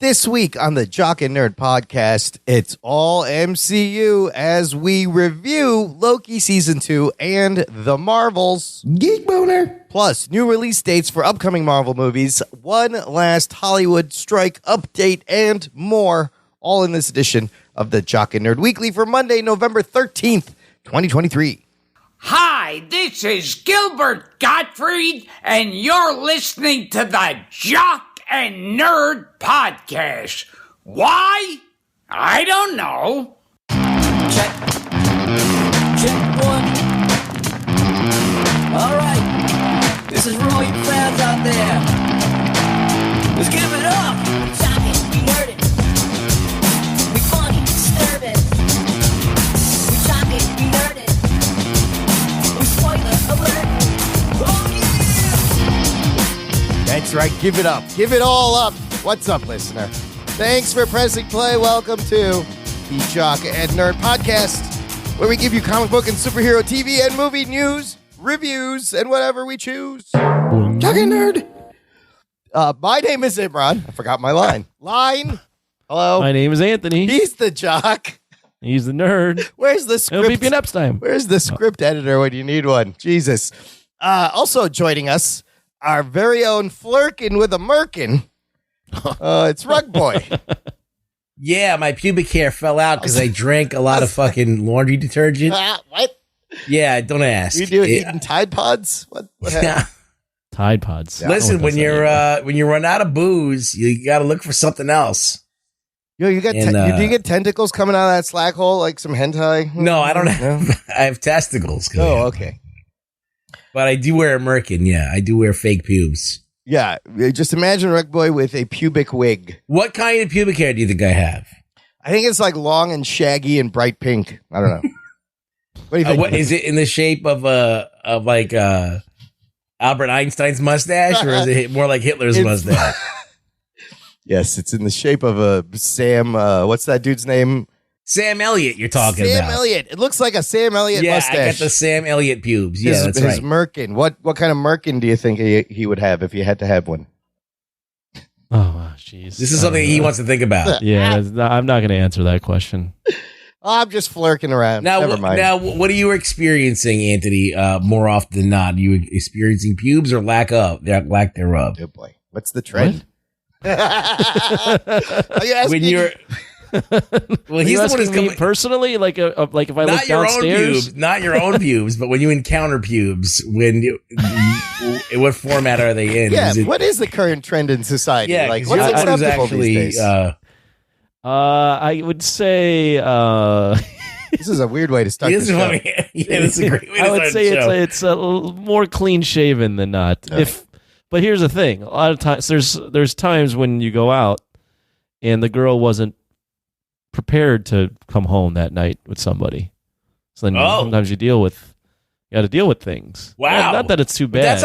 This week on the Jock and Nerd podcast, it's all MCU as we review Loki Season 2 and the Marvels. Geek Boner. Plus, new release dates for upcoming Marvel movies, one last Hollywood strike update, and more, all in this edition of the Jock and Nerd Weekly for Monday, November 13th, 2023. Hi, this is Gilbert Gottfried, and you're listening to the Jock and Nerd Podcast. Why? I don't know. Check. Check one. All right. This is for all you fans out there. Let's give it up. We talk it, we nerd it. We funny, disturb it. We talk it, we nerd it. We spoiler alert. Oh yeah! That's right, give it up. Give it all up. What's up, listener? Thanks for pressing play. Welcome to the Jock and Nerd Podcast, where we give you comic book and superhero TV and movie news, reviews, and whatever we choose. Jock and Nerd. My name is Imran. I forgot my line. Hello. My name is Anthony. He's the Jock. He's the nerd. Where's the It'll script? be next time. Where's the script editor when you need one? Jesus. Also joining us, our very own Flirkin with a Merkin. It's Rug Boy. Yeah, my pubic hair fell out because I drank a lot of fucking laundry detergent. What? Yeah, don't ask. You do eating Tide Pods? What happened? Yeah. Tide Pods. Listen, when you run out of booze, you got to look for something else. Yo, you got do you get tentacles coming out of that slack hole like some hentai? No, I don't have. I have testicles. Oh, okay. But I do wear a merkin. Yeah, I do wear fake pubes. Yeah, just imagine Rug Boy with a pubic wig. What kind of pubic hair do you think I have? I think it's like long and shaggy and bright pink. I don't know. What do you think? What is it in the shape of Albert Einstein's mustache, or is it more like Hitler's mustache? Yes, it's in the shape of a Sam. What's that dude's name? Sam Elliott. You're talking about Sam Elliott. It looks like a Sam Elliott mustache. Yeah, I got the Sam Elliott pubes. Yeah, that's his right. merkin. What kind of merkin do you think he would have if he had to have one? Oh, jeez. This is something he wants to think about. Yeah, I'm not going to answer that question. I'm just flirking around. Now, Never mind. Now, what are you experiencing, Anthony? More often than not, are you experiencing pubes or lack thereof? Oh boy, what's the trend? Are you asking When you're well, he's the one who's coming personally, like if I look not your downstairs. own pubes, not your own pubes, but when you encounter pubes, what format are they in? Yeah, what is the current trend in society? Yeah, like what's acceptable these days? I would say this is a weird way to start. This is a great way to I would start say the show. it's a little more clean shaven than not. But here's the thing: a lot of times there's times when you go out and the girl wasn't prepared to come home that night with somebody. So then sometimes you got to deal with things. Wow. Not that it's too bad.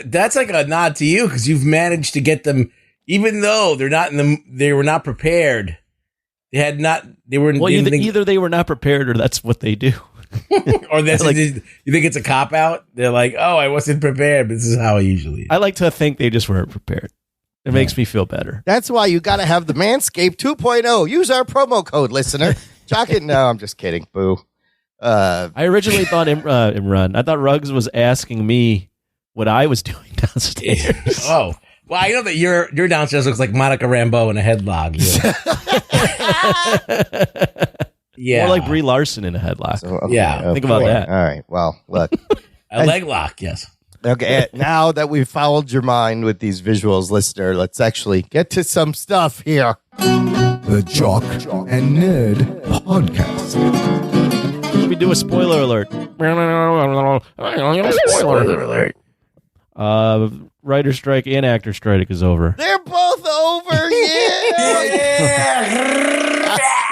That's like a nod to you because you've managed to get them, even though they were not prepared. Either they were not prepared or that's what they do. Or that's you think it's a cop out? They're like, oh, I wasn't prepared, but this is how I usually. I like to think they just weren't prepared. It makes me feel better. That's why you got to have the Manscaped 2.0. Use our promo code, listener. Jock it. No, I'm just kidding. Boo. I originally thought Imran. I thought Ruggs was asking me what I was doing downstairs. Oh, well, I know that your downstairs looks like Monica Rambeau in a headlock. Yeah, more like Brie Larson in a headlock. So, okay, yeah, think about that. All right. Well, look, a leg lock. Yes. Okay, now that we've fouled your mind with these visuals, listener, let's actually get to some stuff here. The Jock and Nerd Podcast. We do a spoiler alert. Spoiler alert. Writer strike and actor strike is over. They're both over. Yeah.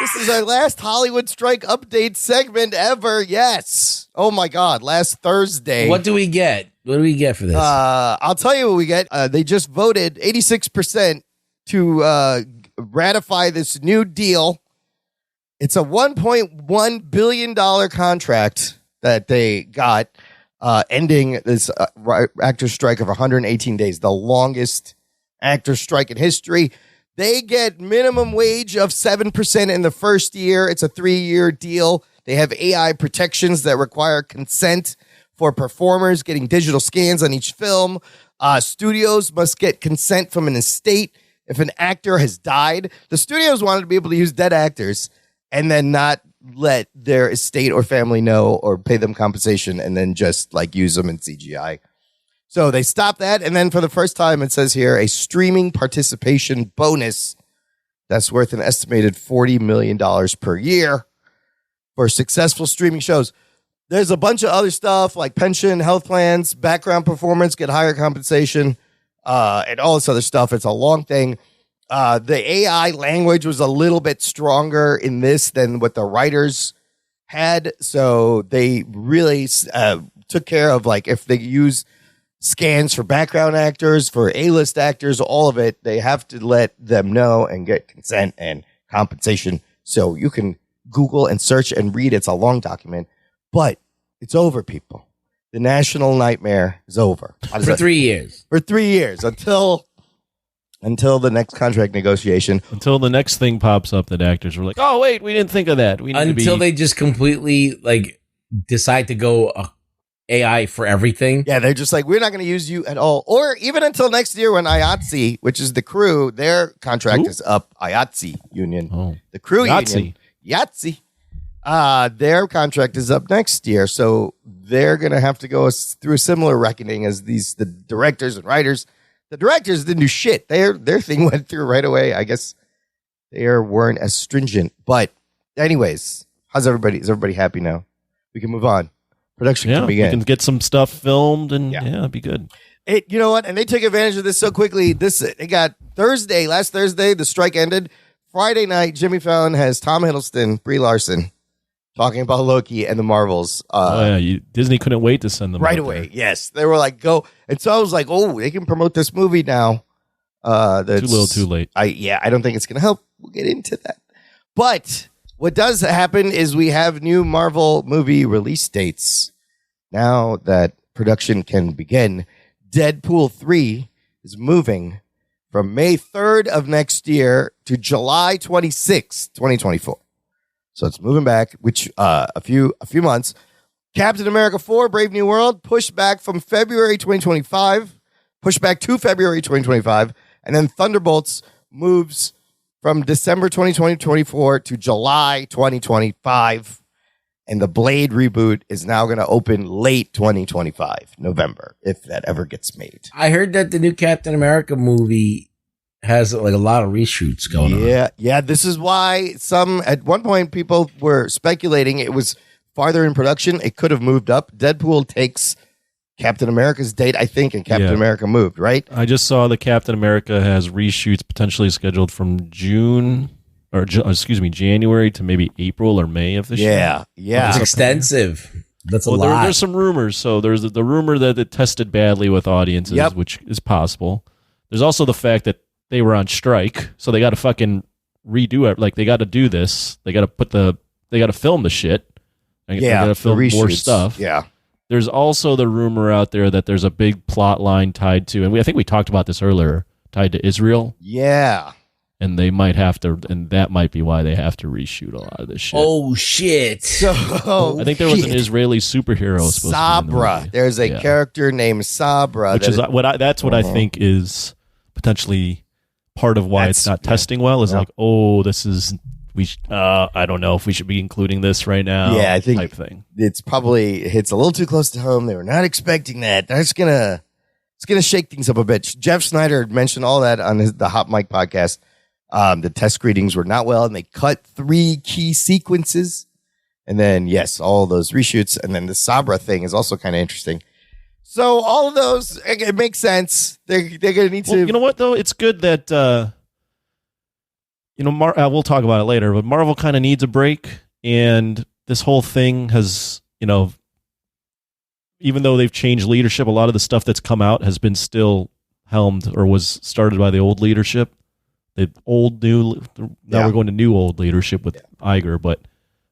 This is our last Hollywood strike update segment ever. Yes. Oh my God. Last Thursday. What do we get? What do we get for this? I'll tell you what we get. They just voted 86% to ratify this new deal. It's a $1.1 billion contract that they got, ending this actor strike of 118 days, the longest actor strike in history. They get minimum wage of 7% in the first year. It's a 3-year deal. They have AI protections that require consent for performers getting digital scans on each film. Studios must get consent from an estate if an actor has died. The studios wanted to be able to use dead actors and then not let their estate or family know or pay them compensation and then just like use them in CGI. So they stopped that. And then for the first time, it says here, a streaming participation bonus that's worth an estimated $40 million per year for successful streaming shows. There's a bunch of other stuff like pension, health plans, background performance, get higher compensation, and all this other stuff. It's a long thing. The AI language was a little bit stronger in this than what the writers had. So they really took care of, like, if they use scans for background actors, for A-list actors, all of it, they have to let them know and get consent and compensation. So you can Google and search and read. It's a long document, but it's over, people. The national nightmare is over. For 3 years. For 3 years until the next contract negotiation. Until the next thing pops up that actors were like, oh, wait, we didn't think of that. We need Until they just completely like decide to go AI for everything. Yeah, they're just like, we're not going to use you at all. Or even until next year when IATSE, which is the crew, their contract is up. IATSE union. Oh. The crew Yahtzee. union. Yahtzee. Their contract is up next year. So they're going to have to go through a similar reckoning as the directors and writers. The directors didn't do shit. Their thing went through right away. I guess they weren't as stringent. But anyways, how's everybody? Is everybody happy now? We can move on. Production can begin. We can get some stuff filmed and it'd be good. You know what? And they took advantage of this so quickly. It got last Thursday, the strike ended. Friday night, Jimmy Fallon has Tom Hiddleston, Brie Larson talking about Loki and the Marvels. Disney couldn't wait to send them right out away. there. Yes, they were like, go. And so I was like, oh, they can promote this movie now. Too little, too late. I don't think it's going to help. We'll get into that. But what does happen is we have new Marvel movie release dates. Now that production can begin, Deadpool 3 is moving from May 3rd of next year to July 26th, 2024. So it's moving back, which a few months. Captain America 4, Brave New World, pushed back from February 2025, pushed back to February 2025, and then Thunderbolts moves from December 2024 to July 2025. And the Blade reboot is now going to open late 2025, November, if that ever gets made. I heard that the new Captain America movie has like a lot of reshoots going on. Yeah. This is why at one point people were speculating it was farther in production. It could have moved up. Deadpool takes Captain America's date, I think, and Captain America moved, right? I just saw that Captain America has reshoots potentially scheduled from January to maybe April or May of this year. Yeah. It's extensive. That's a lot. There's some rumors. So there's the rumor that it tested badly with audiences, which is possible. There's also the fact that they were on strike, so they got to fucking redo it. Like, they got to do this. They got to film the shit. They got to film more stuff. Yeah. There's also the rumor out there that there's a big plot line tied to, and I think we talked about this earlier, tied to Israel. Yeah. And they might have to, and that might be why they have to reshoot a lot of this shit. Oh, shit. So, I think there was an Israeli superhero supposed Sabra. to be in the movie. There's a character named Sabra. Which is what I think is potentially part of why it's not testing well, is like, this is, I don't know if we should be including this right now. Yeah, I think type thing. It's probably hits a little too close to home. They were not expecting that. It's gonna shake things up a bit. Jeff Snyder mentioned all that on the Hot Mic podcast. The test screenings were not well, and they cut 3 key sequences. And then, yes, all those reshoots. And then the Sabra thing is also kind of interesting. So all of those, it makes sense. They're going to need to. You know what, though? It's good that, we'll talk about it later, but Marvel kind of needs a break. And this whole thing has, even though they've changed leadership, a lot of the stuff that's come out has been still helmed or was started by the old leadership. The old, new, now we're going to new old leadership with Iger, but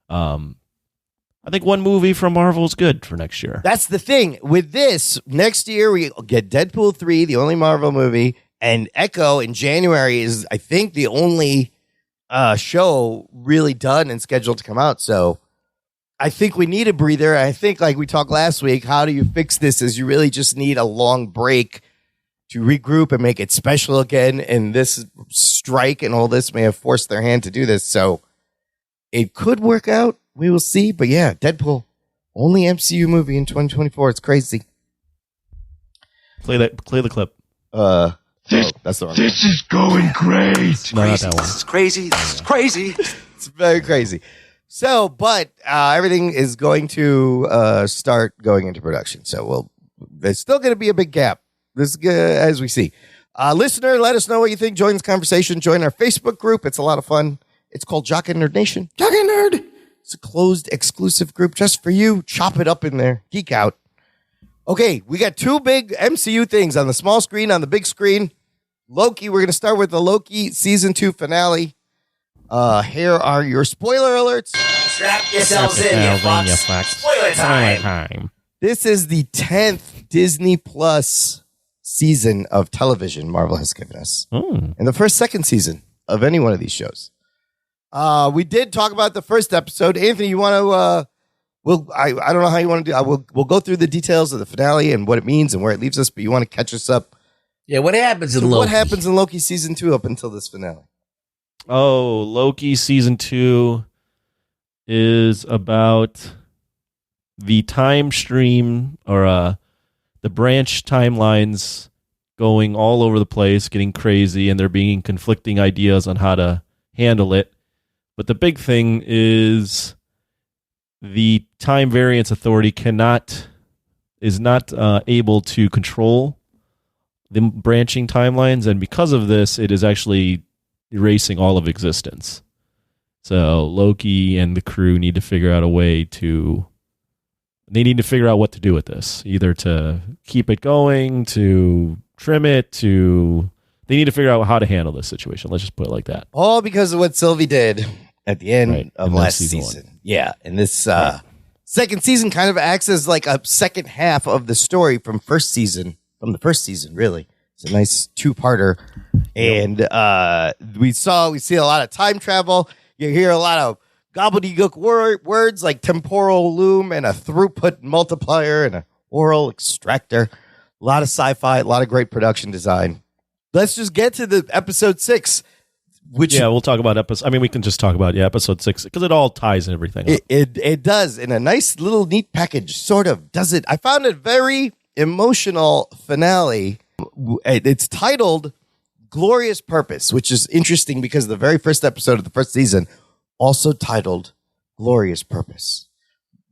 I think one movie from Marvel is good for next year. That's the thing. With this, next year we get Deadpool 3, the only Marvel movie, And Echo in January is, I think, the only show really done and scheduled to come out. So I think we need a breather. I think, like we talked last week, how do you fix this is you really just need a long break to regroup and make it special again. And this strike and all this may have forced their hand to do this. So it could work out. We will see. But yeah, Deadpool, only MCU movie in 2024. It's crazy. Play the clip. That's the wrong one. This is going great. No, not that one. This is crazy. This is crazy. It's very crazy. So, but everything is going to start going into production. So there's still going to be a big gap. This is as we see. Listener, let us know what you think. Join this conversation. Join our Facebook group. It's a lot of fun. It's called Jock and Nerd Nation. Jock and Nerd. It's a closed, exclusive group just for you. Chop it up in there. Geek out. Okay, we got two big MCU things on the small screen, on the big screen. Loki, we're going to start with the Loki Season 2 finale. Here are your spoiler alerts. Strap yourselves in, you fucks. Spoiler time. This is the 10th Disney Plus season of television Marvel has given us. And the second season of any one of these shows. We did talk about the first episode. Anthony, you want to... I don't know how you want to do. We'll go through the details of the finale and what it means and where it leaves us. But you want to catch us up. Yeah, what happens in Loki? What happens in Loki season 2 up until this finale? Oh, Loki season 2 is about the time stream or the branch timelines going all over the place, getting crazy, and there being conflicting ideas on how to handle it. But the big thing is the Time Variance Authority is not able to control the branching timelines, and because of this, it is actually erasing all of existence. So Loki and the crew need to figure out a way to... They need to figure out what to do with this. Either to keep it going, to trim it, to... They need to figure out how to handle this situation. Let's just put it like that. All because of what Sylvie did at the end of in last season season. 1. Yeah, and this second season kind of acts as like a second half of the story from the first season, really. It's a nice two-parter. And we see a lot of time travel. You hear a lot of gobbledygook words like temporal loom and a throughput multiplier and a oral extractor. A lot of sci-fi, a lot of great production design. Let's just get to the episode 6. We'll talk about episode. I mean, we can just talk about episode 6 because it all ties in everything up. It does in a nice little neat package. Sort of does it. I found it very emotional finale. It's titled Glorious Purpose, which is interesting because the very first episode of the first season also titled Glorious Purpose,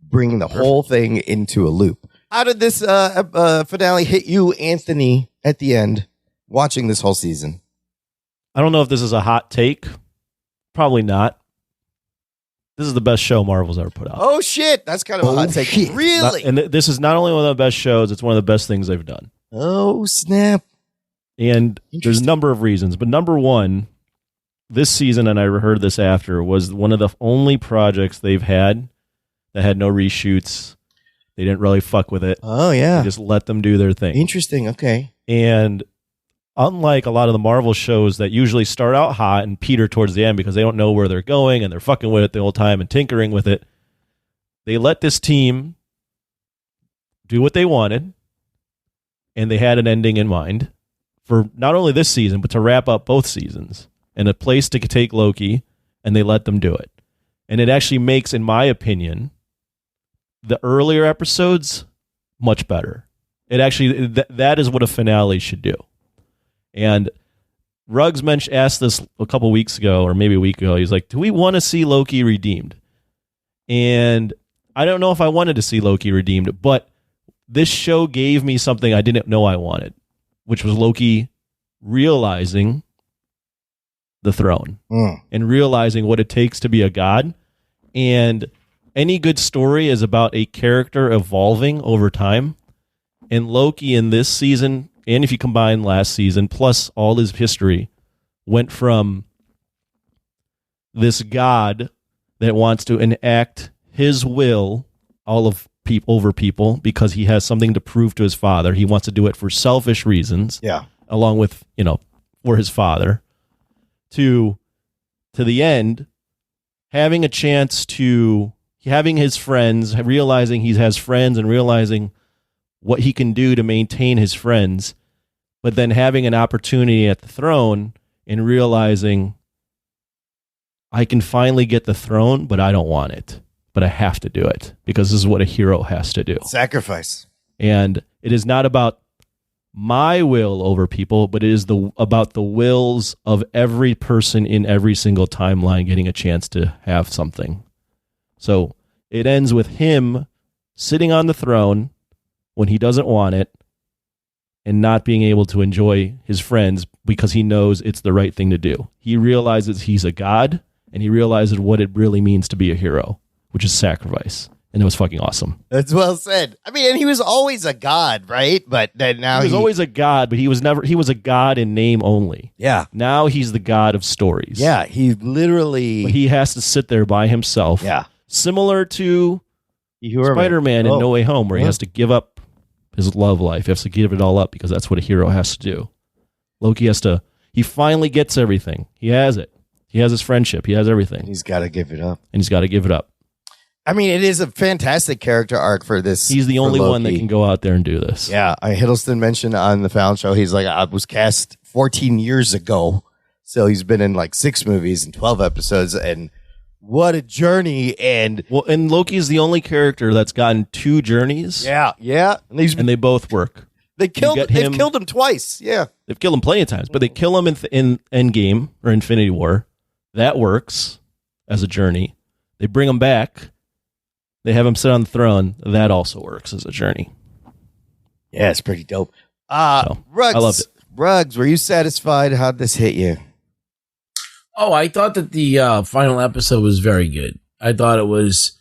bringing the whole thing into a loop. How did this finale hit you, Anthony, at the end, watching this whole season? I don't know if this is a hot take. Probably not. This is the best show Marvel's ever put out. Oh, shit. That's kind of a hot take. Shit. Really? And this is not only one of the best shows, it's one of the best things they've done. Oh, snap. And there's a number of reasons. But number one, this season, and I heard this after, was one of the only projects they've had that had no reshoots. They didn't really fuck with it. Oh, yeah. They just let them do their thing. Interesting. Okay. And unlike a lot of the Marvel shows that usually start out hot and peter towards the end because they don't know where they're going and they're fucking with it the whole time and tinkering with it, they let this team do what they wanted, and they had an ending in mind for not only this season, but to wrap up both seasons and a place to take Loki, and they let them do it. And it actually makes, in my opinion, the earlier episodes much better. It actually, that is what a finale should do. And Ruggs asked this a couple weeks ago, or maybe a week ago. He's like, do we want to see Loki redeemed? And I don't know if I wanted to see Loki redeemed, but this show gave me something I didn't know I wanted, which was Loki realizing the throne and realizing what it takes to be a god. And any good story is about a character evolving over time. And Loki in this season, and if you combine last season, plus all his history, went from this god that wants to enact his will over people because he has something to prove to his father. He wants to do it for selfish reasons. Yeah. along with, for his father, to the end, having a chance to having his friends, realizing he has friends and realizing what he can do to maintain his friends, but then having an opportunity at the throne and realizing I can finally get the throne, but I don't want it, but I have to do it because this is what a hero has to do. Sacrifice. And it is not about my will over people, but it is about the wills of every person in every single timeline getting a chance to have something. So it ends with him sitting on the throne when he doesn't want it and not being able to enjoy his friends because he knows it's the right thing to do. He realizes he's a god and he realizes what it really means to be a hero, which is sacrifice. And it was fucking awesome. That's well said. I mean, and he was always a god, right? But then now he was always a god, but he was a god in name only. Yeah. Now he's the god of stories. Yeah, he literally... But he has to sit there by himself. Yeah. Similar to Spider-Man in No Way Home, where he has to give up his love life. He has to give it all up because that's what a hero has to do. Loki he finally gets everything. He has it. He has his friendship. He has everything. He's got to give it up. And he's got to give it up. I mean, it is a fantastic character arc for this. He's the only one that can go out there and do this. Yeah. Hiddleston mentioned on the Fallon show, he's like, I was cast 14 years ago. So he's been in like 6 movies and 12 episodes. And what a journey. And Loki's the only character that's gotten 2 journeys. Yeah. And they both work. They've killed him twice. Yeah. They've killed him plenty of times, but they kill him in Endgame or Infinity War. That works as a journey. They bring him back. They have him sit on the throne. That also works as a journey. Yeah, it's pretty dope. Ruggs, I loved it. Ruggs, were you satisfied? How'd this hit you? Oh, I thought that the final episode was very good. I thought it was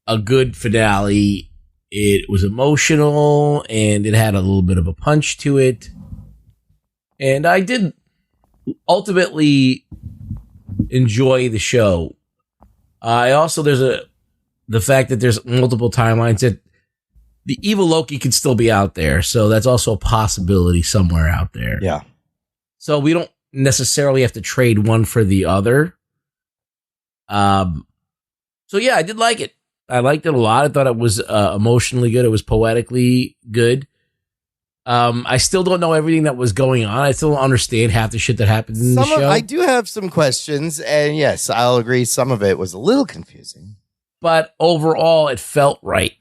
a good finale. It was emotional, and it had a little bit of a punch to it. And I did ultimately enjoy the show. I also, the fact that there's multiple timelines, that the evil Loki could still be out there. So that's also a possibility somewhere out there. Yeah. So we don't necessarily have to trade one for the other. So yeah, I did like it. I liked it a lot. I thought it was emotionally good. It was poetically good. I still don't know everything that was going on. I still don't understand half the shit that happens in the show. I do have some questions, and yes, I'll agree. Some of it was a little confusing. But overall, it felt right.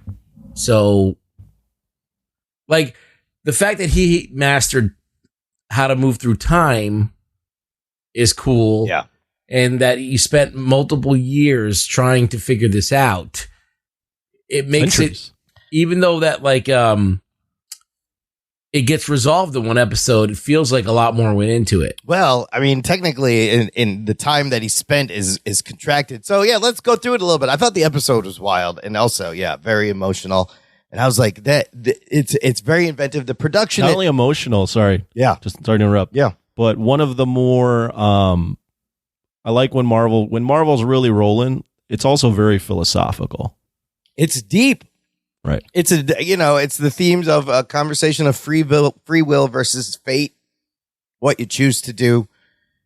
So, like, the fact that he mastered how to move through time is cool. Yeah. And that he spent multiple years trying to figure this out. It makes it, even though that, like, it gets resolved in one episode, it feels like a lot more went into it. Well, I mean, technically, in the time that he spent is contracted. So yeah, let's go through it a little bit. I thought the episode was wild, and also, yeah, very emotional. And I was like, it's very inventive. The production, not only emotional. Sorry, just sorry to interrupt. Yeah, but one of the more I like when Marvel's really rolling. It's also very philosophical. It's deep. Right. It's it's the themes of a conversation of free will versus fate, what you choose to do,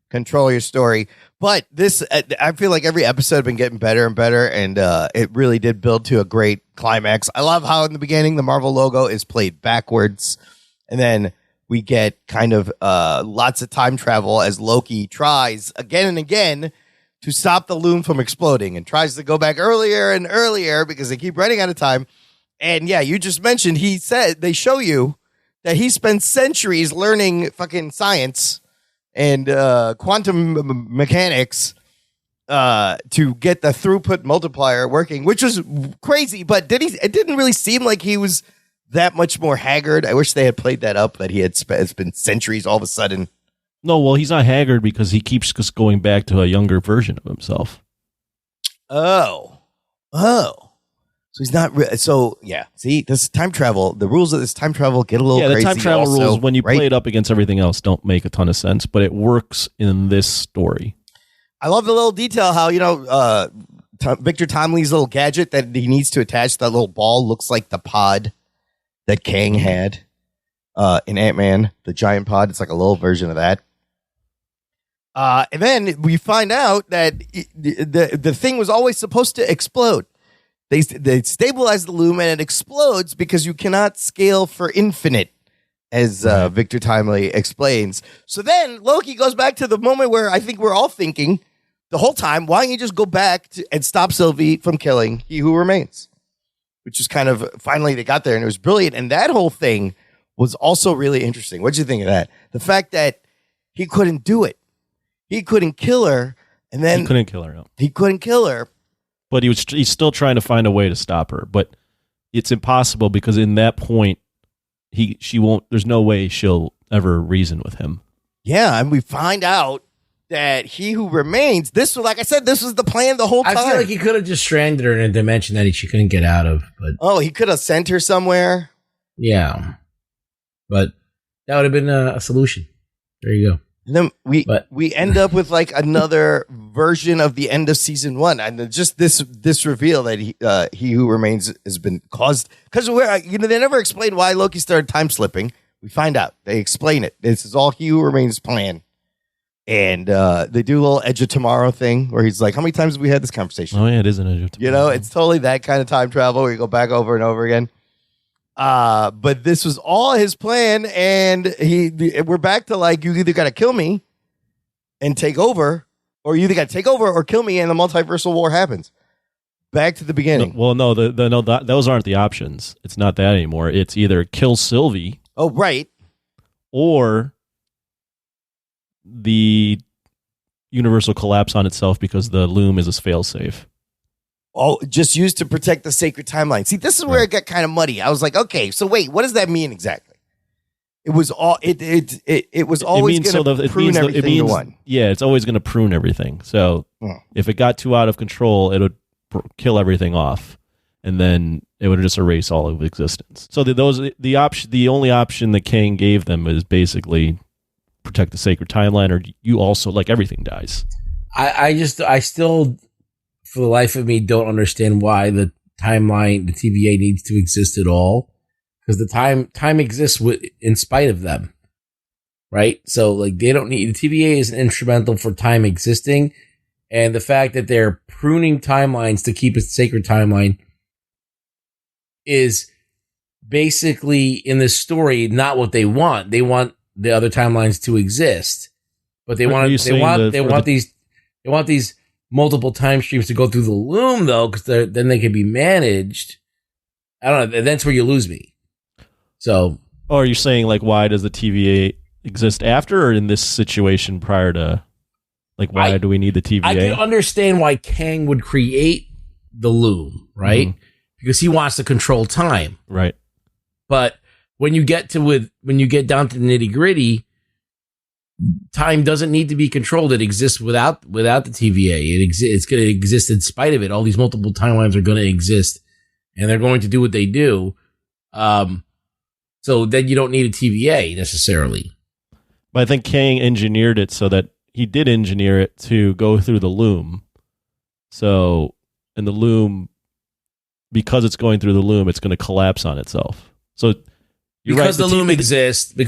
control your story. But this, I feel like every episode has been getting better and better, and it really did build to a great climax. I love how in the beginning the Marvel logo is played backwards, and then we get kind of lots of time travel as Loki tries again and again to stop the loom from exploding and tries to go back earlier and earlier because they keep running out of time. And yeah, you just mentioned, he said, they show you that he spent centuries learning fucking science and quantum mechanics to get the throughput multiplier working, which was crazy. But it didn't really seem like he was that much more haggard. I wish they had played that up, that it's been centuries all of a sudden. No, well, he's not haggard because he keeps just going back to a younger version of himself. Oh. So he's not. So yeah. See, this time travel. The rules of this time travel get a little crazy. The time travel also, rules, when you right? play it up against everything else, don't make a ton of sense, but it works in this story. I love the little detail how Victor Tomley's little gadget that he needs to attach to that little ball looks like the pod that Kang had. in Ant-Man, the giant pod. It's like a little version of that. And then we find out that the thing was always supposed to explode. They stabilize the loom and it explodes because you cannot scale for infinite, as Victor Timely explains. So then Loki goes back to the moment where I think we're all thinking the whole time, why don't you just go back and stop Sylvie from killing He Who Remains? Which is kind of, finally they got there and it was brilliant. And that whole thing was also really interesting. What'd you think of that? The fact that he couldn't do it. He couldn't kill her. And then he couldn't kill her. No. He couldn't kill her. But he's still trying to find a way to stop her. But it's impossible because in that point, she won't. There's no way she'll ever reason with him. Yeah, and we find out that He Who Remains. This was, like I said, this was the plan the whole time. I feel like he could have just stranded her in a dimension that she couldn't get out of. But he could have sent her somewhere. Yeah, but that would have been a solution. There you go. And then we end up with like another version of the end of season 1, and just this reveal that he Who Remains has been caused because they never explained why Loki started time slipping. We find out they explain it. This is all He Who Remains' plan, and they do a little Edge of Tomorrow thing where he's like, "How many times have we had this conversation?" Oh yeah, it is an Edge of Tomorrow. It's totally that kind of time travel where you go back over and over again. But this was all his plan, and we're back to like, you either got to kill me and take over, or you either got to take over or kill me, and the multiversal war happens. Back to the beginning. No, those aren't the options. It's not that anymore. It's either kill Sylvie. Oh, right. Or the universe will collapse on itself because the loom is a failsafe. Oh, just used to protect the sacred timeline. See, this is where it got kind of muddy. I was like, okay, so wait, what does that mean exactly? It was all it was always going to prune everything to one. Yeah, it's always going to prune everything. So if it got too out of control, it would kill everything off, and then it would just erase all of existence. So the only option that Kang gave them is basically protect the sacred timeline, or you also, like, everything dies. I still, for the life of me, don't understand why the timeline, the TVA, needs to exist at all. Because the time exists in spite of them, right? So, like, they don't need, the TVA is instrumental for time existing, and the fact that they're pruning timelines to keep a sacred timeline is basically, in this story, not what they want. They want the other timelines to exist, but they want these multiple time streams to go through the loom, though, because then they can be managed. I don't know. That's where you lose me. So, are you saying, like, why does the TVA exist after, or in this situation prior to, like, why do we need the TVA? I can understand why Kang would create the loom, right? Mm-hmm. Because he wants to control time, right? But when you get down to the nitty gritty, time doesn't need to be controlled. It exists without the TVA. It's going to exist in spite of it. All these multiple timelines are going to exist, and they're going to do what they do. So then you don't need a TVA necessarily. But I think Kang engineered it so that he did engineer it to go through the loom. So, and the loom, because it's going through the loom, it's going to collapse on itself. So, because the loom exists, the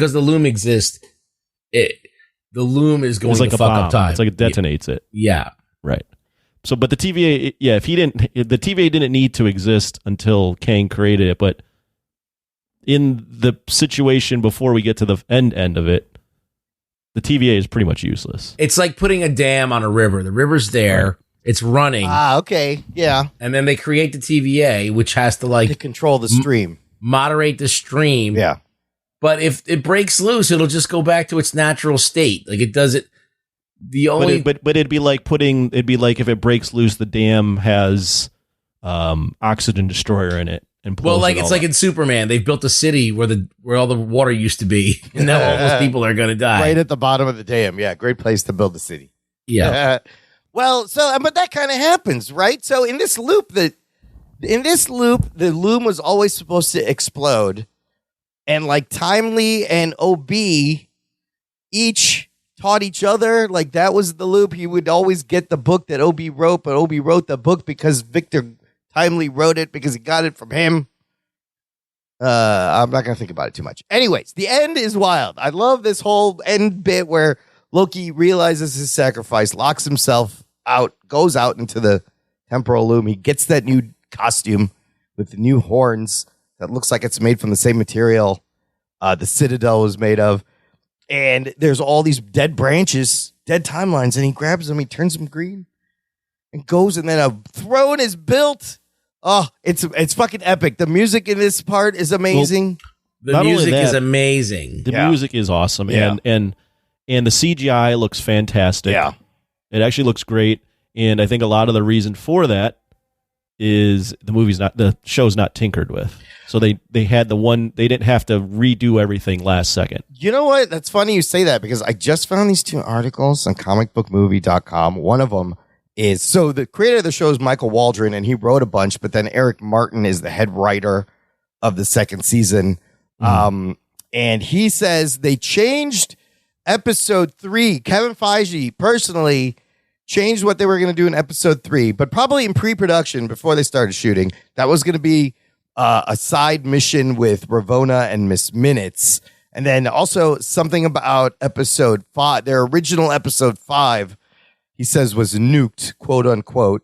loom is going to fuck up time. It's like it detonates it. Yeah. Right. So, but the TVA, the TVA didn't need to exist until Kang created it, but in the situation before we get to the end of it, the TVA is pretty much useless. It's like putting a dam on a river. The river's there. Right. It's running. Okay. Yeah. And then they create the TVA, which has to control the stream. Moderate the stream. Yeah. But if it breaks loose, it'll just go back to its natural state. Like it does it. But it'd be like if it breaks loose, the dam has oxygen destroyer in it. It's like in Superman, they've built a city where all the water used to be, and now all those people are going to die. Right at the bottom of the dam. Yeah, great place to build a city. Yeah. But that kind of happens, right? So in this loop, the loom was always supposed to explode, and like Timely and OB each taught each other. Like that was the loop. He would always get the book that OB wrote, but OB wrote the book because Victor Timely wrote it because he got it from him. I'm not going to think about it too much. Anyways, the end is wild. I love this whole end bit where Loki realizes his sacrifice, locks himself out, goes out into the temporal loom. He gets that new costume with the new horns that looks like it's made from the same material the Citadel was made of. And there's all these dead branches, dead timelines, and he grabs them, he turns them green, and goes, and then a throne is built. Oh, it's fucking epic. The music in this part is amazing. The music is amazing. The music is awesome, and the CGI looks fantastic. Yeah, it actually looks great, and I think a lot of the reason for that is the show's not tinkered with. So they had they didn't have to redo everything last second. You know what? That's funny you say that because I just found these two articles on comicbookmovie.com. One of them is, so the creator of the show is Michael Waldron, and he wrote a bunch, but then Eric Martin is the head writer of the second season. And he says they changed episode 3. Kevin Feige personally changed what they were going to do in episode 3, but probably in pre-production before they started shooting. That was going to be a side mission with Ravonna and Miss Minutes. And then also something about episode 5, their original episode 5, he says was nuked, quote unquote.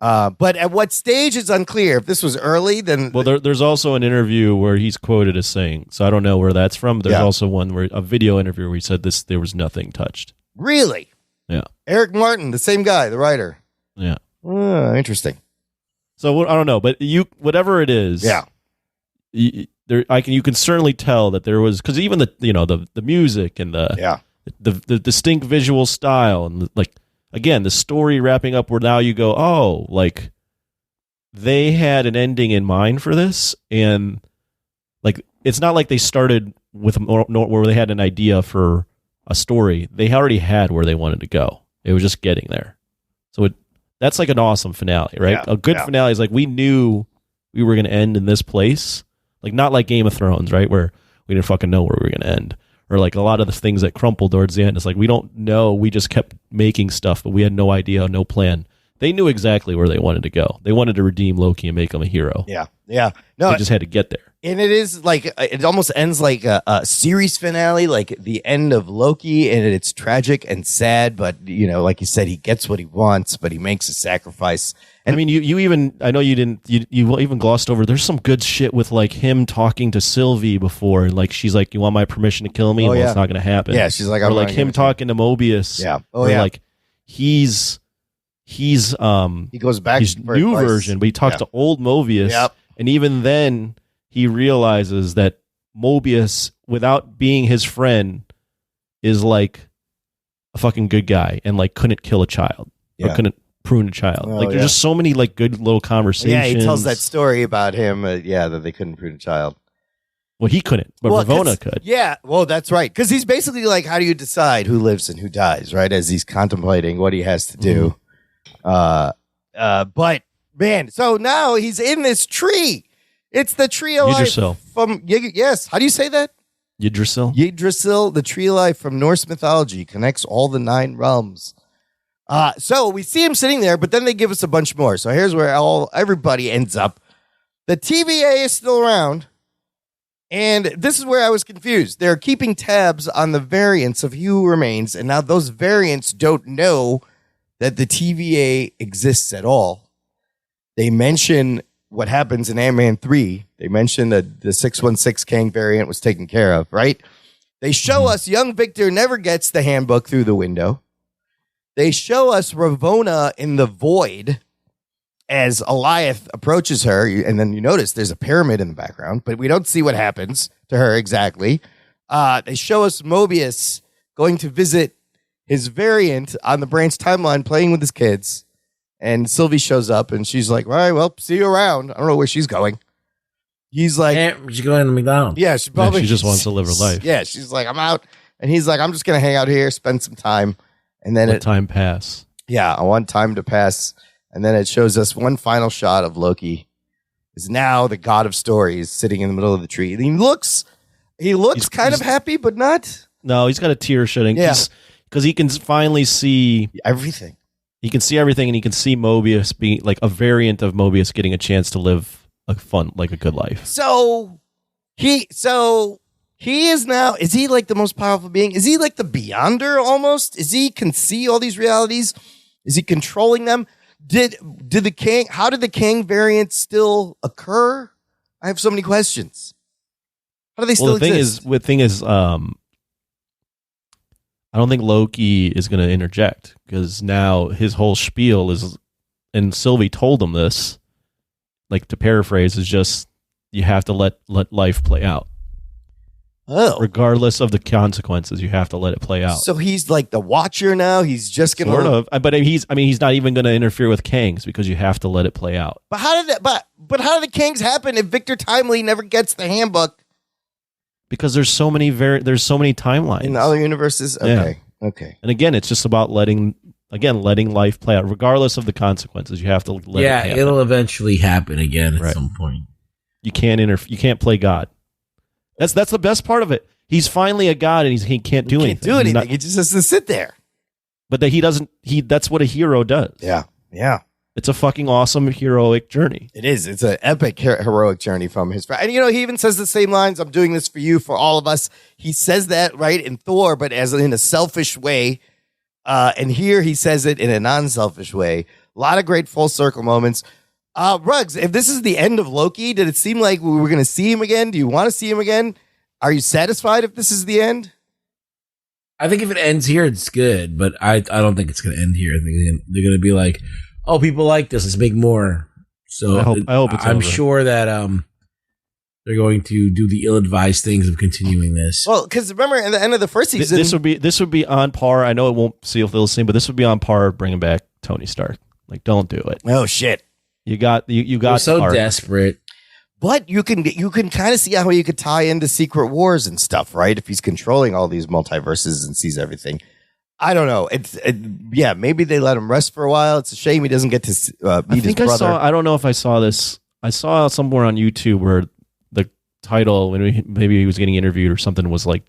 But at what stage is unclear. If this was early, then... Well, there's also an interview where he's quoted as saying, so I don't know where that's from. But there's also one where a video interview where he said there was nothing touched. Really? Yeah. Eric Martin, the same guy, the writer. Yeah. Interesting. So I don't know, but whatever it is, you can certainly tell that there was, because even the music and the distinct visual style and again the story wrapping up where now you go, oh, like they had an ending in mind for this, and like it's not like they started with where they had an idea for a story. They already had where they wanted to go. It was just getting there. So that's like an awesome finale, right? A good finale is like we knew we were going to end in this place. Like not like Game of Thrones, right? Where we didn't fucking know where we were going to end. Or like a lot of the things that crumpled towards the end. It's like we don't know. We just kept making stuff, but we had no idea, no plan. They knew exactly where they wanted to go. They wanted to redeem Loki and make him a hero. Yeah. No, they just had to get there. And it is like, it almost ends like a series finale, like the end of Loki, and it's tragic and sad, but, like you said, he gets what he wants, but he makes a sacrifice. And I mean, you even, I know you didn't, you even glossed over, there's some good shit with like him talking to Sylvie before, and like she's like, you want my permission to kill me? It's not going to happen. Yeah, she's like, or like him talking to Mobius. Yeah. Like he goes back his new version, but he talks to old Mobius, and even then he realizes that Mobius, without being his friend, is like a fucking good guy and like couldn't kill a child or couldn't prune a child. There's just so many like good little conversations. Yeah, he tells that story about him, that they couldn't prune a child. Well, he couldn't, but Ravonna could. Yeah, well, that's right. Because he's basically like, how do you decide who lives and who dies, right? As he's contemplating what he has to do. But man, so now he's in this tree. It's the tree of life from yes. How do you say that? Yggdrasil, the tree of life from Norse mythology, connects all the 9 realms. So we see him sitting there, but then they give us a bunch more. So here's where everybody ends up. The TVA is still around, and this is where I was confused. They're keeping tabs on the variants of He Who Remains, and now those variants don't know that the TVA exists at all. They mention what happens in Ant-Man 3. They mention that the 616 Kang variant was taken care of, right? They show us young Victor never gets the handbook through the window. They show us Ravonna in the void as Alioth approaches her, and then you notice there's a pyramid in the background, but we don't see what happens to her exactly. They show us Mobius going to visit his variant on the branch timeline, playing with his kids. And Sylvie shows up, and she's like, all right, well, see you around. I don't know where she's going. He's like... she's going to McDonald's. Yeah, she just wants to live her life. Yeah, she's like, I'm out. And he's like, I'm just going to hang out here, spend some time. And then time pass. Yeah, I want time to pass. And then it shows us one final shot of Loki is now the god of stories sitting in the middle of the tree. And he looks kind of happy, but not. No, he's got a tear shedding. Yeah. Because he can finally see everything. He can see everything, and he can see Mobius being like a variant of Mobius getting a chance to live a good life. So He is now, is he like the most powerful being? Is he like the Beyonder almost? Can see all these realities? Is he controlling them? How did the Kang variant still occur? I have so many questions. How do they still exist? The thing is, I don't think Loki is going to interject because now his whole spiel is, and Sylvie told him this, like to paraphrase, is just you have to let life play out. Oh, regardless of the consequences, you have to let it play out. So he's like the Watcher now. He's just going to sort of, but he's not even going to interfere with Kangs because you have to let it play out. But how did the Kangs happen if Victor Timely never gets the handbook? Because there's so many timelines in other universes. Okay, yeah. Okay. And again, it's just about letting life play out, regardless of the consequences. You have to let it happen. It'll eventually happen again at some point. You can't play God. That's the best part of it. He's finally a god, and he can't do anything. He just has to sit there. But he doesn't. That's what a hero does. Yeah. It's a fucking awesome heroic journey. It is. It's an epic heroic journey from his friend. And he even says the same lines. I'm doing this for you, for all of us. He says that right in Thor, but as in a selfish way. And here he says it in a non-selfish way. A lot of great full circle moments. Ruggs, if this is the end of Loki, did it seem like we were going to see him again? Do you want to see him again? Are you satisfied if this is the end? I think if it ends here, it's good, but I don't think it's going to end here. I think they're going to be like, oh, people like this. Let's make more. So I hope it's I'm over. sure that they're going to do the ill-advised things of continuing this. Well, because remember, at the end of the first season, this would be on par. I know it won't feel the same, but this would be on par bringing back Tony Stark. Like, don't do it. Oh shit. You got so Stark. desperate. But you can kind of see how you could tie into Secret Wars and stuff, right? If he's controlling all these multiverses and sees everything. I don't know. Maybe they let him rest for a while. It's a shame he doesn't get to meet his brother. I don't know if I saw this. I saw somewhere on YouTube where the title, maybe he was getting interviewed or something, was like,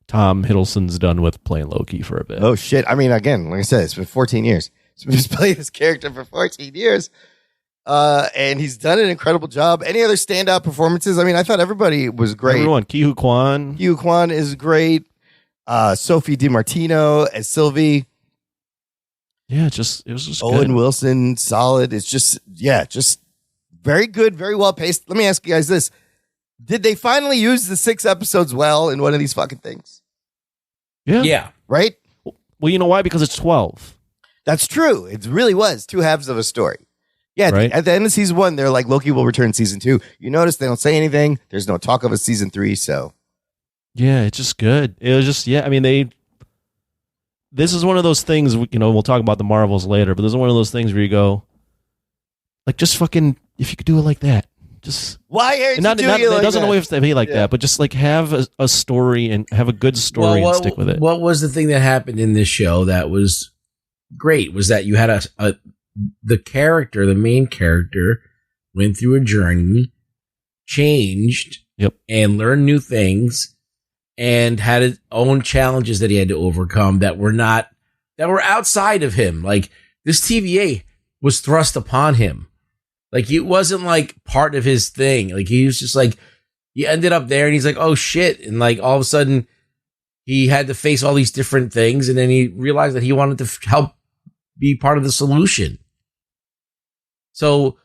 Tom Hiddleston's done with playing Loki for a bit. Oh, shit. I mean, again, like I said, it's been 14 years. He's played this character for 14 years. And he's done an incredible job. Any other standout performances? I mean, I thought everybody was great. Everyone. Ki-Hu Kwan is great. Sophie DiMartino as Sylvie. Yeah, it was just Owen good. Wilson, solid. It's just very good, very well paced. Let me ask you guys this. Did they finally use the 6 episodes well in one of these fucking things? Yeah. Right? Well, you know why? Because it's 12. That's true. It really was 2 halves of a story. Yeah, right? At the end of season 1, they're like, Loki will return season 2. You notice they don't say anything. There's no talk of a season 3, so. Yeah, it's just good. It was just, I mean, this is one of those things, we'll talk about the Marvels later, but this is one of those things where you go, like, just fucking, if you could do it like that, just. Why are you doing it like that? It doesn't that? always have to be like that, but just like have a story and have a good story and stick with it. What was the thing that happened in this show that was great was that you had the main character went through a journey, changed, and learned new things, and had his own challenges that he had to overcome that were outside of him. Like, this TVA was thrust upon him. Like, it wasn't like part of his thing. Like, he was just like, he ended up there and he's like, oh shit. And like, all of a sudden he had to face all these different things. And then he realized that he wanted to help be part of the solution. So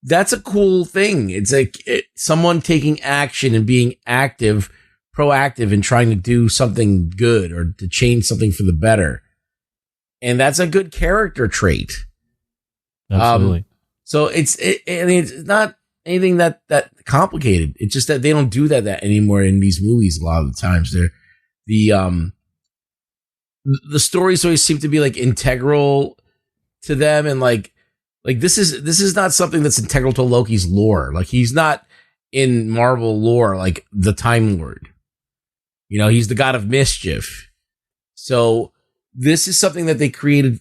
that's a cool thing. It's like someone taking action and being proactive and trying to do something good or to change something for the better. And that's a good character trait. Absolutely. So it's not anything that complicated. It's just that they don't do that anymore in these movies. A lot of the times, the stories always seem to be like integral to them, and like this is not something that's integral to Loki's lore. Like, he's not in Marvel lore like the Time Lord. He's the god of mischief. So this is something that they created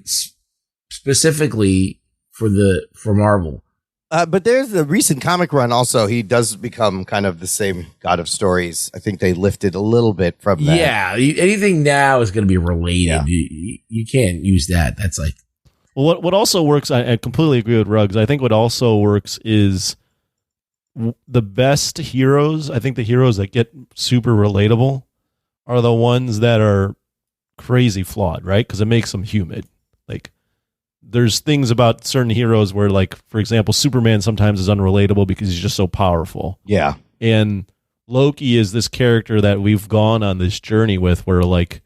specifically for Marvel. But there's the recent comic run also. He does become kind of the same god of stories. I think they lifted a little bit from that. Yeah, anything now is going to be related. Yeah. You can't use that. That's like... Well, what also works, I completely agree with Ruggs. I think what also works is the best heroes, I think the heroes that get super relatable are the ones that are crazy flawed, right? Because it makes them human. Like, there's things about certain heroes where, like, for example, Superman sometimes is unrelatable because he's just so powerful. Yeah. And Loki is this character that we've gone on this journey with where, like,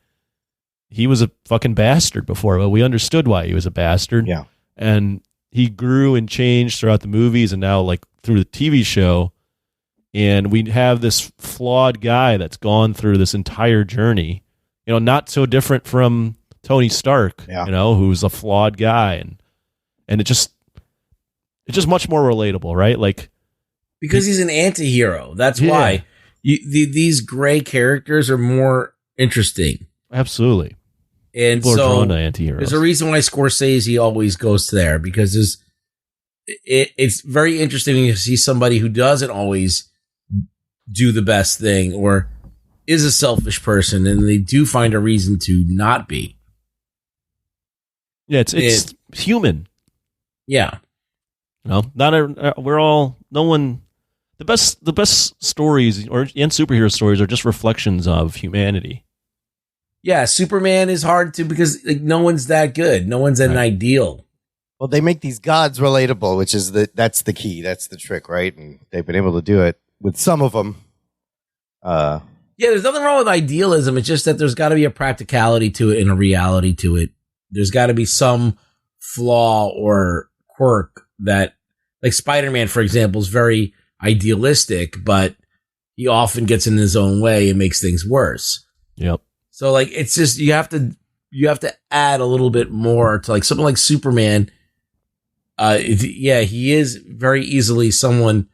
he was a fucking bastard before, but we understood why he was a bastard. Yeah. And he grew and changed throughout the movies and now, like, through the TV show. And we have this flawed guy that's gone through this entire journey, you know, not so different from Tony Stark, you know, who's a flawed guy. And it's just much more relatable, right? Like, because he's an anti-hero. That's why these gray characters are more interesting. Absolutely. And people so are drawn to anti-heroes. There's a reason why Scorsese always goes there, because it's very interesting to see somebody who doesn't always do the best thing or is a selfish person, and they do find a reason to not be. Yeah, it's human. Yeah. You know, the best stories and superhero stories are just reflections of humanity. Yeah, Superman is hard to, because like, no one's that good. No one's an ideal. Well, they make these gods relatable, which is that's the key. That's the trick, right? And they've been able to do it with some of them. Yeah, there's nothing wrong with idealism. It's just that there's got to be a practicality to it and a reality to it. There's got to be some flaw or quirk that, like Spider-Man, for example, is very idealistic, but he often gets in his own way and makes things worse. Yep. So like, it's just, you have to add a little bit more to like something like Superman. He is very easily someone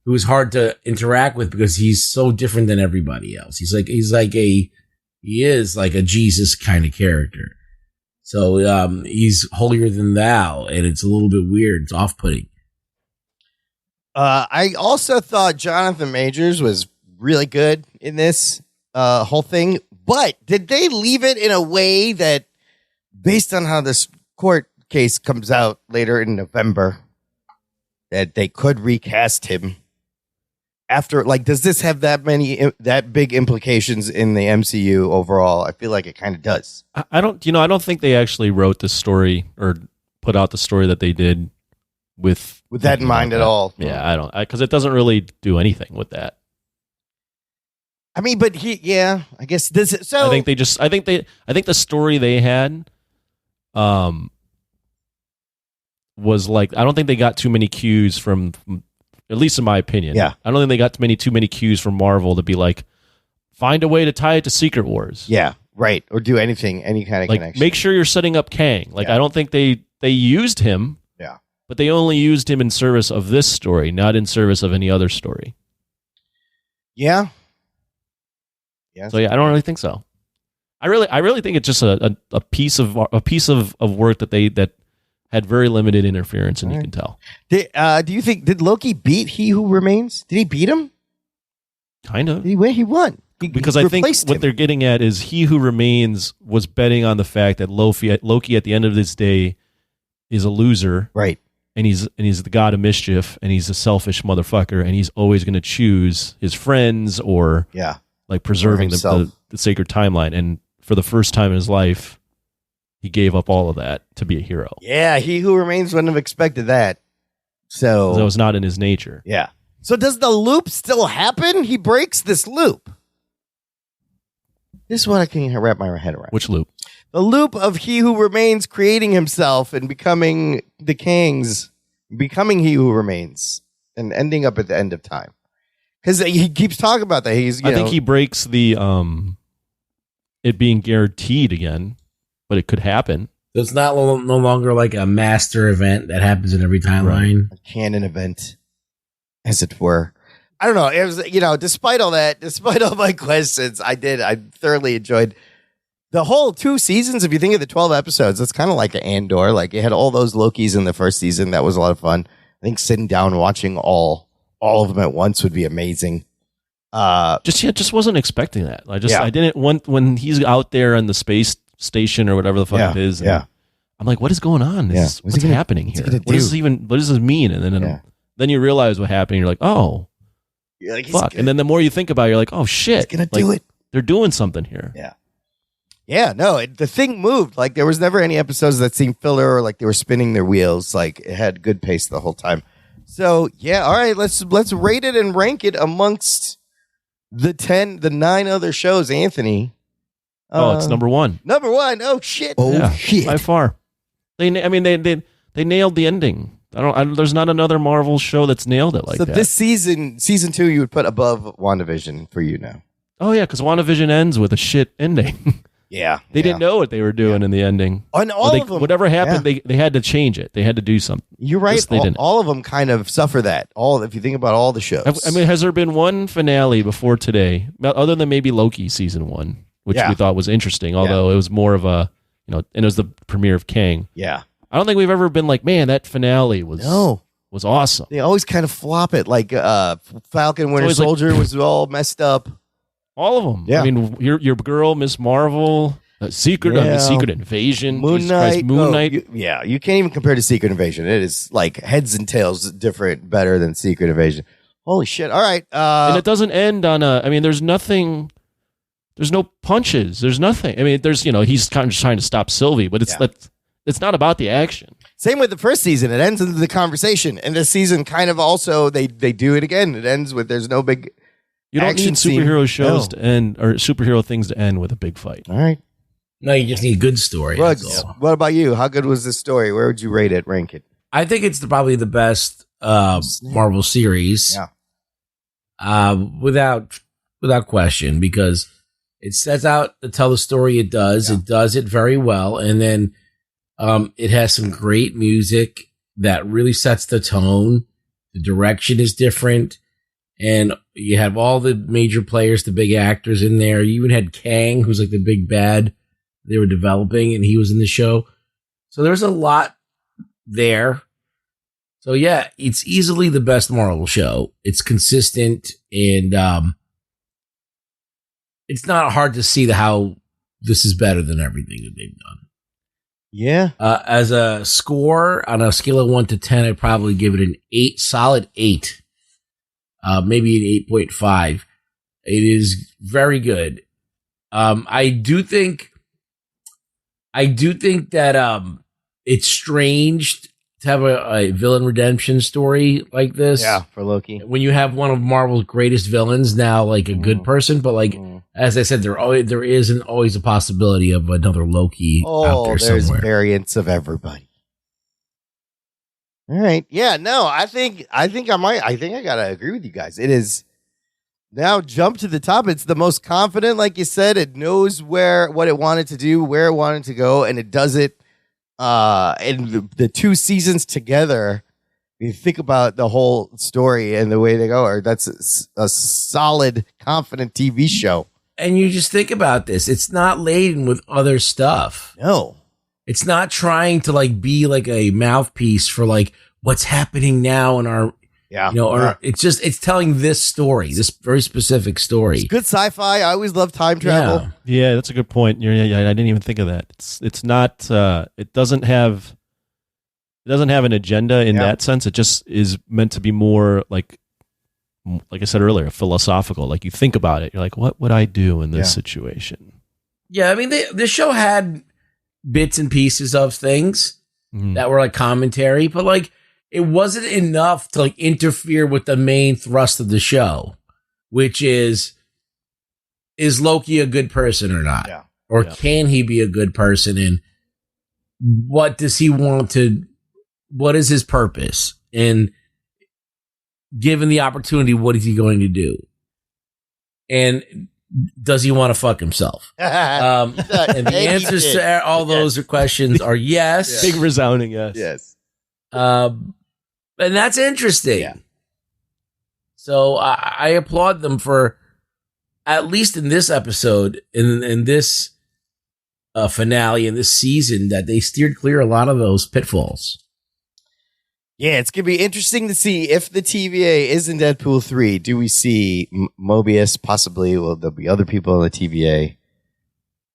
who is hard to interact with because he's so different than everybody else. He is like a Jesus kind of character. So he's holier than thou, and it's a little bit weird. It's off-putting. I also thought Jonathan Majors was really good in this whole thing, but did they leave it in a way that, based on how this court case comes out later in November, that they could recast him? After, like, does this have that big implications in the MCU overall? I feel like it kind of does. I don't think they actually wrote the story or put out the story that they did with that in mind at all. Yeah, because it doesn't really do anything with that. I mean, but I guess this is, so I think the story they had was like, I don't think they got too many cues from, at least in my opinion. Yeah. I don't think they got too many cues from Marvel to be like, find a way to tie it to Secret Wars. Yeah, right. Or do any kind of like, connection. make sure you're setting up Kang. Like, I don't think they used him. Yeah. But they only used him in service of this story, not in service of any other story. Yeah. Yeah. So yeah, I don't really think so. I really think it's just a piece of work that had very limited interference, and you can tell. Do you think, did Loki beat He Who Remains? Did he beat him? Kind of. He won. Because I think what they're getting at is He Who Remains was betting on the fact that Loki at the end of this day is a loser, right? And he's the god of mischief, and he's a selfish motherfucker, and he's always going to choose his friends or like preserving the sacred timeline. And for the first time in his life, he gave up all of that to be a hero. Yeah, He Who Remains wouldn't have expected that. So it was not in his nature. Yeah. So does the loop still happen? He breaks this loop. This is what I can wrap my head around. Which loop? The loop of He Who Remains creating himself and becoming the Kings, becoming He Who Remains, and ending up at the end of time. Because he keeps talking about that. I think he breaks the it being guaranteed again, but it could happen. So it's not no longer like a master event that happens in every timeline. A canon event, as it were. I don't know. It was, despite all that, despite all my questions, I thoroughly enjoyed the whole 2 seasons. If you think of the 12 episodes, it's kind of like an Andor. Like, it had all those Lokis in the first season. That was a lot of fun. I think sitting down and watching all of them at once would be amazing. Just wasn't expecting that. I didn't want, when he's out there on the space station or whatever the fuck it is. I'm like, what is going on? What's happening here? What does this mean? And then then you realize what happened. You're like, oh, You're like, he's fuck. good. And then the more you think about it, you're like, oh shit, He's gonna like, do it. They're doing something here. Yeah, no, the thing moved. Like there was never any episodes that seemed filler or like they were spinning their wheels. Like it had good pace the whole time. So yeah, all right, let's rate it and rank it amongst the 9 other shows. Anthony, It's number one. Number one. Oh shit. Yeah, by far. They nailed the ending. There's not another Marvel show that's nailed it like So that. this season 2, you would put above WandaVision for you now. Oh yeah, because WandaVision ends with a shit ending. Yeah, They didn't know what they were doing in the ending. On all of them, whatever happened, they had to change it. They had to do something. You're right. This they didn't. All of them kind of suffer that. If you think about all the shows. I mean, has there been one finale before today, other than maybe Loki season 1, which we thought was interesting, although it was more of a, and it was the premiere of Kang. Yeah. I don't think we've ever been like, man, that finale was awesome. They always kind of flop it. Like Falcon Winter Soldier was all messed up. All of them. Yeah. I mean, your girl, Miss Marvel, Secret Invasion, Moon Knight. Moon Knight. You can't even compare to Secret Invasion. It is like heads and tails different, better than Secret Invasion. Holy shit. All right. And it doesn't end on there's nothing, there's no punches. There's nothing. I mean, he's kind of just trying to stop Sylvie, but it's not about the action. Same with the first season. It ends with the conversation. And this season kind of also, they do it again. It ends with there's no big You don't action need scene. superhero shows to end, or superhero things to end with a big fight. All right. No, you just need a good story. Rugs, what about you? How good was this story? Where would you rate it, rank it? I think it's probably the best Marvel series. Yeah. Without question, because it sets out to tell the story it does. Yeah. It does it very well. And then it has some great music that really sets the tone. The direction is different. And you have all the major players, the big actors in there. You even had Kang, who's like the big bad they were developing, and he was in the show. So there's a lot there. So yeah, it's easily the best Marvel show. It's consistent, and it's not hard to see how this is better than everything that they've done. Yeah. As a score on a scale of 1 to 10, I'd probably give it an 8, solid 8. Maybe an 8.5. It is very good. I do think that it's strange to have a villain redemption story like this. Yeah, for Loki. When you have one of Marvel's greatest villains now, like a good person, but like as I said, there isn't always a possibility of another Loki out there there's somewhere. variants of everybody. All right. Yeah, no, I think I gotta agree with you guys. It is now jump to the top. It's the most confident, like you said. It knows what it wanted to do, where it wanted to go, and it does it. And the 2 seasons together, you think about the whole story and the way they go, that's a solid, confident TV show. And you just think about this. It's not laden with other stuff. No. It's not trying to like be like a mouthpiece for like what's happening now in our, it's telling this story, this very specific story. It's good sci-fi. I always love time travel. Yeah, that's a good point. I didn't even think of that. It's not. It doesn't have an agenda in that sense. It just is meant to be more like I said earlier, philosophical. Like you think about it, you're like, what would I do in this situation? Yeah, I mean, the show had bits and pieces of things that were like commentary, but like it wasn't enough to like interfere with the main thrust of the show, which is Loki a good person or not? Yeah. Or can he be a good person? And what does he want to, what is his purpose? And given the opportunity, what is he going to do? And does he want to fuck himself? And the answers to all those questions are yes. Big resounding yes. Yes. And that's interesting. Yeah. So I applaud them for, at least in this episode, in this finale, in this season, that they steered clear a lot of those pitfalls. Yeah, it's going to be interesting to see if the TVA is in Deadpool 3. Do we see Mobius? Possibly. Will there be other people in the TVA?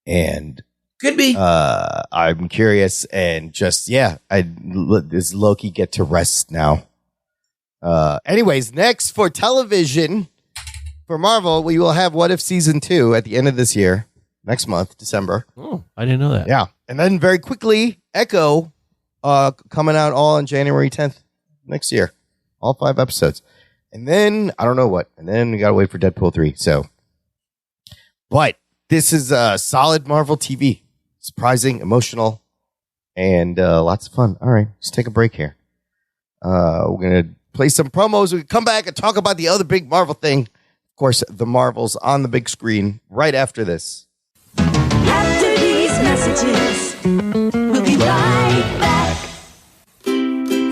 And could be. I'm curious. And just, does Loki get to rest now? Anyways, next for television, for Marvel, we will have What If Season 2 at the end of this year, next month, December. Oh, I didn't know that. Yeah. And then very quickly, Echo coming out all on January 10th next year. All 5 episodes. And then, I don't know what. And then we got to wait for Deadpool 3. So, but this is a solid Marvel TV. Surprising, emotional, and lots of fun. All right, let's take a break here. We're going to play some promos. We can come back and talk about the other big Marvel thing. Of course, the Marvels on the big screen right after this. After these messages, we'll be right back.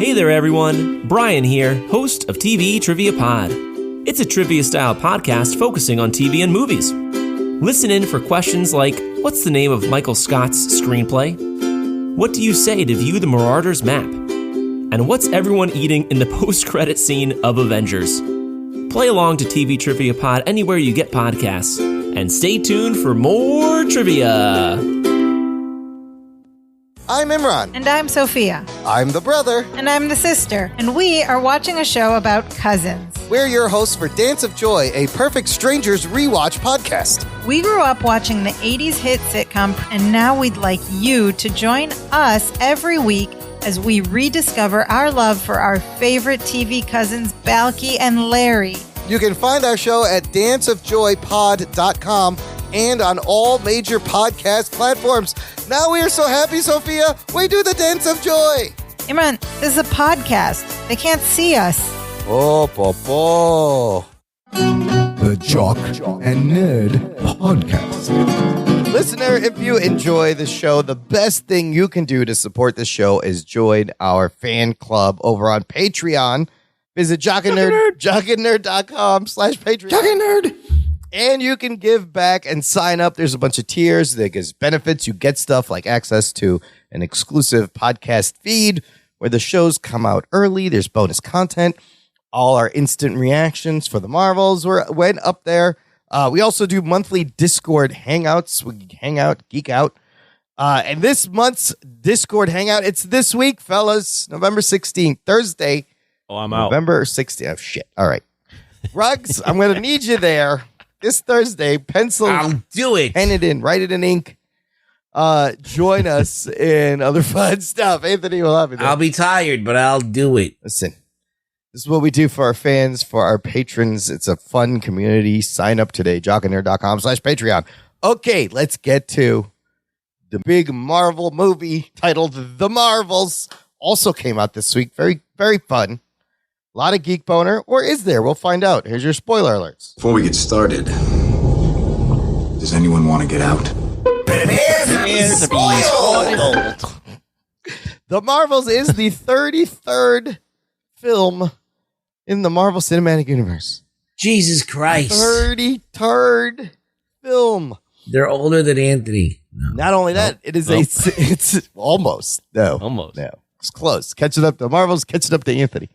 Hey there, everyone. Brian here, host of TV Trivia Pod. It's a trivia-style podcast focusing on TV and movies. Listen in for questions like, what's the name of Michael Scott's screenplay? What do you say to view the Marauders map? And what's everyone eating in the post-credit scene of Avengers? Play along to TV Trivia Pod anywhere you get podcasts. And stay tuned for more trivia. I'm Imran. And I'm Sophia. I'm the brother. And I'm the sister. And we are watching a show about cousins. We're your hosts for Dance of Joy, a Perfect Strangers rewatch podcast. We grew up watching the 80s hit sitcom, and now we'd like you to join us every week as we rediscover our love for our favorite TV cousins, Balky and Larry. You can find our show at danceofjoypod.com and on all major podcast platforms. Now we are so happy, Sophia. We do the Dance of Joy. Imran, this is a podcast. They can't see us. Oh, po. The Jock and Nerd Podcast. Listener, if you enjoy the show, the best thing you can do to support the show is join our fan club over on Patreon. Visit jockandnerd.com/Patreon. Jock and Nerd. And you can give back and sign up. There's a bunch of tiers. There gives benefits. You get stuff like access to an exclusive podcast feed where the shows come out early. There's bonus content. All our instant reactions for the Marvels went up there. We also do monthly Discord hangouts. We hang out, geek out. And this month's Discord hangout, it's this week, fellas. November 16th, Thursday. Oh, I'm out. November 16th. Oh, shit. All right. Rugs, I'm going to need you there this Thursday. Pencil. I'll do it. Pen it in. Write it in ink. Join us in other fun stuff. Anthony will have you there. I'll be tired, but I'll do it. Listen, this is what we do for our fans, for our patrons. It's a fun community. Sign up today, jockandnerd.com/Patreon. Okay, let's get to the big Marvel movie titled The Marvels. Also came out this week. Very, very fun. A lot of geek boner, or is there? We'll find out. Here's your spoiler alerts. Before we get started, does anyone want to get out? The Marvels is the 33rd film in the Marvel Cinematic Universe. Jesus Christ. 33rd film. They're older than Anthony. No. Not only that, it is it's almost. No. Almost. No. It's close. Catching up to Marvel's, catching up to Anthony.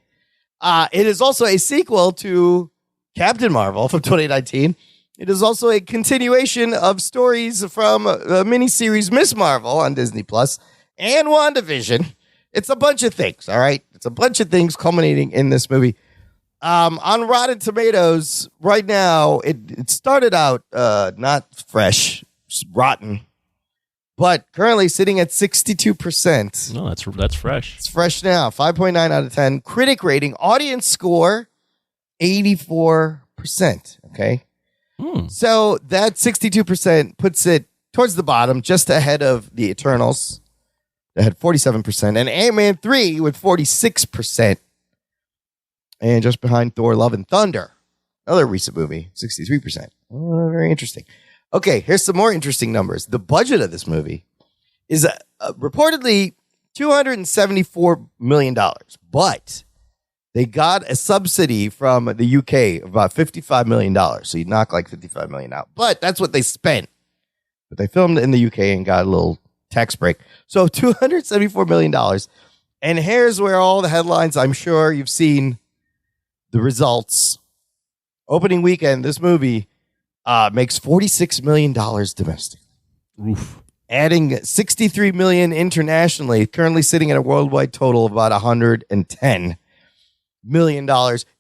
It is also a sequel to Captain Marvel from 2019. It is also a continuation of stories from the miniseries Miss Marvel on Disney Plus and WandaVision. It's a bunch of things, all right? It's a bunch of things culminating in this movie. On Rotten Tomatoes, right now, it started out not fresh, rotten, but currently sitting at 62%. No, that's fresh. It's fresh now, 5.9 out of 10. Critic rating, audience score, 84%, okay? So that 62% puts it towards the bottom, just ahead of The Eternals, that had 47%, and Ant-Man 3 with 46%, and just behind Thor, Love, and Thunder, another recent movie, 63%. Oh, very interesting. Okay, here's some more interesting numbers. The budget of this movie is reportedly $274 million, but they got a subsidy from the UK of about $55 million. So you knock like $55 million out. But that's what they spent. But they filmed in the UK and got a little tax break. So $274 million. And here's where all the headlines, I'm sure you've seen the results. Opening weekend, this movie makes $46 million domestic. Oof. Adding $63 million internationally, currently sitting at a worldwide total of about $110. million.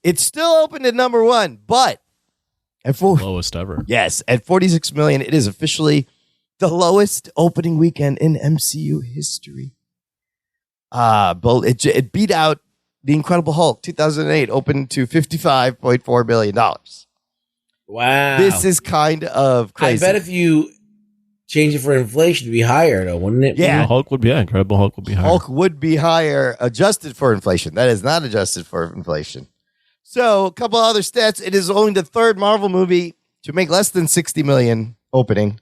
It's still opened at number one, but Lowest ever. Yes, at $46 million, it is officially the lowest opening weekend in MCU history. But it beat out The Incredible Hulk 2008, opened to $55.4 billion. Wow. This is kind of crazy. I bet if you change it for inflation, it'd be higher, though, wouldn't it? Yeah. Incredible Hulk would be higher. Hulk would be higher adjusted for inflation. That is not adjusted for inflation. So, a couple other stats. It is only the third Marvel movie to make less than $60 million opening,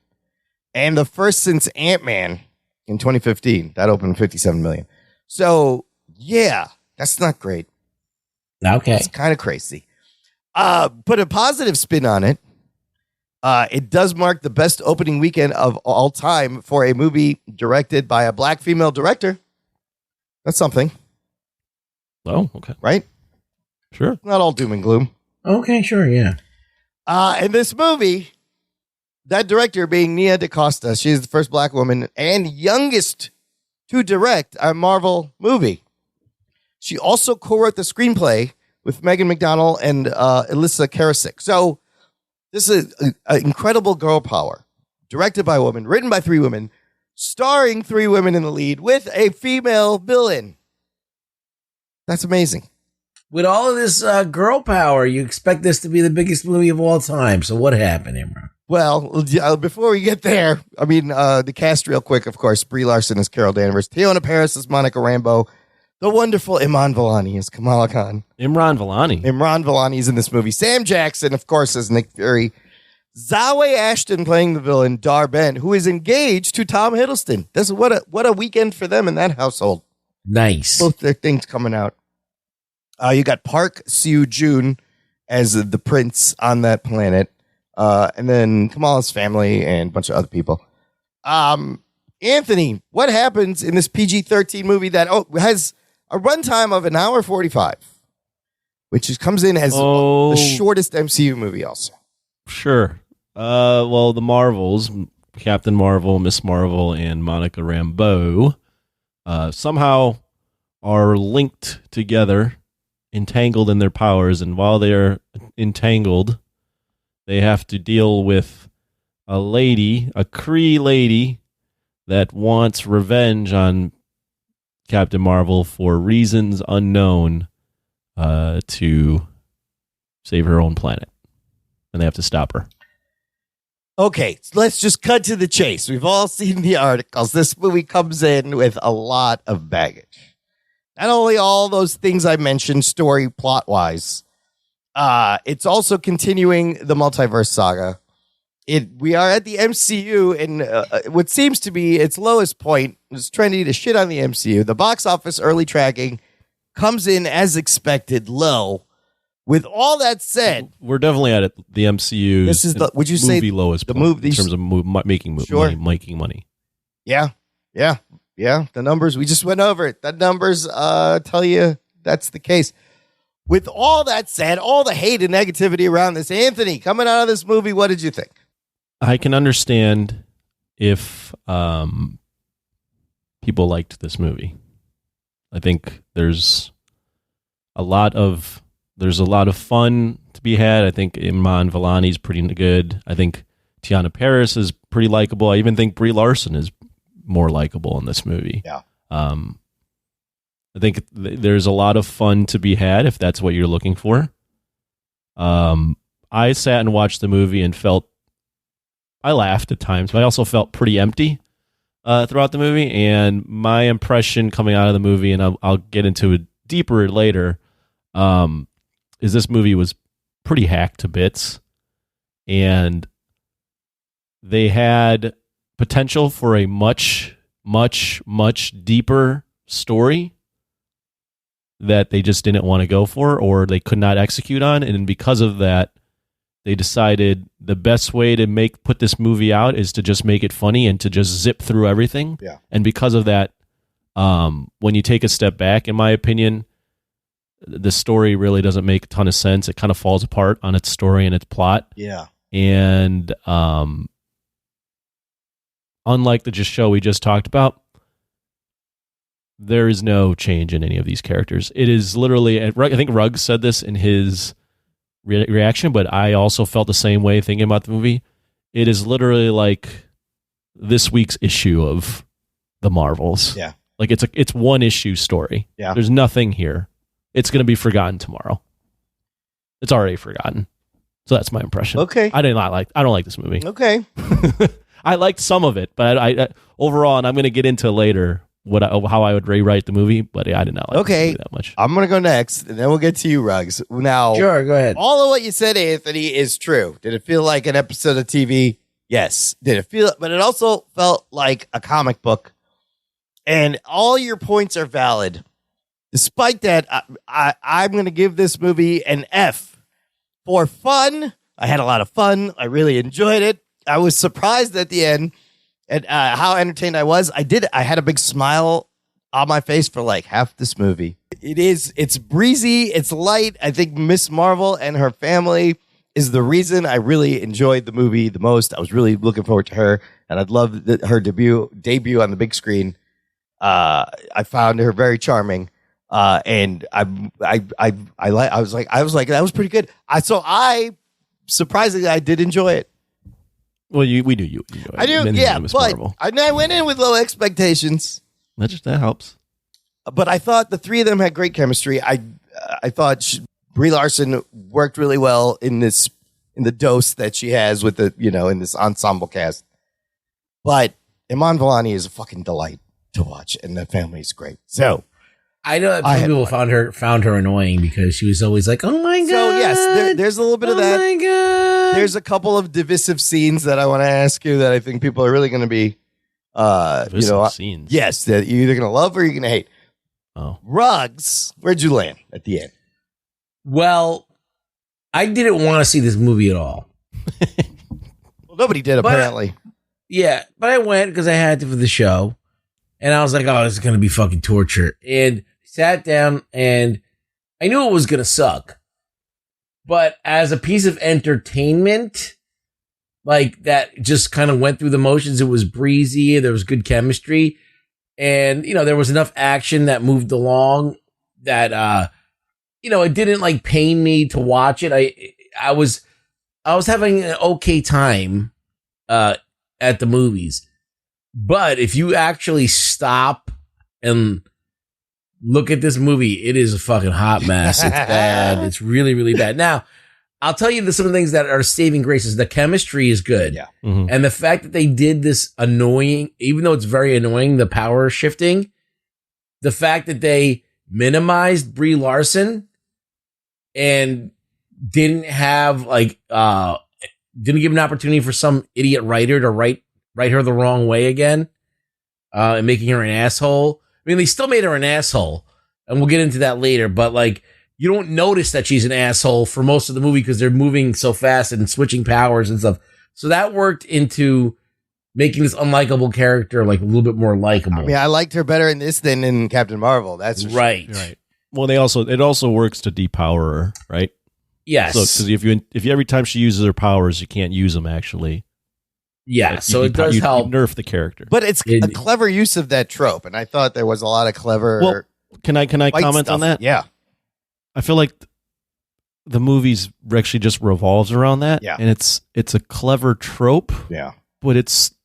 and the first since Ant-Man in 2015. That opened $57 million. So, yeah, that's not great. Okay. It's kind of crazy. Put a positive spin on it. It does mark the best opening weekend of all time for a movie directed by a black female director. That's something. Oh, okay. Right? Sure. Not all doom and gloom. Okay, sure, yeah. In this movie, that director being Nia DaCosta, she is the first black woman and youngest to direct a Marvel movie. She also co-wrote the screenplay with Megan McDonnell and Alyssa Karasik. So this is an incredible girl power. Directed by a woman, written by 3 women, starring 3 women in the lead with a female villain. That's amazing. With all of this girl power, you expect this to be the biggest movie of all time. So what happened, Imran? Well, before we get there, I mean, the cast real quick, of course. Brie Larson is Carol Danvers. Tiona Paris is Monica Rambeau. The wonderful Iman Vellani is Kamala Khan. Imran Vellani is in this movie. Sam Jackson, of course, is Nick Fury. Zawe Ashton playing the villain, Dar-Ben, who is engaged to Tom Hiddleston. What a weekend for them in that household. Nice. Both their things coming out. You got Park Seo-joon as the prince on that planet. And then Kamala's family and a bunch of other people. Anthony, what happens in this PG-13 movie that has a runtime of 1:45, which comes in as the shortest MCU movie also? Sure. Well, the Marvels, Captain Marvel, Miss Marvel, and Monica Rambeau somehow are linked together, entangled in their powers, and while they are entangled, they have to deal with a Kree lady that wants revenge on Captain Marvel for reasons unknown to save her own planet. And they have to stop her. Okay, so let's just cut to the chase. We've all seen the articles. This movie comes in with a lot of baggage. Not only all those things I mentioned, story plot-wise, it's also continuing the multiverse saga. We are at the MCU, and what seems to be its lowest point is trendy to shit on the MCU. The box office early tracking comes in as expected low. With all that said, we're definitely at the MCU. This is the. Would you say movie lowest the point movie in terms of making money? Yeah. The numbers, we just went over it. The numbers tell you that's the case. With all that said, all the hate and negativity around this, Anthony, coming out of this movie, what did you think? I can understand if people liked this movie. I think there's a lot of fun to be had. I think Iman Vellani's pretty good. I think Tiana Paris is pretty likable. I even think Brie Larson is more likable in this movie. Yeah. I think there's a lot of fun to be had if that's what you're looking for. I sat and watched the movie and I laughed at times, but I also felt pretty empty throughout the movie. And my impression coming out of the movie, and I'll get into it deeper later, is this movie was pretty hacked to bits. And they had potential for a much, much, much deeper story that they just didn't want to go for, or they could not execute on. And because of that, they decided the best way to put this movie out is to just make it funny and to just zip through everything. Yeah. And because of that, when you take a step back, in my opinion, the story really doesn't make a ton of sense. It kind of falls apart on its story and its plot. Yeah. And unlike the show we just talked about, there is no change in any of these characters. It is literally, I think Ruggs said this in his reaction, but I also felt the same way thinking about the movie. It is literally like this week's issue of the Marvels. Yeah. Like it's one issue story. Yeah. There's nothing here. It's going to be forgotten tomorrow. It's already forgotten. So that's my impression. Okay. I don't like this movie. Okay. I liked some of it, but I overall, and I'm going to get into later how I would rewrite the movie, but I did not like this movie that much. I'm going to go next, and then we'll get to you, Ruggs. Now, Sure, go ahead. all of what you said, Anthony, is true. Did it feel like an episode of TV? Yes. Did it feel? But it also felt like a comic book, and all your points are valid. Despite that, I'm going to give this movie an F for fun. I had a lot of fun. I really enjoyed it. I was surprised at the end at how entertained I was. I had a big smile on my face for like half this movie. It's breezy. It's light. I think Miss Marvel and her family is the reason I really enjoyed the movie the most. I was really looking forward to her, and I'd love her debut on the big screen. I found her very charming. And I was like, that was pretty good. Surprisingly, I did enjoy it. Well, you enjoy it. I do, yeah, but I went in with low expectations. That helps. But I thought the three of them had great chemistry. I thought Brie Larson worked really well in the dose that she has with in this ensemble cast. But Iman Vellani is a fucking delight to watch, and the family is great. So. I know that some people found her annoying because she was always like, "Oh my god!" So yes, there's a little bit of that. Oh my god! There's a couple of divisive scenes that I want to ask you that I think people are really going to be, scenes. Yes, that you're either going to love or you're going to hate. Oh, Ruggs, where'd you land at the end? Well, I didn't want to see this movie at all. Well, nobody did apparently. Yeah, but I went because I had to for the show. And I was like, oh, this is going to be fucking torture. And sat down and I knew it was going to suck. But as a piece of entertainment, like that just kind of went through the motions. It was breezy. There was good chemistry. And, there was enough action that moved along that, it didn't like pain me to watch it. I was having an okay time, at the movies. But if you actually stop and look at this movie, it is a fucking hot mess. It's bad. It's really, really bad. Now, I'll tell you some of the things that are saving graces. The chemistry is good. Yeah. Mm-hmm. And the fact that they did this annoying, even though it's very annoying, the power shifting, the fact that they minimized Brie Larson and didn't have didn't give an opportunity for some idiot writer to write her the wrong way again, and making her an asshole. I mean, they still made her an asshole, and we'll get into that later, but you don't notice that she's an asshole for most of the movie because they're moving so fast and switching powers and stuff. So that worked into making this unlikable character a little bit more likable. I mean, I liked her better in this than in Captain Marvel. That's for right. Sure. Right. Well, it also works to depower her, right? Yes. So because if you every time she uses her powers, you can't use them actually. Yeah, so it does help. You nerf the character. But it's a clever use of that trope, and I thought there was a lot of clever. Well, can I comment stuff. on that? Yeah, I feel like the movies actually just revolves around that. Yeah, and it's a clever trope. Yeah, but it's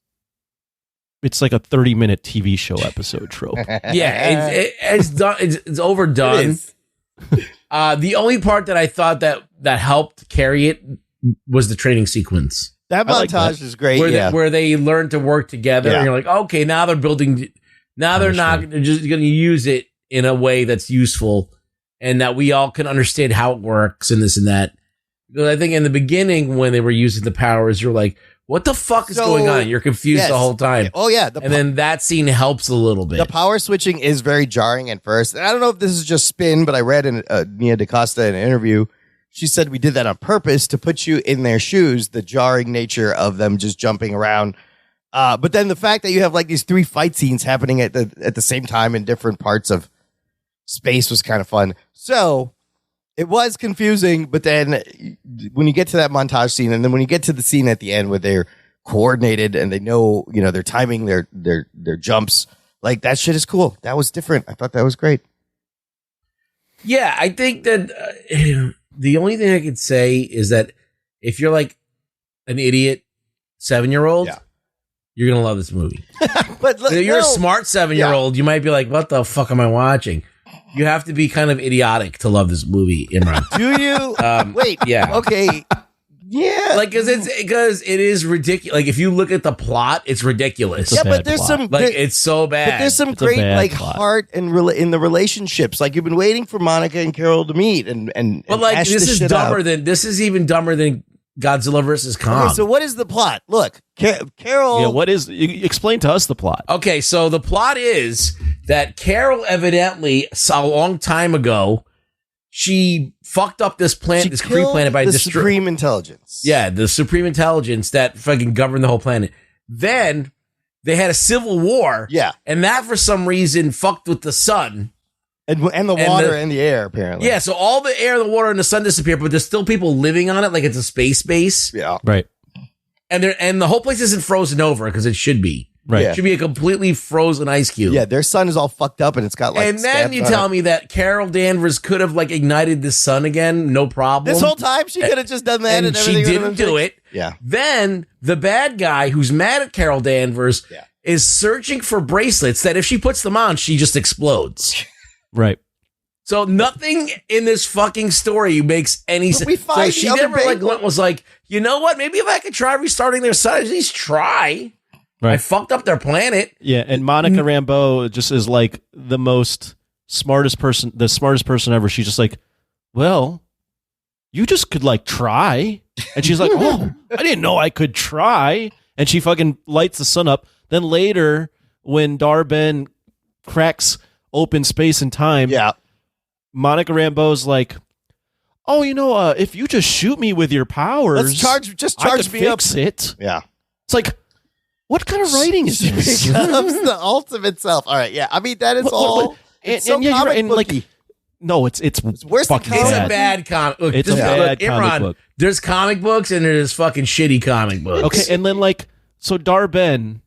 like a 30-minute TV show episode trope. Yeah, it's done. It's overdone. The only part that I thought that helped carry it was the training sequence. That montage is great. Where they learn to work together, and you're like, okay, now they're building. Now they're just going to use it in a way that's useful, and that we all can understand how it works and this and that. Because I think in the beginning, when they were using the powers, you're like, what the fuck is going on? You're confused the whole time. Oh yeah, and then that scene helps a little bit. The power switching is very jarring at first, and I don't know if this is just spin, but I read in Nia DaCosta in an interview. She said we did that on purpose to put you in their shoes, the jarring nature of them just jumping around. But then the fact that you have these three fight scenes happening at the same time in different parts of space was kind of fun. So it was confusing, but then when you get to that montage scene, and then when you get to the scene at the end where they're coordinated and they know, they're timing their jumps Like, that shit is cool. That was different. I thought that was great. Yeah, I think that the only thing I could say is that if you're like an idiot 7-year-old, you're going to love this movie. But if you're a smart 7-year-old, you might be like, what the fuck am I watching? You have to be kind of idiotic to love this movie, Imran. Do you? Wait. Yeah. Okay. Yeah. Like, because it is ridiculous. Like, if you look at the plot, it's ridiculous. Yeah, but there's some it's so bad. But there's some great like heart and in the relationships. Like, you've been waiting for Monica and Carol to meet, but like hash this is shit dumber out. than this is even dumber than Godzilla versus Kong. Okay, so what is the plot? Look, Carol. Yeah, what is? Explain to us the plot. Okay, so the plot is that Carol evidently a long time ago, she fucked up this planet, this Kree planet, by the destroying supreme intelligence. Yeah, the supreme intelligence that fucking governed the whole planet. Then they had a civil war. Yeah, and that for some reason fucked with the sun. And the water and the air, apparently. Yeah, so all the air, the water, and the sun disappear, but there's still people living on it, like it's a space base. Yeah, right. And the whole place isn't frozen over because it should be. Right, it should be a completely frozen ice cube. Yeah, their sun is all fucked up, and it's got like. And then you tell me that Carol Danvers could have like ignited the sun again, no problem. This whole time she could have just done that, and she didn't do it. Yeah. Then the bad guy who's mad at Carol Danvers is searching for bracelets that if she puts them on, she just explodes. Right. So nothing in this fucking story makes any sense. We find so she the other never like bangle. was like, you know what? Maybe if I could try restarting their sun, at least try. Right. I fucked up their planet. Yeah, and Monica Rambeau just is like the smartest person ever. She's just like, well, you just could like try. And she's like, oh, I didn't know I could try. And she fucking lights the sun up. Then later, when Dar-Ben cracks open space and time, Monica Rambeau's like, oh, if you just shoot me with your powers, Let's charge I could me up. fix it. Yeah. It's like, what kind of writing is this? She becomes the ultimate self. All right, yeah. I mean, that is all. It's so yeah, comic and booky. like, no, it's worse than fucking comic It's bad. a bad comic. Look, It's a bad comic book. There's comic books and there's fucking shitty comic books. Okay, and then like, so Dar-Ben,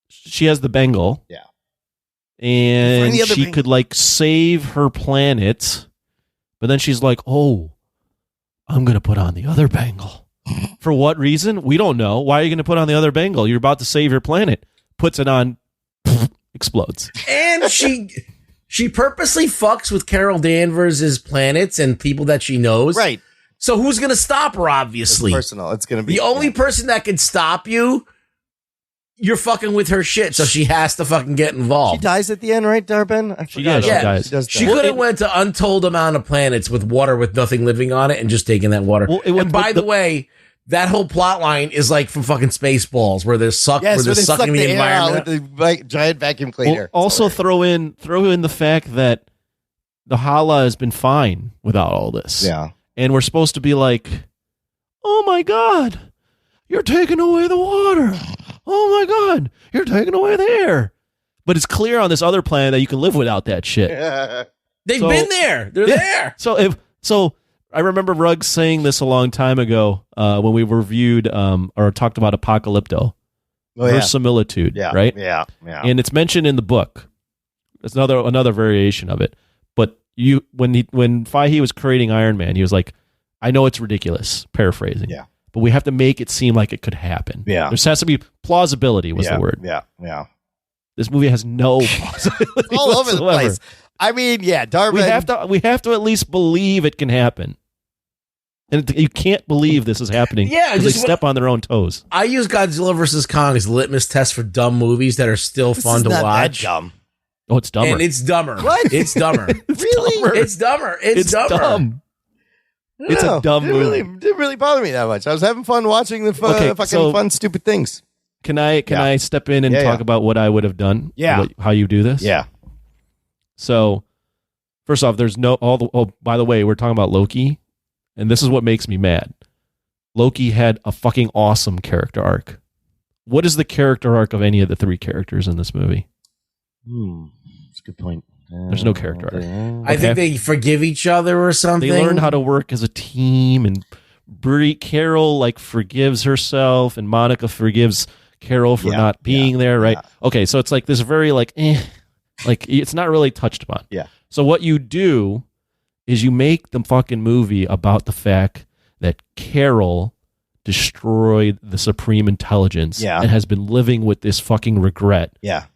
she has the bangle. Yeah. And Find the other she bangle. could like save her planet, but then she's like, oh, I'm going to put on the other bangle. For what reason? We don't know. Why are you going to put on the other bangle? You're about to save your planet. Puts it on, explodes. And she purposely fucks with Carol Danvers' planets and people that she knows. Right. So who's going to stop her, obviously? It's personal. It's going to be The only person that can stop you, you're fucking with her shit, so she has to fucking get She involved. dies at the end, right, Dar-Ben? I She forgot. does, she dies. She does She die. could have went to untold amount of planets with water with nothing living on it and just taken that water. Well, and by the way, that whole plot line is like from fucking Spaceballs, where they're Yes, where where they're they suck sucking the the air out environment. with the giant vacuum cleaner. Well, also throw in the fact that the Hala has been fine without all this. Yeah. And we're supposed to be like, oh my God, you're taking away the water. Oh my God, you're taking away the air. But it's clear on this other planet that you can live without that shit. They've So- been there. They're there. So I remember Ruggs saying this a long time ago when we reviewed or talked about Apocalypto. Verisimilitude, Yeah. right? Yeah. And it's mentioned in the book. It's another variation of it. But when Fahey was creating Iron Man, he was like, I know it's ridiculous, paraphrasing. Yeah. But we have to make it seem like it could happen. Yeah. There has to be plausibility was the word. Yeah. This movie has no plausibility All over the whatsoever. place. I mean, yeah, Dar-Ben. We have to at least believe it can happen. And you can't believe this is happening. Yeah, because they just step on their own toes. I use Godzilla vs. Kong as a litmus test for dumb movies that are still This fun is to not watch. that dumb. Oh, it's dumber. And it's dumber. What? It's dumber. Really? It's dumber. It's dumber. dumb. It's No, a dumb movie. Didn't really bother me that much. I was having fun watching the Okay, fucking so- fun, stupid things. Can I step in and Yeah, talk yeah. about what I would have done? Yeah. How you do this? Yeah. So, first off, there's no by the way, we're talking about Loki, and this is what makes me mad. Loki had a fucking awesome character arc. What is the character arc of any of the three characters in this movie? That's a good point. There's no character arc. I think they forgive each other or something. They learn how to work as a team, and Carol like forgives herself, and Monica forgives Carol for not being there, right? Yeah. Okay, so it's like this very like it's not really touched upon. Yeah. So what you do is you make the fucking movie about the fact that Carol destroyed the Supreme Intelligence and has been living with this fucking regret. Yeah.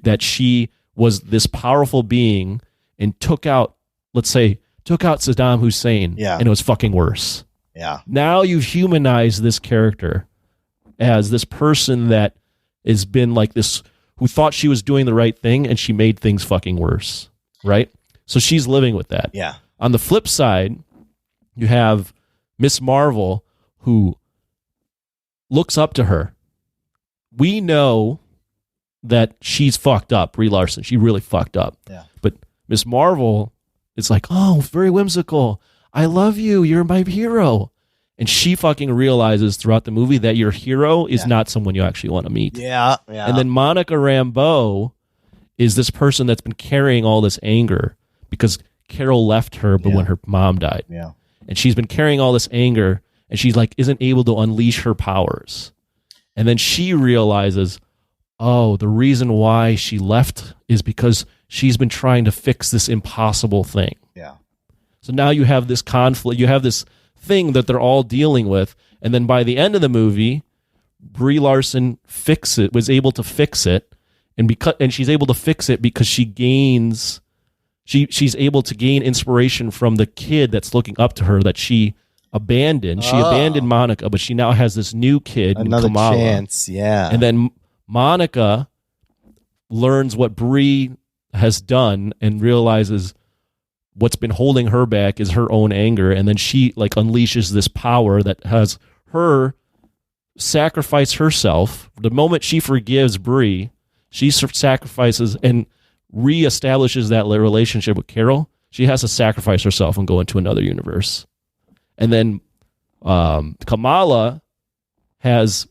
That she was this powerful being and took out Saddam Hussein and it was fucking worse. Yeah. Now you've humanized this character as this person that has been like this, who thought she was doing the right thing and she made things fucking worse. Right? So she's living with that. Yeah. On the flip side, you have Miss Marvel, who looks up to her. We know that she's fucked up, Brie Larson. She really fucked up. Yeah. But Miss Marvel is like, oh, very whimsical. I love you. You're my hero. And she fucking realizes throughout the movie that your hero is not someone you actually want to meet. Yeah. Yeah. And then Monica Rambeau is this person that's been carrying all this anger because Carol left her, but when her mom died. Yeah. And she's been carrying all this anger, and she's like, isn't able to unleash her powers. And then she realizes, oh, the reason why she left is because she's been trying to fix this impossible thing. Yeah. So now you have this conflict, you have this thing that they're all dealing with, and then by the end of the movie, Brie Larson was able to fix it, and she's able to fix it because she's able to gain inspiration from the kid that's looking up to her that she abandoned. She abandoned Monica, but she now has this new kid, another Kamala. chance. Yeah. And then Monica learns what Brie has done and realizes what's been holding her back is her own anger, and then she like unleashes this power that has her sacrifice herself. The moment she forgives Brie, she sacrifices and reestablishes that relationship with Carol. She has to sacrifice herself and go into another universe. And then Kamala has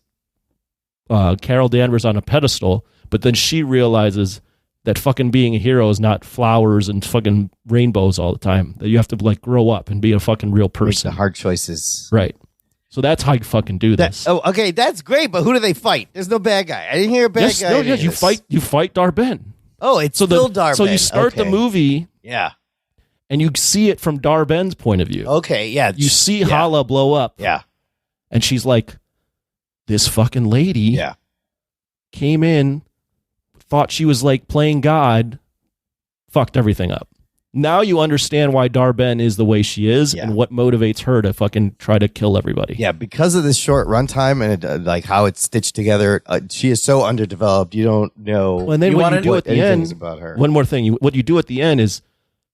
Carol Danvers on a pedestal, but then she realizes that fucking being a hero is not flowers and fucking rainbows all the time. That you have to like grow up and be a fucking real person. Make the hard choices. Right. So that's how you fucking do this. Oh, okay, that's great. But who do they fight? There's no bad guy. I didn't hear a bad guy. No, yeah, you fight Dar-Ben. Oh, it's still Dar-Ben. So you start the movie, yeah, and you see it from Dar-Ben's point of view. Okay, yeah, you see Hala blow up. Yeah, and she's like, this fucking lady, came in, thought she was like playing God, fucked everything up. Now you understand why Dar-Ben is the way she is and what motivates her to fucking try to kill everybody. Yeah, because of this short runtime and like how it's stitched together, she is so underdeveloped. You don't know. And then what you do at the end, about her. One more thing, what you do at the end is,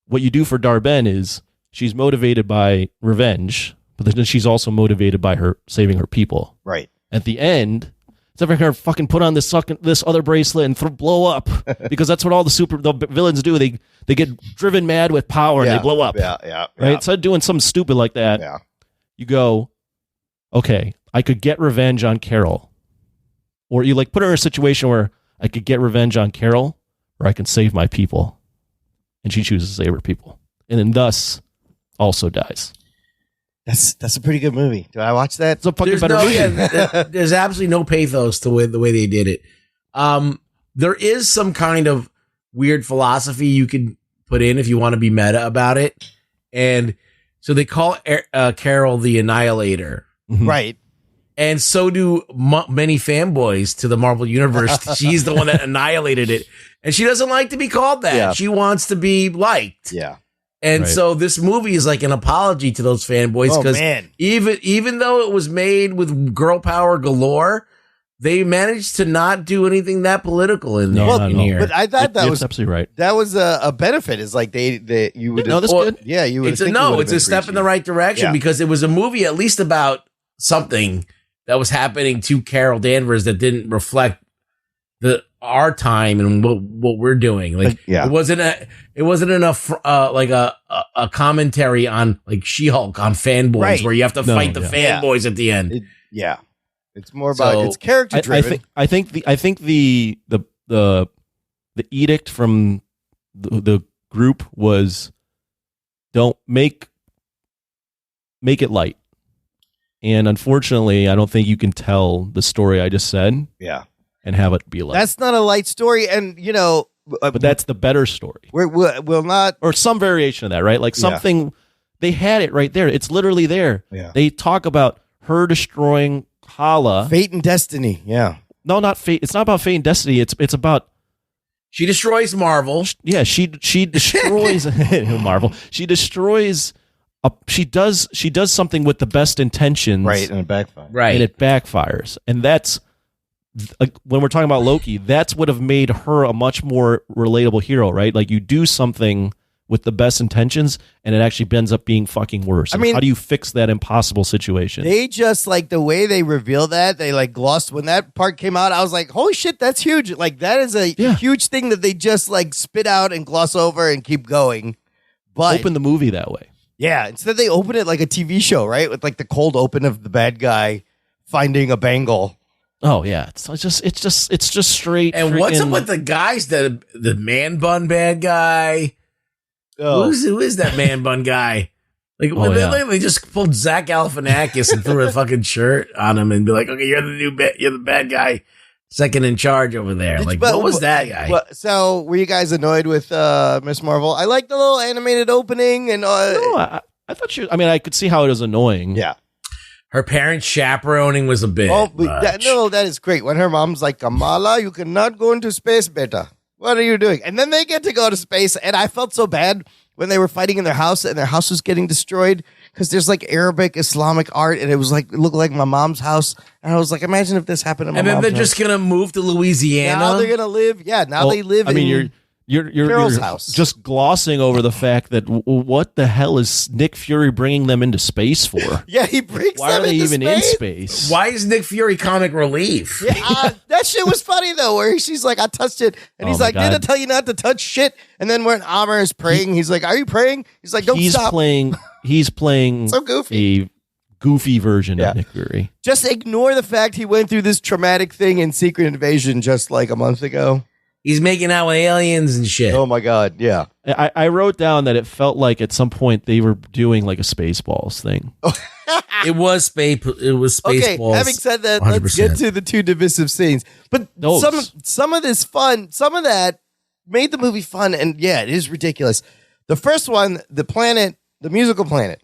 what you do for Dar-Ben is she's motivated by revenge, but then she's also motivated by her saving her people. Right. At the end, it's never gonna fucking put on this other bracelet and blow up, because that's what all the villains do. They get driven mad with power and they blow up. Yeah. Right. Instead of doing something stupid like that, you go, okay, I could get revenge on Carol, or you like put her in a situation where I could get revenge on Carol, or I can save my people, and she chooses to save her people, and then thus also dies. That's a pretty good movie. Do I watch that? It's a fucking better movie. There's absolutely no pathos to the way they did it. There is some kind of weird philosophy you could put in if you want to be meta about it. And so they call Carol the Annihilator. Right. And so do many fanboys to the Marvel Universe. She's the one that annihilated it. And she doesn't like to be called that. Yeah. She wants to be liked. Yeah. And so this movie is like an apology to those fanboys, because even though it was made with girl power galore, they managed to not do anything that political in here. But I thought that was absolutely right. That was a benefit. Is like you would know this good. Yeah, you would. It's a step in the right direction, because it was a movie at least about something that was happening to Carol Danvers that didn't reflect our time and what we're doing. Like, it wasn't enough like a commentary on like She-Hulk on fanboys, where you have to fight the fanboys at the end. It's more about it's character driven. I think the edict from the group was, don't make it light. And unfortunately, I don't think you can tell the story I just said. Yeah. and have it be like. That's not a light story, and but that's the better story. We'll not, or some variation of that, right? Like something they had it right there. It's literally there. Yeah. They talk about her destroying Hala. Fate and destiny. Yeah. No, not fate. It's not about fate and destiny. It's about she destroys Marvel. Yeah, she destroys Marvel. She destroys. She does something with the best intentions, right, and it backfires. Right, and it backfires, and that's. When we're talking about Loki, that's would have made her a much more relatable hero, right? Like you do something with the best intentions, and it actually ends up being fucking worse. And how do you fix that impossible situation? They just like the way they reveal that. They like glossed when that part came out. I was like, "Holy shit, that's huge!" Like that is a huge thing that they just like spit out and gloss over and keep going. But open the movie that way. Yeah, instead they open it like a TV show, right? With like the cold open of the bad guy finding a bangle. Oh yeah, it's just straight. And what's up with the guys that the man bun bad guy? Oh. Who is that man bun guy? Like they just pulled Zach Galifianakis and threw a fucking shirt on him and be like, okay, you're the bad guy, second in charge over there. Like, what was that guy? So were you guys annoyed with Miss Marvel? I like the little animated opening and. No, I thought she. I mean, I could see how it was annoying. Yeah. Her parents chaperoning was a bit. That is great. When her mom's like, Kamala, you cannot go into space, beta. What are you doing? And then they get to go to space. And I felt so bad when they were fighting in their house and their house was getting destroyed because there's like Arabic, Islamic art. And it was like, it looked like my mom's house. And I was like, imagine if this happened to my mom's house. And then they're just going to move to Louisiana. Now they're going to live. Yeah, they live in You're house. Just glossing over the fact that what the hell is Nick Fury bringing them into space for? Yeah, he brings Why them are they into even space? in space? Why is Nick Fury comic relief? Yeah, that shit was funny though, where she's like, I touched it. And he's like, did I tell you not to touch shit? And then when Amr is praying, he's like, are you praying? He's like, don't stop. He's playing so goofy. A goofy version of Nick Fury. Just ignore the fact he went through this traumatic thing in Secret Invasion just like a month ago. He's making out with aliens and shit. Oh my God, yeah. I wrote down that it felt like at some point they were doing like a Spaceballs thing. It was Spaceballs. Okay, having said that, 100%. let's get to the two divisive scenes. But some of this fun, some of that made the movie fun, and yeah, it is ridiculous. The first one, the musical planet,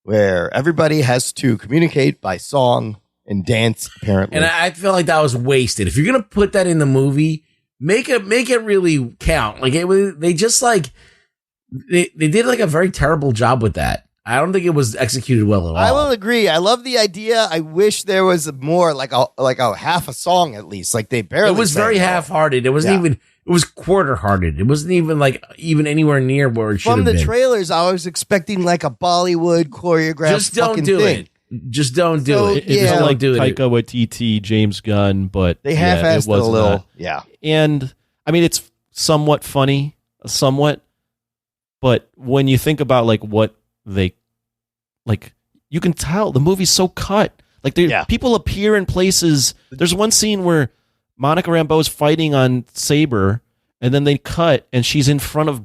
where everybody has to communicate by song and dance, apparently. And I feel like that was wasted. If you're gonna put that in the movie, make it really count. Like they just like they did like a very terrible job with that. I don't think it was executed well at all. I will agree. I love the idea. I wish there was more, like a half a song at least. Like they barely. It was very half-hearted. It wasn't even. It was quarter-hearted. It wasn't even like anywhere near where it should have been. From the trailers, I was expecting like a Bollywood choreographed. Just don't do it. Just don't do it. It's like Taika Waititi, James Gunn, but they half-assed it a little. Yeah, and I mean it's somewhat funny, but when you think about like what they like, you can tell the movie's so cut. Like people appear in places. There's one scene where Monica Rambeau's fighting on Saber, and then they cut, and she's in front of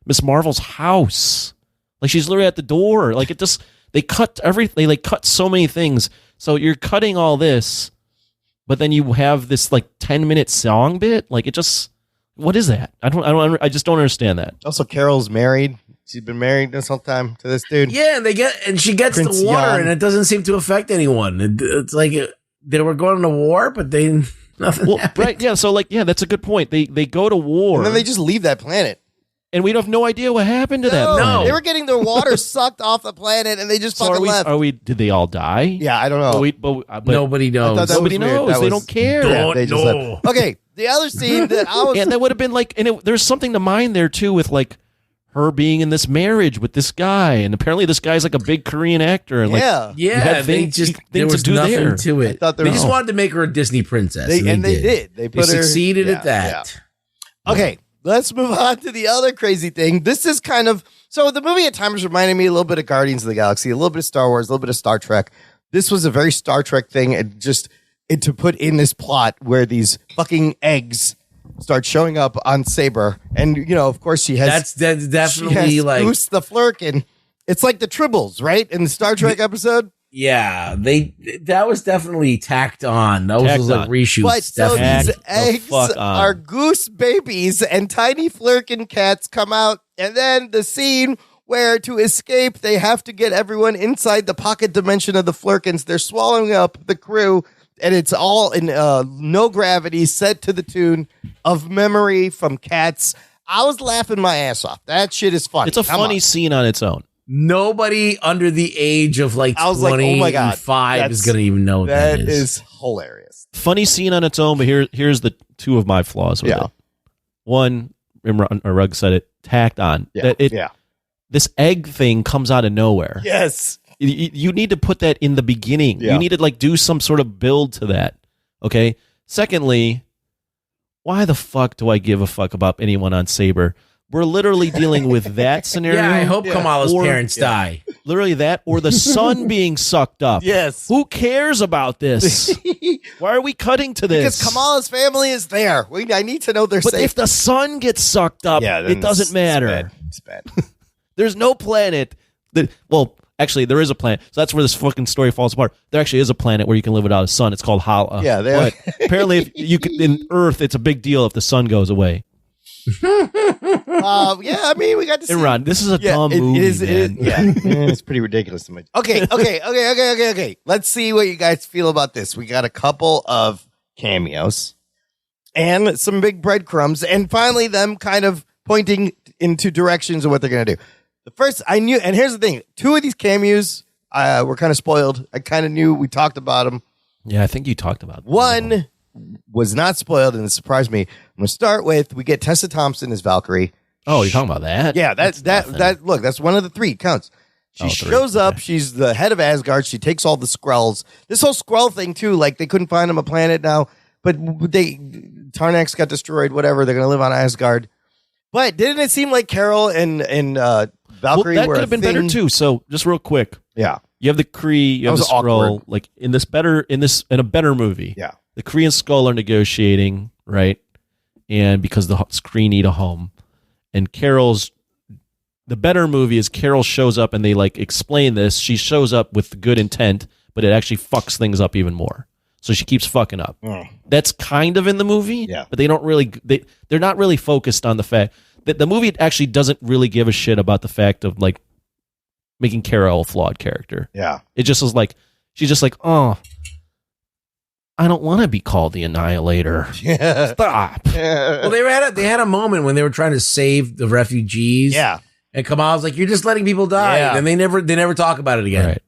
Miss Marvel's house. Like she's literally at the door. Like it just. They cut everything. They cut so many things. So you're cutting all this, but then you have this like 10-minute song bit. Like it just, what is that? I just don't understand that. Also, Carol's married. She's been married this whole time to this dude. Yeah, and she gets Prince the water, Jan. and it doesn't seem to affect anyone. It's like they were going to war, but nothing happened. Right? Yeah. So that's a good point. They go to war, and then they just leave that planet. And we have no idea what happened to that. No, they were getting their water sucked off the planet, and they just fucking left. Did they all die? Yeah, I don't know. But nobody knows. Nobody knows. They don't care. They just left. Okay, the other scene that I was, and that would have been like, there's something to mine there too, with like her being in this marriage with this guy, and apparently this guy's like a big Korean actor. And there was nothing to it. They just wanted to make her a Disney princess, and they did. They succeeded at that. Yeah. Okay. Let's move on to the other crazy thing. This is kind of, so the movie at times reminded me a little bit of Guardians of the Galaxy, a little bit of Star Wars, a little bit of Star Trek. This was a very Star Trek thing, and to put in this plot where these fucking eggs start showing up on Saber, and of course she has that's definitely like Goose the Flurkin. It's like the Tribbles, right? In the Star Trek episode. Yeah, that was definitely tacked on. Those was like reshoots. But so definitely. these eggs are goose babies, and tiny Flurkin cats come out, and then the scene where to escape, they have to get everyone inside the pocket dimension of the Flurkins. They're swallowing up the crew, and it's all in no gravity, set to the tune of Memory from Cats. I was laughing my ass off. That shit is funny. It's a funny scene on its own. Nobody under the age of like 25 is going to even know what that is. That is hilarious. Funny scene on its own, but here's the two of my flaws with it. One, Rugg said it, tacked on. This egg thing comes out of nowhere. Yes. You need to put that in the beginning. You need to like do some sort of build to that. Okay. Secondly, why the fuck do I give a fuck about anyone on Saber? We're literally dealing with that scenario. Yeah, I hope Kamala's parents die. Literally that, or the sun being sucked up. Yes. Who cares about this? Why are we cutting to this? Because Kamala's family is there. I need to know they're But safe. if the sun gets sucked up, it doesn't matter. It's bad. There's no planet that, well, actually, there is a planet. So that's where this fucking story falls apart. There actually is a planet where you can live without a sun. It's called Hala. Yeah, but apparently, if you can, in Earth, it's a big deal if the sun goes away. I mean, we got to see. And Ron, this is a dumb movie. It's pretty ridiculous to me. Okay. Let's see what you guys feel about this. We got a couple of cameos and some big breadcrumbs, and finally them kind of pointing into directions of what they're going to do. The first, I knew, and here's the thing: two of these cameos were kind of spoiled. I kind of knew. We talked about them. Yeah, I think you talked about them. One was not spoiled, and it surprised me. I'm going to start with, we get Tessa Thompson as Valkyrie. Oh, you're talking about that? Yeah, that look, that's one of the three. It counts. She shows up. Okay. She's the head of Asgard. She takes all the Skrulls. This whole Skrull thing, too, like they couldn't find them a planet now, but Tarnax got destroyed, whatever. They're going to live on Asgard. But didn't it seem like Carol and Valkyrie that were could have been better, too. So just real quick. Yeah. You have the Kree, you have the Skrull, awkward. like in a better movie. Yeah. The Kree and Skrull are negotiating, right? And because the Kree need a home. And the better movie is Carol shows up and they like explain this. She shows up with good intent, but it actually fucks things up even more. So she keeps fucking up. That's kind of in the movie, but they don't really, they're not really focused on the fact that the movie actually doesn't really give a shit about the fact of like making Carol a flawed character. Yeah. It just was like, she's just like, oh, I don't want to be called the Annihilator. Stop. Well, they had a moment when they were trying to save the refugees. Yeah. And Kamala's like, you're just letting people die. Yeah. And they never talk about it again. Right.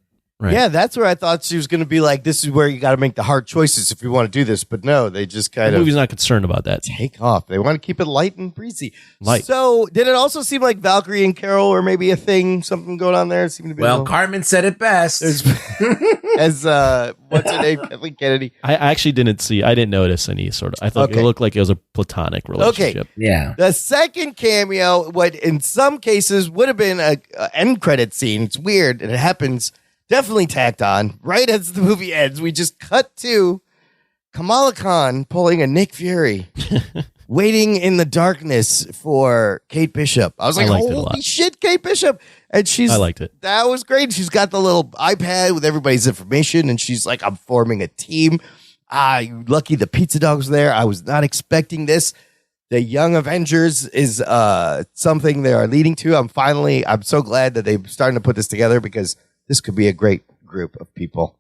Yeah, that's where I thought she was going to be like, this is where you got to make the hard choices if you want to do this. But no, they just kind The of movie's not concerned about that. take off. They want to keep it light and breezy. Light. So did it also seem like Valkyrie and Carol were maybe a thing, something going on there? It seemed to be Well, Cartman said it best. as what's her name? Kathleen Kennedy. I actually I didn't notice any sort of, I thought it looked like it was a platonic relationship. Yeah. The second cameo, what in some cases would have been a end credit scene. It's weird, and it happens. Definitely tacked on. Right as the movie ends, we just cut to Kamala Khan pulling a Nick Fury, waiting in the darkness for Kate Bishop. I was like, holy shit, Kate Bishop. And I liked it. That was great. She's got the little iPad with everybody's information, and she's like, I'm forming a team. You lucky the pizza dog's there. I was not expecting this. The Young Avengers is something they are leading to. I'm so glad that they're starting to put this together, because this could be a great group of people.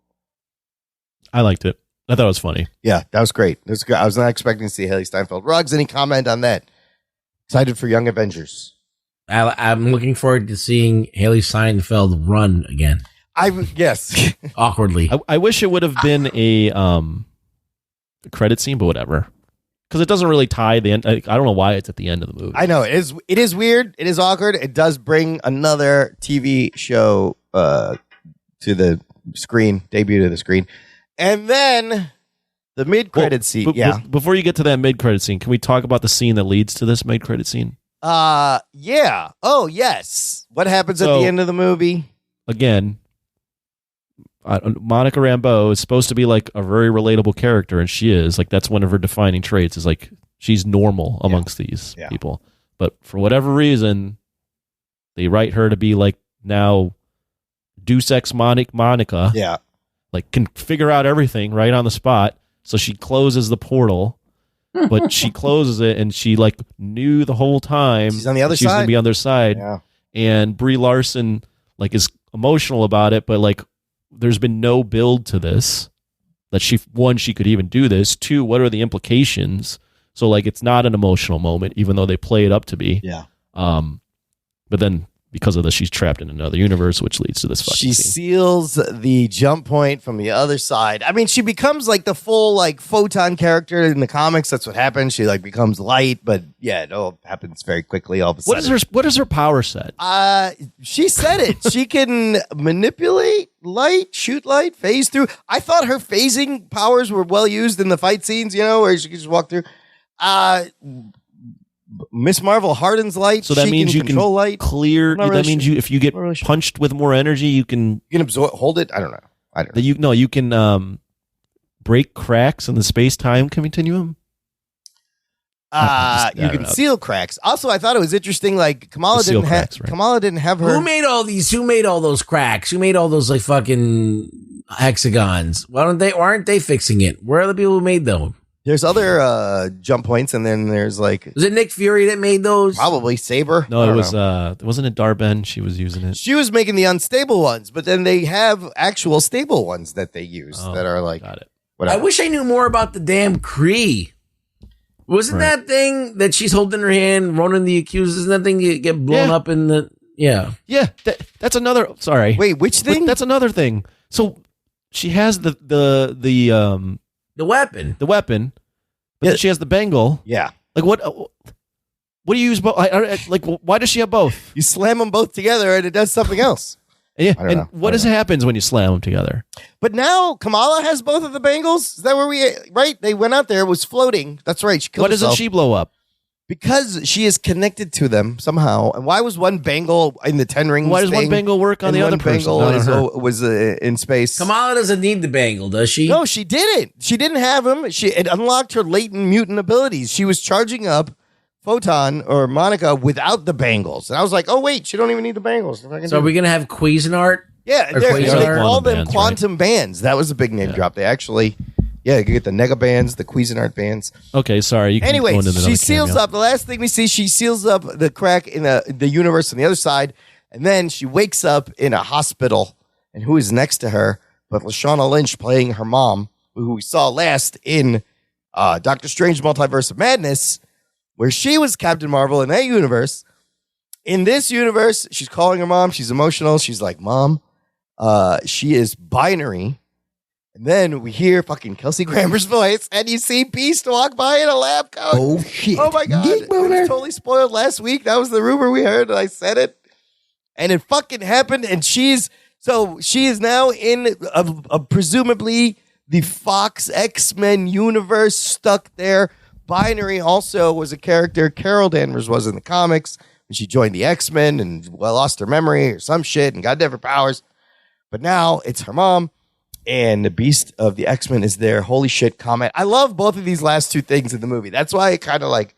I liked it. I thought it was funny. Yeah, that was great. I was not expecting to see Haley Steinfeld. Ruggs, any comment on that? Excited for Young Avengers. I'm looking forward to seeing Haley Steinfeld run again. Yes. Awkwardly. I wish it would have been a credit scene, but whatever. Because it doesn't really tie the end. I don't know why it's at the end of the movie. I know. It is weird. It is awkward. It does bring another TV show to the screen, debut to the screen. And then the mid-credit scene. Before you get to that mid-credit scene, can we talk about the scene that leads to this mid-credit scene? Yeah. Oh, yes. What happens at the end of the movie? Again, Monica Rambeau is supposed to be like a very relatable character, and she is. Like, that's one of her defining traits, is like she's normal amongst these people. But for whatever reason, they write her to be like now Deus Ex Monica. Yeah. Like can figure out everything right on the spot. So she closes the portal, but she closes it and she like knew the whole time she's on the other she's side. gonna be on the other side. Yeah. And Brie Larson like is emotional about it, but like there's been no build to this. That she could even do this. 2, what are the implications? So like it's not an emotional moment, even though they play it up to be. Yeah. But then because of this, she's trapped in another universe, which leads to this fucking She scene. seals the jump point from the other side. I mean, she becomes like the full like photon character in the comics. That's what happens. She like becomes light, but yeah, it all happens very quickly. All of a sudden, What is her power set? She said it. She can manipulate light, shoot light, phase through. I thought her phasing powers were well used in the fight scenes. You know, where she could just walk through. Miss Marvel hardens light. So that means you can control light. Clear. Not That really means sure. if you get Not really sure. punched with more energy, you can absorb, hold it. I don't know. You can break cracks in the space time continuum. You can seal cracks. Also, I thought it was interesting. Like Kamala Seal didn't have cracks, right. Kamala didn't have her. Who made all these? Who made all those cracks? Who made all those like fucking hexagons? Why aren't they fixing it? Where are the people who made them? There's other jump points, and then there's like Was it Nick Fury that made those? probably Saber. No, I it don't was know. wasn't it Darben? She was using it. She was making the unstable ones, but then they have actual stable ones that they use Oh, that are like got it. whatever. I wish I knew more about the damn Kree. Wasn't Right. that thing that she's holding in her hand, Ronan the Accused? Isn't that thing get blown Yeah. up in the? Yeah. Yeah, that's another. Sorry, Wait, which But thing? that's another thing. So she has the weapon. The weapon. But then she has the bangle. Yeah. Like what? What do you use? Like why does she have both? You slam them both together, and it does something else. Yeah. I don't And know. what happens when you slam them together? But now Kamala has both of the bangles. Is that where we right? They went out there. It was floating. That's right. She killed Why doesn't herself. she blow up? Because she is connected to them somehow. And why was one bangle in the 10 rings? Why does one thing, bangle work on and the other one person? bangle Not on is, her? was in space? Kamala doesn't need the bangle, does she? No, she didn't. She didn't have him. It unlocked her latent mutant abilities. She was charging up Photon or Monica without the bangles. And I was like, oh, wait, she don't even need the bangles. So are we gonna have Cuisinart? Yeah, Or they Quasar? call them bands, quantum bands. That was a big name drop. They actually, you could get the Nega bands, the Cuisinart bands. Okay, sorry. You can Anyway, go into she seals up. The last thing we see, she seals up the crack in the universe on the other side, and then she wakes up in a hospital. And who is next to her but Lashana Lynch playing her mom, who we saw last in Doctor Strange Multiverse of Madness, where she was Captain Marvel in that universe. In this universe, she's calling her mom. She's emotional. She's like, Mom, she is binary. And then we hear fucking Kelsey Grammer's voice, and you see Beast walk by in a lab coat. Oh, shit. Oh my God. Geek It boner. was totally spoiled last week. That was the rumor we heard, and I said it. And it fucking happened. And she is now in presumably the Fox X-Men universe, stuck there. Binary also was a character Carol Danvers was in the comics when she joined the X-Men and lost her memory or some shit and got different powers. But now it's her mom. And the Beast of the X-Men is there. Holy shit comment. I love both of these last two things in the movie. That's why it kind of like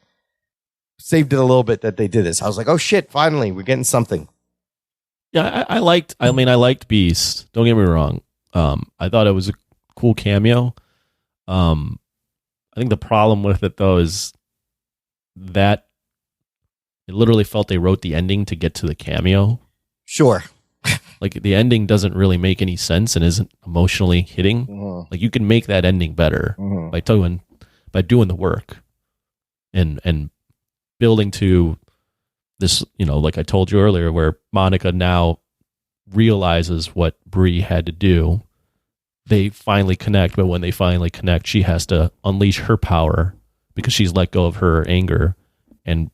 saved it a little bit that they did this. I was like, oh shit, finally, we're getting something. Yeah, I liked Beast. Don't get me wrong. I thought it was a cool cameo. I think the problem with it though is that it literally felt they wrote the ending to get to the cameo. Sure. Like the ending doesn't really make any sense and isn't emotionally hitting. Like you can make that ending better by doing the work and building to this, like I told you earlier, where Monica now realizes what Brie had to do. They finally connect, but when they finally connect, she has to unleash her power because she's let go of her anger, and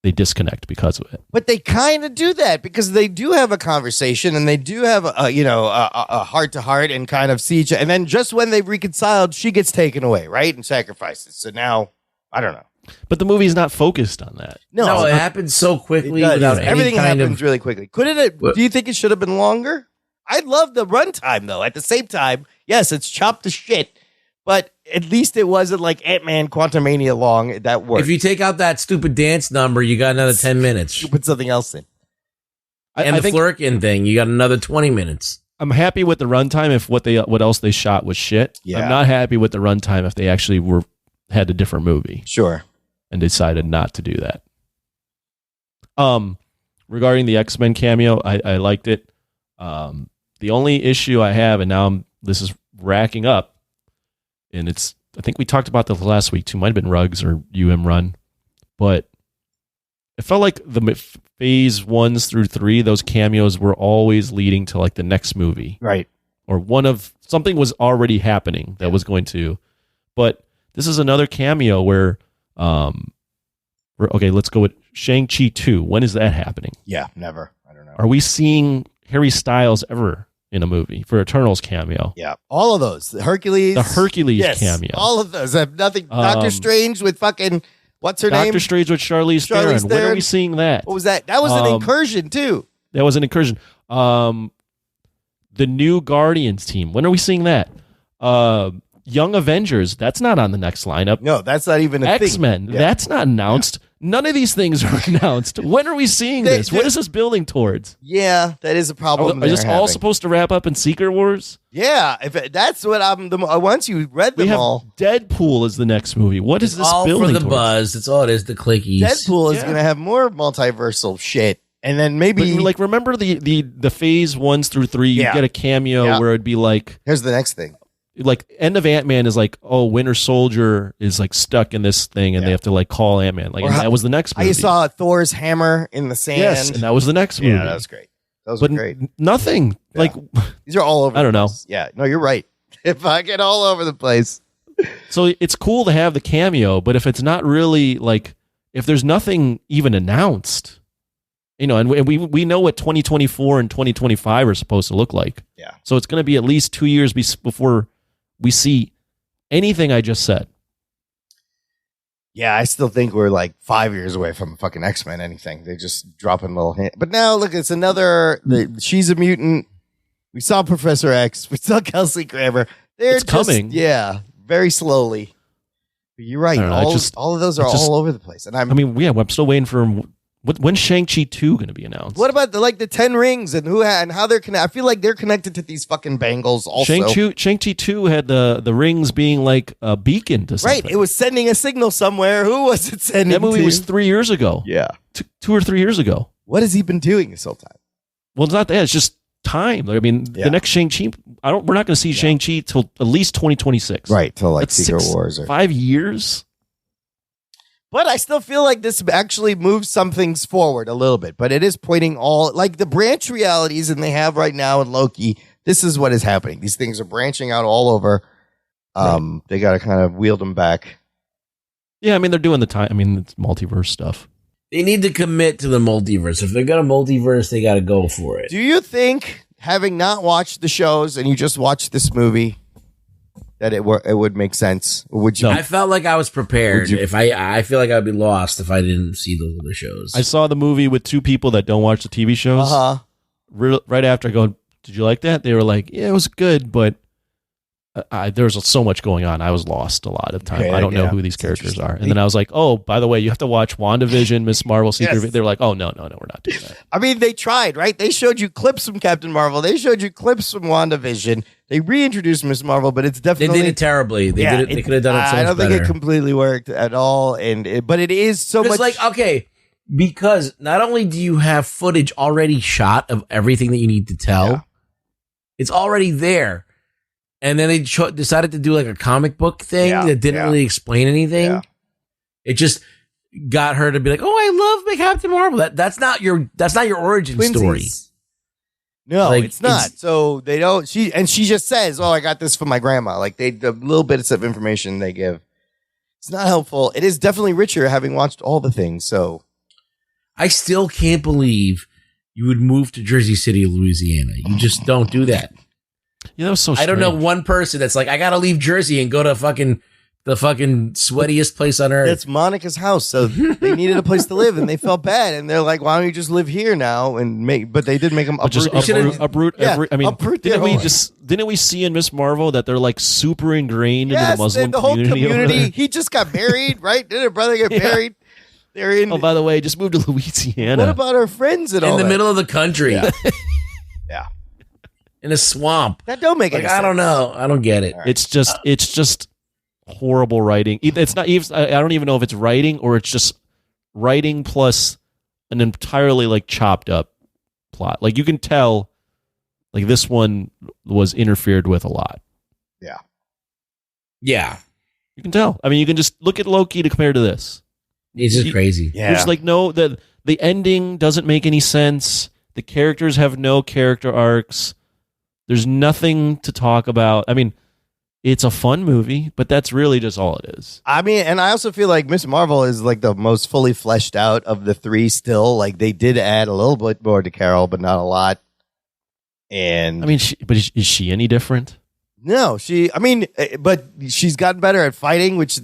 they disconnect because of it. But they kind of do that because they do have a conversation and they do have a heart to heart and kind of see each other. And then just when they've reconciled, she gets taken away, right? And sacrifices. So now, I don't know. But the movie's not focused on that. No, it happens so quickly It does. without any Everything kind happens of. really quickly. Do you think it should have been longer? I love the runtime though. At the same time, yes, it's chopped to shit, but at least it wasn't like Ant-Man Quantumania long. That worked. If you take out that stupid dance number, you got another 10 minutes. You put something else in. And the think Flurkin thing, you got another 20 minutes. I'm happy with the runtime if what else they shot was shit. Yeah. I'm not happy with the runtime if they actually had a different movie. Sure. And decided not to do that. Regarding the X-Men cameo, I liked it. The only issue I have, and now this is racking up, and I think we talked about this last week too. Might have been Ruggs or Run, but it felt like the phase 1s through 3, those cameos were always leading to like the next movie, right? Or something was already happening that was going to. But this is another cameo where, okay, let's go with Shang-Chi 2. When is that happening? Yeah, never. I don't know. Are we seeing Harry Styles ever in a movie for Eternals cameo? Yeah, all of those. The Hercules cameo. All of those have nothing. Doctor Strange with fucking what's her name? Doctor Strange with Charlize Theron. When are we seeing that? What was that? That was an incursion too. That was an incursion. The new Guardians team. When are we seeing that? Young Avengers. That's not on the next lineup. No, that's not even a X-Men. thing. Yeah. That's not announced. Yeah. None of these things are announced. When are we seeing this? What is this building towards? Yeah, that is a problem. Are this all supposed to wrap up in Secret Wars? Yeah, that's what once you read them all. Deadpool is the next movie. What is this all building for the towards? buzz. That's all it is, the clickies. Deadpool is going to have more multiversal shit. And then maybe... But, like, remember the phase 1s through 3, you get a cameo where it'd be like... Here's the next thing. Like, end of Ant-Man is like, oh, Winter Soldier is like stuck in this thing and they have to like call Ant-Man. Like, and that was the next movie. I saw Thor's hammer in the sand. Yes, and that was the next movie. Yeah, that was great. Those were great. Nothing. Yeah. Like, these are all over I don't know. Yeah, no, you're right. If I get all over the place. So it's cool to have the cameo, but if it's not really like, if there's nothing even announced, you know, and we know what 2024 and 2025 are supposed to look like. Yeah. So it's going to be at least 2 years before we see anything I just said. Yeah, I still think we're like 5 years away from fucking X-Men anything. They just dropping a little hint. But now, look, it's another... she's a mutant. We saw Professor X. We saw Kelsey Grammer. It's coming. Yeah, very slowly. But you're right. All of those are all over the place. And I'm still waiting for... When's Shang-Chi 2 going to be announced? What about the 10 rings and how they're connected? I feel like they're connected to these fucking bangles also. Shang-Chi 2 had the rings being like a beacon to something. Right. It was sending a signal somewhere. Who was it sending That movie was 3 years ago. Yeah. 2 or 3 years ago. What has he been doing this whole time? Well, it's not that. It's just time. I mean, the next Shang-Chi, we're not going to see Shang-Chi till at least 2026. Right. Till like That's Secret Wars. 5 years. But I still feel like this actually moves some things forward a little bit. But it is pointing like the branch realities and they have right now in Loki. This is what is happening. These things are branching out all over. Right. They got to kind of wield them back. Yeah, I mean, they're doing the time. I mean, it's multiverse stuff. They need to commit to the multiverse. If they're going to multiverse, they got to go for it. Do you think, having not watched the shows and you just watched this movie, that it would make sense? Or would you? I felt like I was prepared. If I feel like I'd be lost if I didn't see the other shows. I saw the movie with two people that don't watch the TV shows. Right after I go, did you like that? They were like, yeah, it was good, but there was so much going on. I was lost a lot of time. Okay, I don't know who these characters are. And then I was like, oh, by the way, you have to watch WandaVision, Miss Marvel, Secret. Yes. They were like, oh, no, we're not doing that. I mean, they tried, right? They showed you clips from Captain Marvel. They showed you clips from WandaVision. They reintroduced Miss Marvel, but it's definitely... They did it terribly. They could have done it so much better. I don't think it completely worked at all. But it is so much... like, okay, because not only do you have footage already shot of everything that you need to tell, it's already there. And then they decided to do like a comic book thing that didn't really explain anything. Yeah. It just got her to be like, "Oh, I love my Captain Marvel." That's not your origin story. No, like, it's not. So they don't. She just says, "Oh, I got this from my grandma." Like the little bits of information they give, it's not helpful. It is definitely richer having watched all the things. So I still can't believe you would move to Jersey City, Louisiana. You just don't do that. Yeah, that was so strange. I don't know one person that's like, I gotta leave Jersey and go to the fucking sweatiest place on earth. That's Monica's house. So they needed a place to live and they felt bad. And they're like, why don't you just live here now? But they did make them uproot. Didn't we see in Miss Marvel that they're like super ingrained into the Muslim the whole community? He just got married, right? Did her brother get married? They're in. Oh, by the way, just moved to Louisiana. What about our friends and all in the that? middle of the country. Yeah. In a swamp. That don't make any sense. I don't know. I don't get it. It's just horrible writing. It's not even. I don't even know if it's writing or it's just writing plus an entirely like chopped up plot. Like you can tell, like this one was interfered with a lot. Yeah. Yeah. You can tell. I mean, you can just look at Loki to compare to this. It's just crazy. You're just like, no, the ending doesn't make any sense. The characters have no character arcs. There's nothing to talk about. I mean, it's a fun movie, but that's really just all it is. I mean, and I also feel like Miss Marvel is like the most fully fleshed out of the three still. Like they did add a little bit more to Carol, but not a lot. And I mean, is she any different? No, but she's gotten better at fighting, which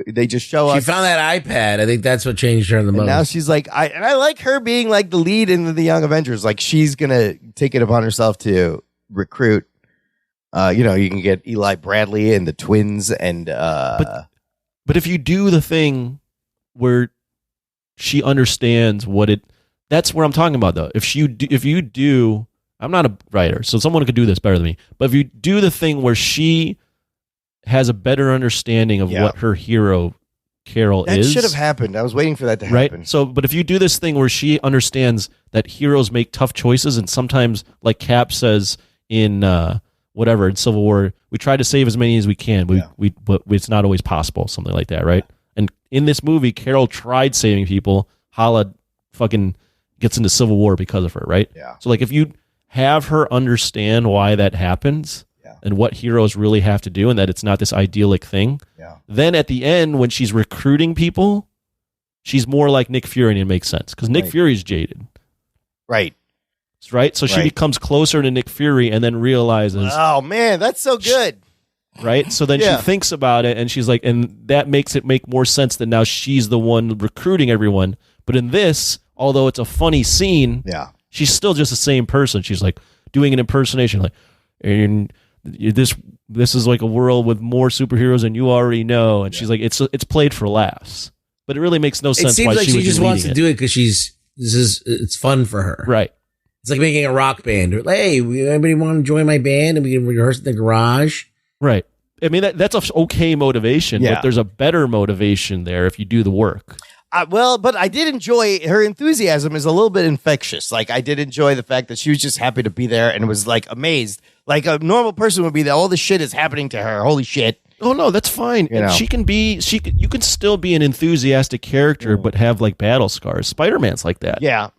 they just show us. She found that iPad. I think that's what changed her the most. And now she's like, I like her being like the lead in the Young Avengers. Like she's gonna take it upon herself to recruit. You can get Eli Bradley and the twins, and but if you do the thing where she understands what it, that's where I'm talking about though. If you do, I'm not a writer, so someone could do this better than me. But if you do the thing where she has a better understanding of what her hero Carol that is, should have happened. I was waiting for that to happen. Right. So, but if you do this thing where she understands that heroes make tough choices, and sometimes, like Cap says in in Civil War, we try to save as many as we can. But it's not always possible. Something like that, right? And in this movie, Carol tried saving people. Hala fucking gets into Civil War because of her, right? Yeah. So, like, if you have her understand why that happens and what heroes really have to do, and that it's not this idyllic thing, then at the end, when she's recruiting people, she's more like Nick Fury, and it makes sense because Nick Fury's jaded. Right. Right? So she becomes closer to Nick Fury and then realizes... Oh, man, that's so good. Right? So then she thinks about it, and she's like... And that makes it make more sense that now she's the one recruiting everyone. But in this, although it's a funny scene, she's still just the same person. She's like doing an impersonation, like... And this is like a world with more superheroes than you already know. And she's like, it's played for laughs. But it really makes no sense seems why like she would just be wants to leading do it because it's fun for her. Right. It's like making a rock band. Like, hey, anybody want to join my band and we can rehearse in the garage? Right. I mean, that's an okay motivation, but there's a better motivation there if you do the work. But I did enjoy her enthusiasm is a little bit infectious. Like I did enjoy the fact that she was just happy to be there and was like amazed. Like a normal person would be that all this shit is happening to her. Holy shit. Oh no, that's fine. You know. She can still be an enthusiastic character, but have like battle scars. Spider-Man's like that. Yeah.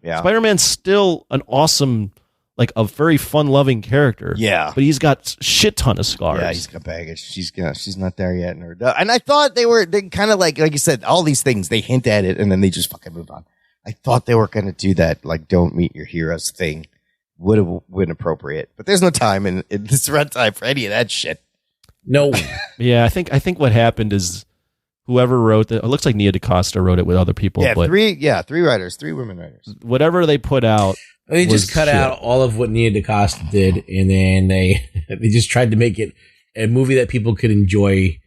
Spider-Man's still an awesome, like a very fun-loving character. Yeah. But he's got shit ton of scars. Yeah, he's got baggage. She's not there yet. And I thought they kind of like you said, all these things, they hint at it and then they just fucking move on. I thought they were going to do that, like don't meet your heroes thing. Would have been appropriate. But there's no time in this runtime for any of that shit. No. Yeah, I think what happened is whoever wrote it looks like Nia DaCosta wrote it with other people. Yeah, but three writers, 3 women writers. Whatever they put out, they just cut shit. out all of what Nia DaCosta did, and then they just tried to make it a movie that people could enjoy.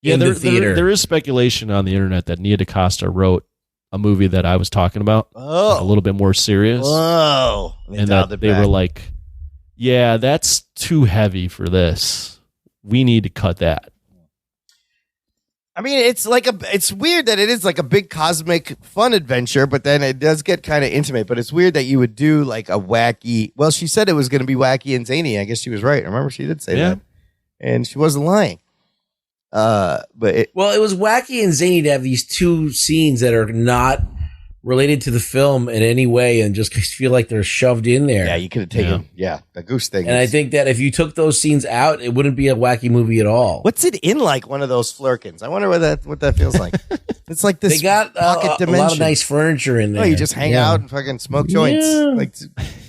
Yeah, in the theater. There is speculation on the internet that Nia DaCosta wrote a movie that I was talking about, like a little bit more serious. Oh, and that they were like, "Yeah, that's too heavy for this. We need to cut that." I mean, it's weird that it is like a big cosmic fun adventure, but then it does get kind of intimate. But it's weird that you would do like a wacky. Well, she said it was going to be wacky and zany. I guess she was right. Remember, she did say that, and she wasn't lying. But it was wacky and zany to have these 2 scenes that are not related to the film in any way and just feel like they're shoved in there. Yeah, you could have taken the goose thing. And I think that if you took those scenes out, it wouldn't be a wacky movie at all. What's it in like one of those flirkins? I wonder what that feels like. It's like this. They got pocket dimension. a lot of nice furniture in there. Oh, you just hang out and fucking smoke joints. Yeah. Like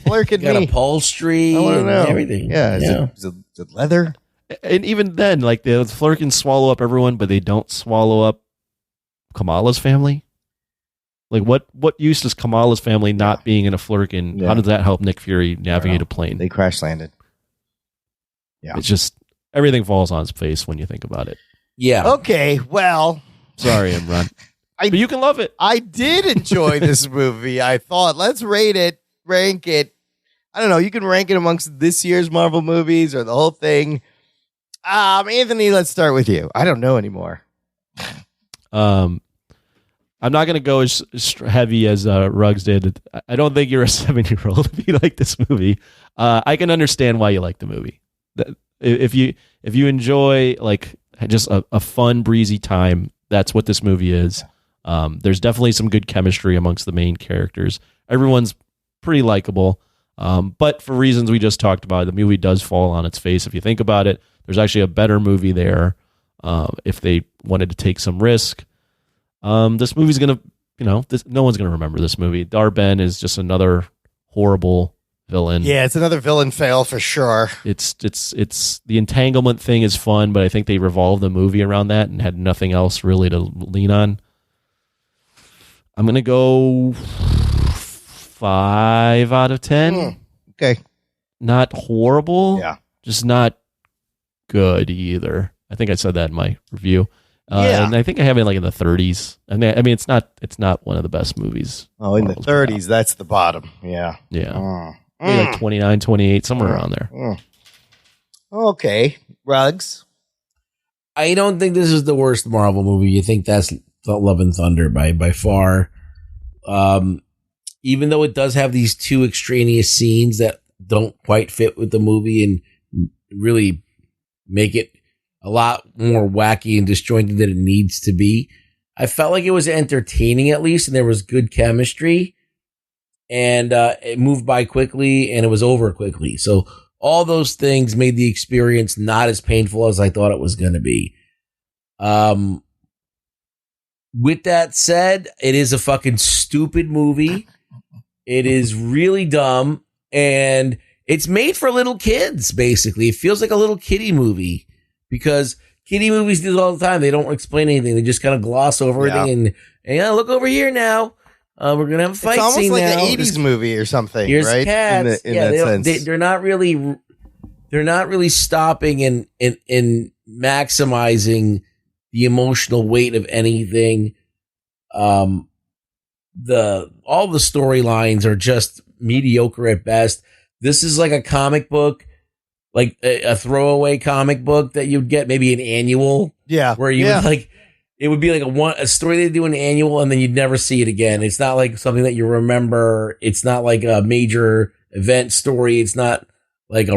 flirkin got me. upholstery and everything. Yeah, is it leather? And even then, like the Flurkins swallow up everyone, but they don't swallow up Kamala's family. Like what use does Kamala's family not being in a Flurkin? How does that help Nick Fury navigate a plane? They crash landed. Yeah, it's just everything falls on its face when you think about it. Yeah. Okay. Well, sorry, Imran. But you can love it. I did enjoy this movie. I thought, let's rate it, rank it. I don't know. You can rank it amongst this year's Marvel movies or the whole thing. Anthony, let's start with you. I don't know anymore. I'm not going to go as heavy as Ruggs did. I don't think you're a 7-year-old if you like this movie. I can understand why you like the movie. If you enjoy like just a fun, breezy time, that's what this movie is. There's definitely some good chemistry amongst the main characters. Everyone's pretty likable. But for reasons we just talked about, the movie does fall on its face. If you think about it, there's actually a better movie there. If they wanted to take some risk, this movie's gonna, no one's gonna remember this movie. Dar-Ben is just another horrible villain. Yeah, it's another villain fail for sure. It's the entanglement thing is fun, but I think they revolved the movie around that and had nothing else really to lean on. I'm gonna go 5 out of 10. Okay. Not horrible. Yeah. Just not good either. I think I said that in my review. Yeah. And I think I have it like in the 30s. I mean, it's not one of the best movies. Oh, in the 30s, that's the bottom. Yeah. Yeah. Maybe like 29, 28, somewhere around there. Okay. Ruggs. I don't think this is the worst Marvel movie. You think that's Love and Thunder by far. Even though it does have these two extraneous scenes that don't quite fit with the movie and really make it a lot more wacky and disjointed than it needs to be, I felt like it was entertaining at least, and there was good chemistry, and it moved by quickly and it was over quickly. So all those things made the experience not as painful as I thought it was going to be. With that said, it is a fucking stupid movie. It is really dumb, and it's made for little kids, basically. It feels like a little kiddie movie because kiddie movies do this all the time. They don't explain anything. They just kind of gloss over everything and look over here now. We're going to have a fight scene. It's almost like now. an 80s movie or something, Here's right? Cats. In that sense. They're not really stopping and maximizing the emotional weight of anything. All the storylines are just mediocre at best. This is like a comic book, like a throwaway comic book that you'd get maybe an annual. Yeah. Where you would like, it would be like a story they do an annual and then you'd never see it again. It's not like something that you remember. It's not like a major event story. It's not like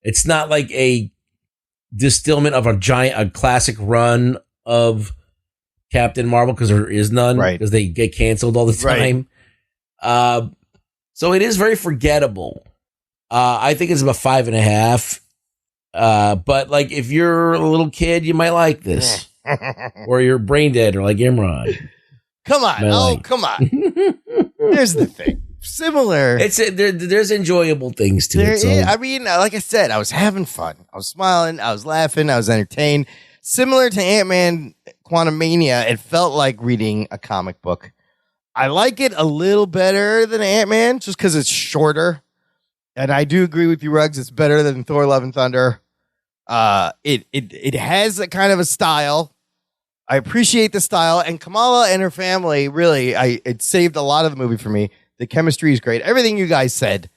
it's not like a distillment of a classic run of Captain Marvel, because there is none, right? Because they get canceled all the time. Right. So it is very forgettable. I think it's about 5.5. But like, if you're a little kid, you might like this, or you're brain dead, or like Imran. Come on, come on. Here's the thing. Similar. There's enjoyable things to it. So. I mean, like I said, I was having fun. I was smiling. I was laughing. I was entertained. Similar to Ant-Man Quantumania, it felt like reading a comic book. I like it a little better than Ant-Man just because it's shorter. And I do agree with you, Ruggs. It's better than Thor: Love and Thunder. It has a kind of a style. I appreciate the style. And Kamala and her family, really, it saved a lot of the movie for me. The chemistry is great. Everything you guys said.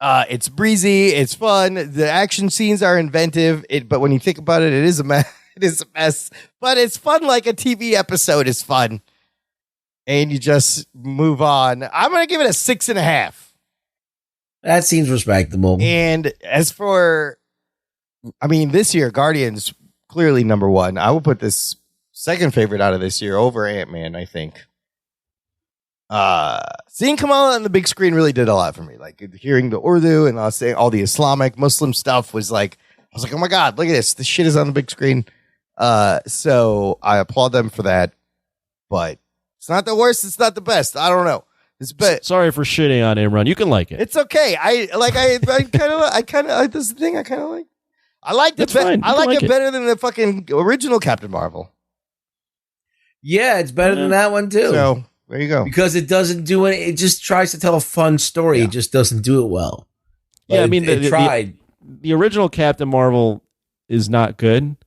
It's breezy. It's fun. The action scenes are inventive. But when you think about it, it is a mess. It is a mess, but it's fun like a TV episode is fun. And you just move on. I'm going to give it a 6.5. That seems respectable. And as for, this year, Guardians, clearly number one. I will put this second favorite out of this year over Ant-Man, I think. Seeing Kamala on the big screen really did a lot for me. Like hearing the Urdu and saying all the Islamic Muslim stuff was like, I was like, oh my God, look at this. This shit is on the big screen. So I applaud them for that, but it's not the worst. It's not the best. I don't know. It's sorry for shitting on Imran. You can like it. It's okay. I kind of, this is the thing I kind of like. I like it. I like it better than the fucking original Captain Marvel. Yeah, it's better than that one too. So there you go. Because it doesn't do it. It just tries to tell a fun story. It just doesn't do it well. But yeah, it tried. The original Captain Marvel is not good.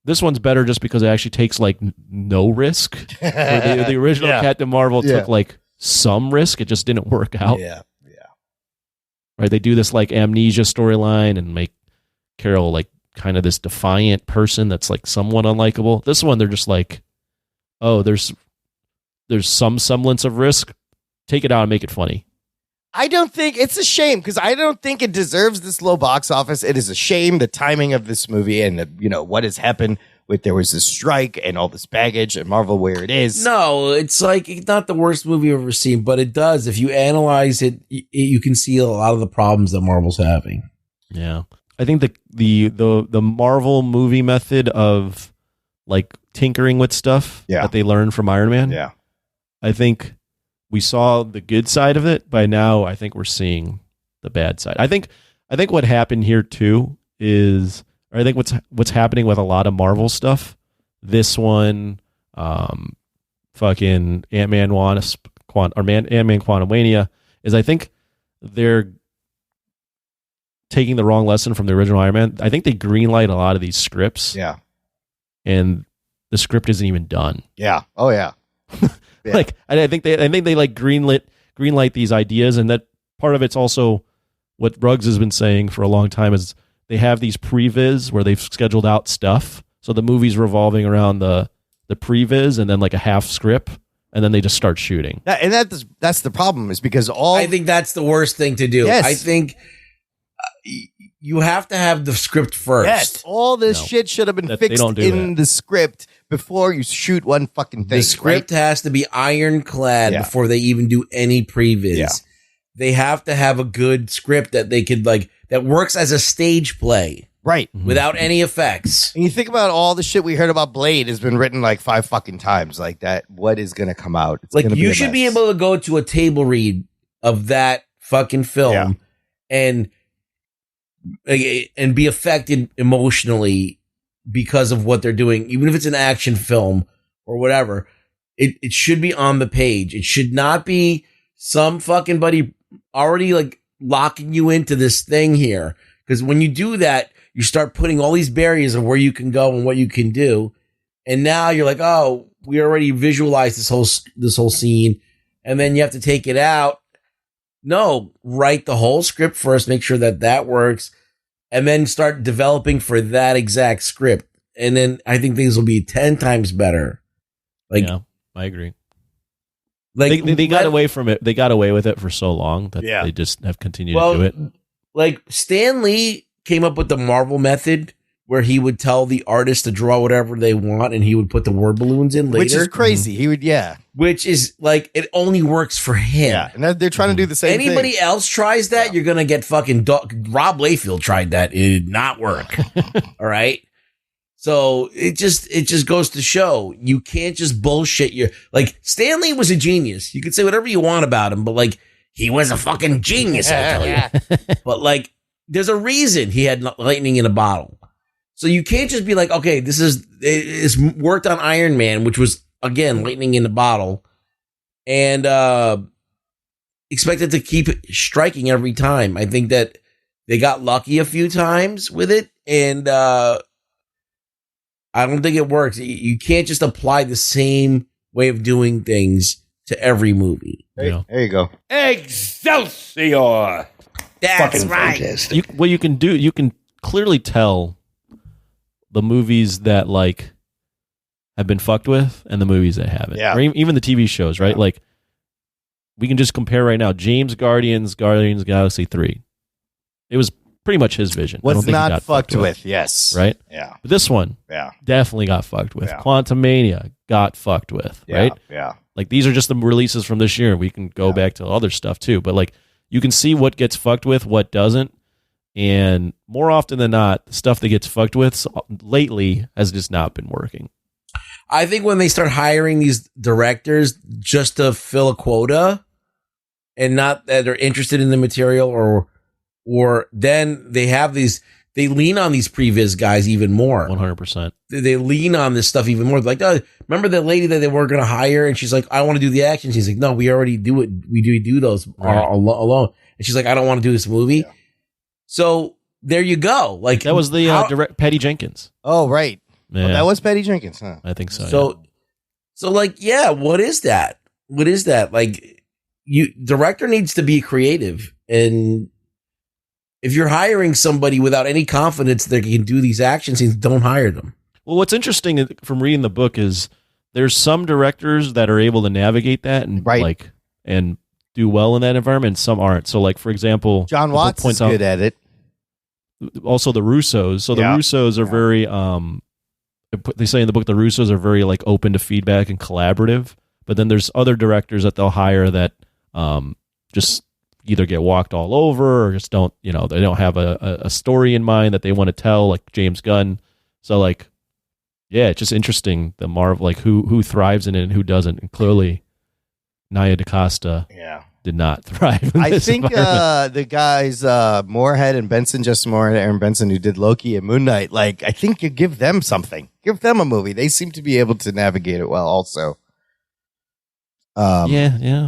this one's better just because it actually takes like no risk. Where the original Captain Marvel took like some risk. It just didn't work out. Yeah. Right? They do this like amnesia storyline and make Carol like kind of this defiant person that's like somewhat unlikable. This one, they're just like, oh, there's some semblance of risk. Take it out and make it funny. I don't think it's a shame because I don't think it deserves this low box office. It is a shame the timing of this movie and what has happened with there was this strike and all this baggage and Marvel where it is. No, it's like it's not the worst movie I've ever seen, but it does. If you analyze it, you can see a lot of the problems that Marvel's having. Yeah, I think the Marvel movie method of like tinkering with stuff that they learned from Iron Man. Yeah, I think we saw the good side of it. By now, I think we're seeing the bad side. I think what happened here too is, or I think what's happening with a lot of Marvel stuff. This one, fucking Ant-Man Quantumania is, I think they're taking the wrong lesson from the original Iron Man. I think they greenlight a lot of these scripts. Yeah, and the script isn't even done. Yeah. Oh yeah. Yeah. Like I think they like greenlight these ideas, and that part of it's also what Ruggs has been saying for a long time is they have these previs where they've scheduled out stuff, so the movie's revolving around the previs and then like a half script, and then they just start shooting. And that's the problem is because I think that's the worst thing to do. Yes. I think you have to have the script first. Yes, all this shit should have been fixed in the script before you shoot one fucking thing. The script has to be ironclad before they even do any previs. Yeah. They have to have a good script that they could that works as a stage play. Right. Without any effects. And you think about all the shit we heard about Blade has been written like 5 fucking times. Like that, what is going to come out? It's like gonna you be should be able to go to a table read of that fucking film and be affected emotionally because of what they're doing, even if it's an action film or whatever. It should be on the page. It should not be some fucking buddy already like locking you into this thing here. Because when you do that, you start putting all these barriers of where you can go and what you can do. And now you're like, oh, we already visualized this whole scene. And then you have to take it out. No, write the whole script first, make sure that works, and then start developing for that exact script. And then I think things will be 10 times better. Like, yeah, I agree. Like they got away from it. They got away with it for so long that they just have continued to do it. Like Stan Lee came up with the Marvel method where he would tell the artist to draw whatever they want and he would put the word balloons in later. Which is crazy. He would, Which is like, it only works for him. Yeah, and they're trying to do the same Anybody thing. else tries that, you're going to get fucking... Rob Layfield tried that. It did not work. All right? So it just goes to show you can't just bullshit your... Like, Stan Lee was a genius. You could say whatever you want about him, but like, he was a fucking genius, I'll tell you. But like, there's a reason he had lightning in a bottle. So you can't just be like, okay, it's worked on Iron Man, which was, again, lightning in the bottle, and expect it to keep striking every time. I think that they got lucky a few times with it, and I don't think it works. You can't just apply the same way of doing things to every movie. There you go. Excelsior! That's Fucking right. fantastic. What you can do, you can clearly tell the movies that like have been fucked with and the movies that haven't. Yeah. Or even the TV shows, right? Like we can just compare right now. James Guardians Galaxy 3. It was pretty much his vision. I don't Was think he not got fucked with. Yes. Right? Yeah. But this one definitely got fucked with. Yeah. Quantumania got fucked with, right? Yeah. Like these are just the releases from this year. We can go back to other stuff too, but like you can see what gets fucked with, what doesn't. And more often than not, the stuff that gets fucked with lately has just not been working. I think when they start hiring these directors just to fill a quota and not that they're interested in the material or then they have these, they lean on these previs guys even more. 100%. They lean on this stuff even more. Like, oh, remember the lady that they were going to hire? And she's like, I want to do the action. She's like, no, we already do it. We do those alone. And she's like, I don't want to do this movie. Yeah. So there you go. Like that was the Patty Jenkins. Oh, right. Yeah, That was Patty Jenkins, huh? I think so. So like, yeah, what is that? What is that? Like, director needs to be creative, and if you're hiring somebody without any confidence that they can do these action scenes, don't hire them. Well, what's interesting from reading the book is there's some directors that are able to navigate that and and do well in that environment, and some aren't. So, like, for example, John Watts is good at it. Also, the Russos. So the Russos are very. They say in the book the Russos are very like open to feedback and collaborative. But then there's other directors that they'll hire that just either get walked all over or just don't. They don't have a story in mind that they want to tell, like James Gunn. So like, yeah, it's just interesting the Marvel, like who thrives in it and who doesn't. And clearly, Nia DaCosta did not thrive in I this think environment. the guys Moorhead and Benson, Justin Moorhead, Aaron Benson, who did Loki and Moon Knight, like I think you give them something. Give them a movie. They seem to be able to navigate it well also. Yeah.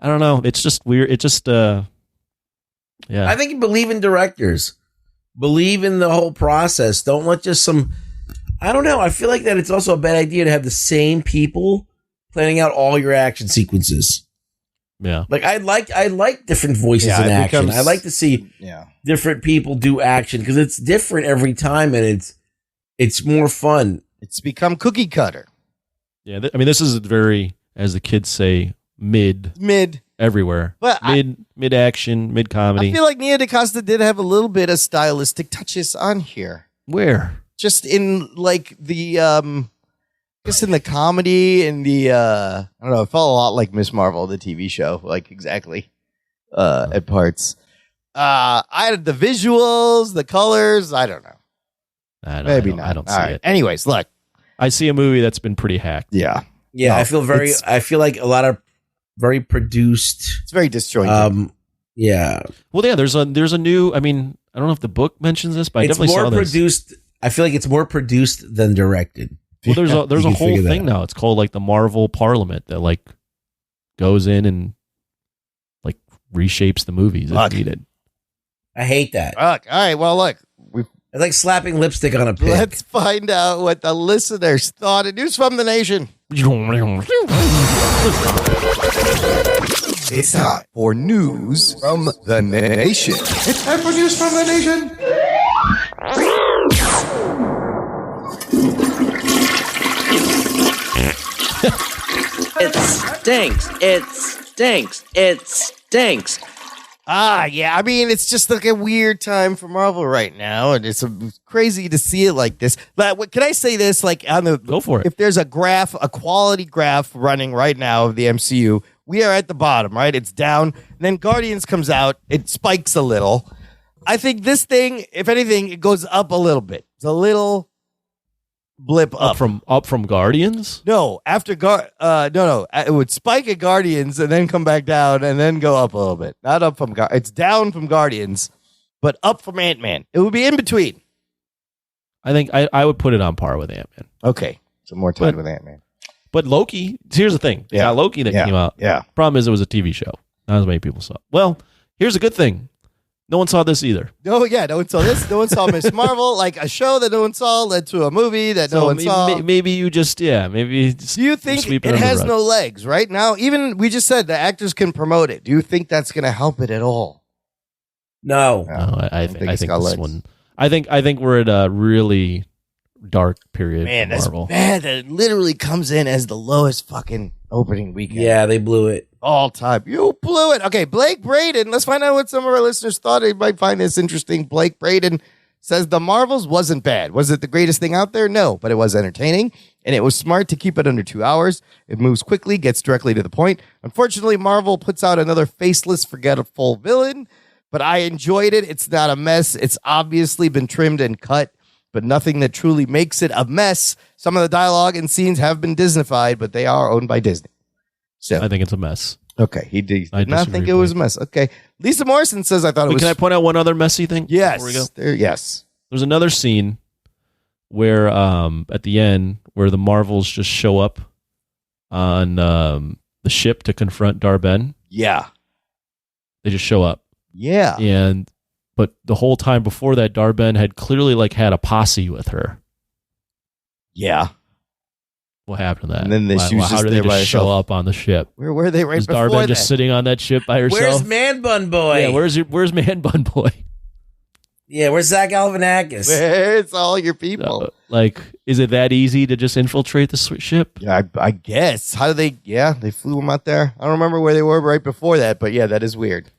I don't know. It's just weird. It just yeah. I think you believe in directors. Believe in the whole process. Don't let just some... I don't know. I feel like that it's also a bad idea to have the same people planning out all your action sequences. Yeah. Like I like different voices in action. I like to see different people do action because it's different every time and it's more fun. It's become cookie cutter. Yeah, I mean this is very, as the kids say, mid everywhere. But mid action, mid comedy. I feel like Nia DaCosta did have a little bit of stylistic touches on here. Where? Just in like the just in the comedy and the I don't know, it felt a lot like Miss Marvel, the TV show, like exactly at parts. I had the visuals, the colors, I don't know. Maybe not. I don't see All right. it. Anyways, look. I see a movie that's been pretty hacked. Yeah. Yeah, No, I feel like a lot of very produced. It's very disjointed. Yeah. Well, yeah, there's a new, I mean, I don't know if the book mentions this, but I It's definitely more saw this. produced. I feel like it's more produced than directed. Well, there's You a can whole figure that thing out. now. It's called like the Marvel Parliament that like goes in and like reshapes the movies if needed. I hate that. All right, well, look. It's like slapping lipstick on a pig. Let's find out what the listeners thought. News from the nation. It's time for news from the nation. It's time for news from the nation. It stinks. It stinks. It stinks. Yeah. I mean, it's just like a weird time for Marvel right now, and it's crazy to see it like this. But can I say this? Like, go for it. If there's a quality graph running right now of the MCU, we are at the bottom, right? It's down. And then Guardians comes out, it spikes a little. I think this thing, if anything, it goes up a little bit. It's a little blip up from Guardians. No, after no, it would spike at Guardians and then come back down and then go up a little bit. Not up from it's down from Guardians, but up from Ant-Man. It would be in between. I think I would put it on par with Ant-Man. Okay, so more time with Ant-Man. But Loki, here's the thing. Yeah. Loki that came out. Yeah. Problem is it was a TV show. Not as many people saw it. Well, here's a good thing. No one saw this either. No one saw this. No one saw Miss Marvel. Like a show that no one saw led to a movie that no one saw. Maybe you just, maybe. Do you think it has no legs right now? Even we just said the actors can promote it. Do you think that's going to help it at all? No. No, I think it's got this legs. one. I think we're at a really dark period. Man, for that's Marvel. bad that it literally comes in as the lowest fucking opening weekend. Yeah, they blew it. All time. You blew it. Okay, Blake Braden. Let's find out what some of our listeners thought. They might find this interesting. Blake Braden says The Marvels wasn't bad. Was it the greatest thing out there? No, but it was entertaining, and it was smart to keep it under 2 hours. It moves quickly, gets directly to the point. Unfortunately, Marvel puts out another faceless, forgetful villain, but I enjoyed it. It's not a mess. It's obviously been trimmed and cut, but nothing that truly makes it a mess. Some of the dialogue and scenes have been Disneyfied, but they are owned by Disney. So I think it's a mess. Okay, he did I not think it was a mess. Okay, Lisa Morrison says I thought it was. Can I point out one other messy thing? Yes, before we go? yes. There's another scene where at the end where the Marvels just show up on the ship to confront Dar-Ben. Yeah, they just show up. Yeah, but the whole time before that, Dar-Ben had clearly like had a posse with her. Yeah. What happened to that? And then she was how just did there they by just show herself. up on the ship? Where were they right Was before Darben that? just sitting on that ship by herself? Where's Man Bun Boy? Yeah, where's Man Bun Boy? Yeah, where's Zach Galifianakis? Where's all your people? Like, is it that easy to just infiltrate the ship? Yeah, I guess. How do they? Yeah, they flew them out there. I don't remember where they were right before that, but yeah, that is weird.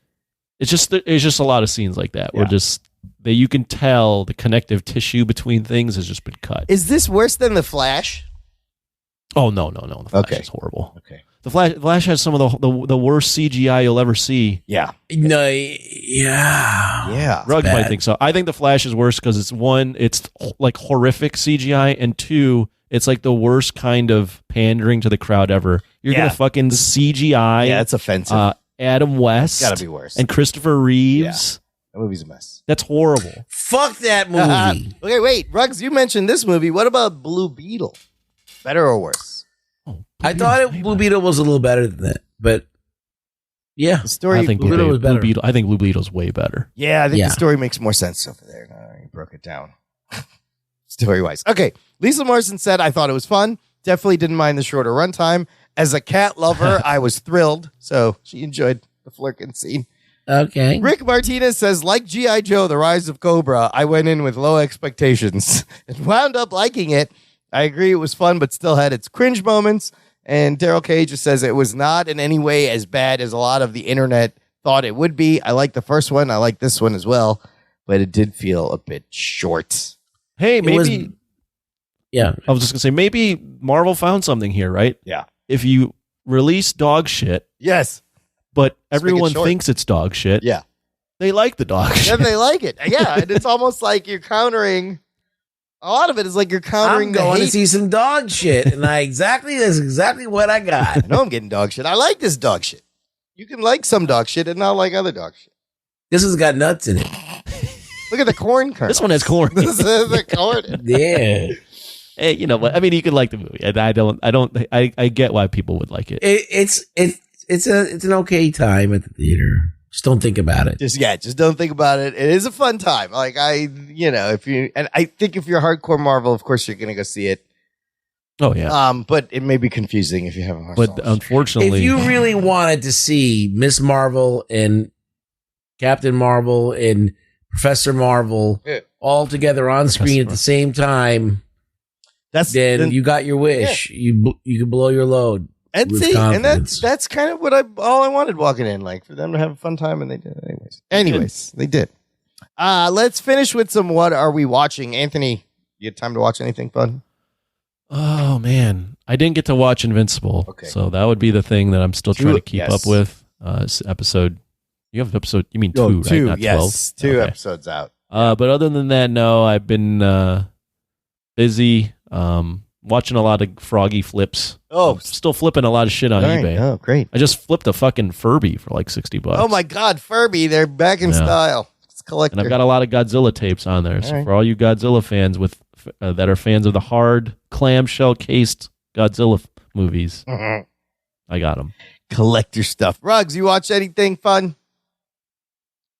It's just a lot of scenes like that where you can tell the connective tissue between things has just been cut. Is this worse than The Flash? Oh no! The Flash is horrible. Okay. The Flash has some of the worst CGI you'll ever see. Yeah. No. Yeah. Yeah. Ruggs might think so. I think The Flash is worse because it's like horrific CGI, and two, it's like the worst kind of pandering to the crowd ever. You're gonna fucking CGI. Yeah, it's offensive. Adam West. Gotta be worse. And Christopher Reeves. That movie's a mess. That's horrible. Fuck that movie. Okay, wait, Ruggs, you mentioned this movie. What about Blue Beetle? Better or worse? I thought Blue Beetle was a little better than that, but yeah, The story. I think Blue Beetle was better. I think Blue Beetle's way better. Yeah, I think Yeah. the story makes more sense over there. Now you broke it down. Story wise. Okay. Lisa Morrison said, I thought it was fun. Definitely didn't mind the shorter runtime. As a cat lover, I was thrilled. So she enjoyed the flirting scene. Okay. Rick Martinez says, like G.I. Joe, The Rise of Cobra, I went in with low expectations and wound up liking it. I agree it was fun, but still had its cringe moments. And Daryl Cage just says it was not in any way as bad as a lot of the internet thought it would be. I like the first one. I like this one as well, but it did feel a bit short. Hey, maybe. Yeah. I was just gonna say maybe Marvel found something here, right? Yeah. If you release dog shit, Yes. but make it everyone short. thinks it's dog shit, Yeah. they like the dog shit. And they like it. Yeah. And it's almost like you're countering. A lot of it is like you're countering I'm the going to hate. see some dog shit, and that's exactly what I got. I know I'm getting dog shit. I like this dog shit. You can like some dog shit and not like other dog shit. This has got nuts in it. Look at the corn kernel. This one has corn. This is the corn. Yeah. Hey, you know, but I mean, you could like the movie. And I get why people would like it. It's an okay time at the theater. Just don't think about it. Just don't think about it. It is a fun time. Like I think if you're hardcore Marvel, of course you're gonna go see it. Oh yeah. But it may be confusing if you haven't. But unfortunately, If you really wanted to see Miss Marvel and Captain Marvel and Professor Marvel all together on screen at the same time, then you got your wish. You can blow your load. And with see, and confidence. that's kind of what all I wanted walking in, like for them to have a fun time, and they did. Anyways, they did. Let's finish with some. What are we watching, Anthony? You had time to watch anything fun? oh man, I didn't get to watch Invincible. Okay. So that would be the thing that I'm still trying to keep up with. Episode. You have episode. You mean two, right? Not 12. Two Okay. episodes out. But other than that, no, I've been busy watching a lot of Froggy flips. Oh, I'm still flipping a lot of shit on all right. eBay. Oh, great. I just flipped a fucking Furby for like $60. Oh my God, Furby! They're back in Yeah. style. It's collector. And I've got a lot of Godzilla tapes on there. So All right. for all you Godzilla fans that are fans of the hard clamshell cased Godzilla movies, I got them. collector stuff. Ruggs, you watch anything fun?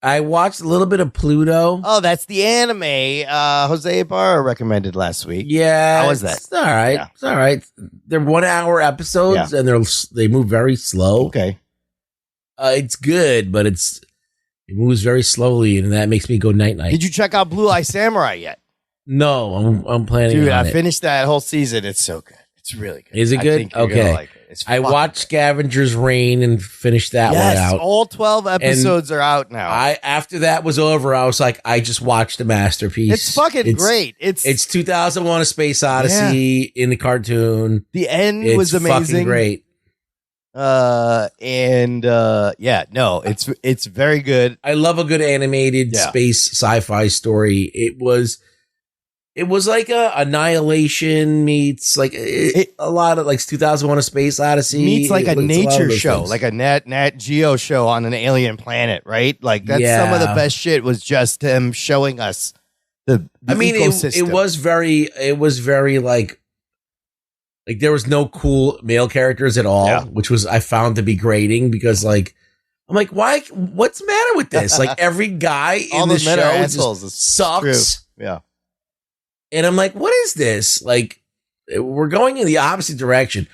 I watched a little bit of Pluto. Oh, that's the anime Jose Ibarra recommended last week. Yeah, How was that? It's all right. Yeah. It's all right. They're 1 hour episodes, and they move very slow. Okay. It's good, but it moves very slowly, and that makes me go night night. Did you check out Blue Eye Samurai yet? No, I'm planning. Dude, on I it. finished that whole season. It's so good. It's really good. Is it I good? think you're gonna Okay. like it. It's I fucking watched Scavenger's Reign and finished that yes, one out. all 12 episodes are out now. After that was over, I was like, I just watched a masterpiece. It's fucking great. It's 2001: A Space Odyssey in the cartoon. The end It's was amazing. fucking great. It's very good. I love a good animated space sci-fi story. It was like a Annihilation meets like a lot of like 2001: A Space Odyssey Meets like a It's lot of nature those show, things. like a Nat Geo show on an alien planet, right? Like that's some of the Yeah. best shit was just him showing us the I mean, ecosystem. it was very like there was no cool male characters at all, which was I found to be grating because like I'm like, why? What's the matter with this? Like every guy All in the those men are show assholes. just It's sucks. true. Yeah. And I'm like, what is this? Like, we're going in the opposite direction.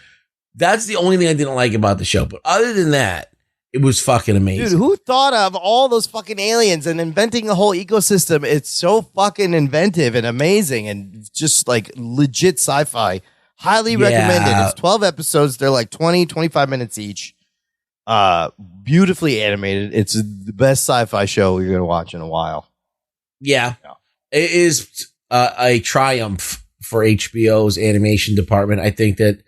That's the only thing I didn't like about the show. But other than that, it was fucking amazing. Dude, who thought of all those fucking aliens and inventing the whole ecosystem? It's so fucking inventive and amazing and just like legit sci-fi. Highly recommended. It's 12 episodes. They're like 20, 25 minutes each. Beautifully animated. It's the best sci-fi show you're going to watch in a while. Yeah. It is a triumph for HBO's animation department. I think that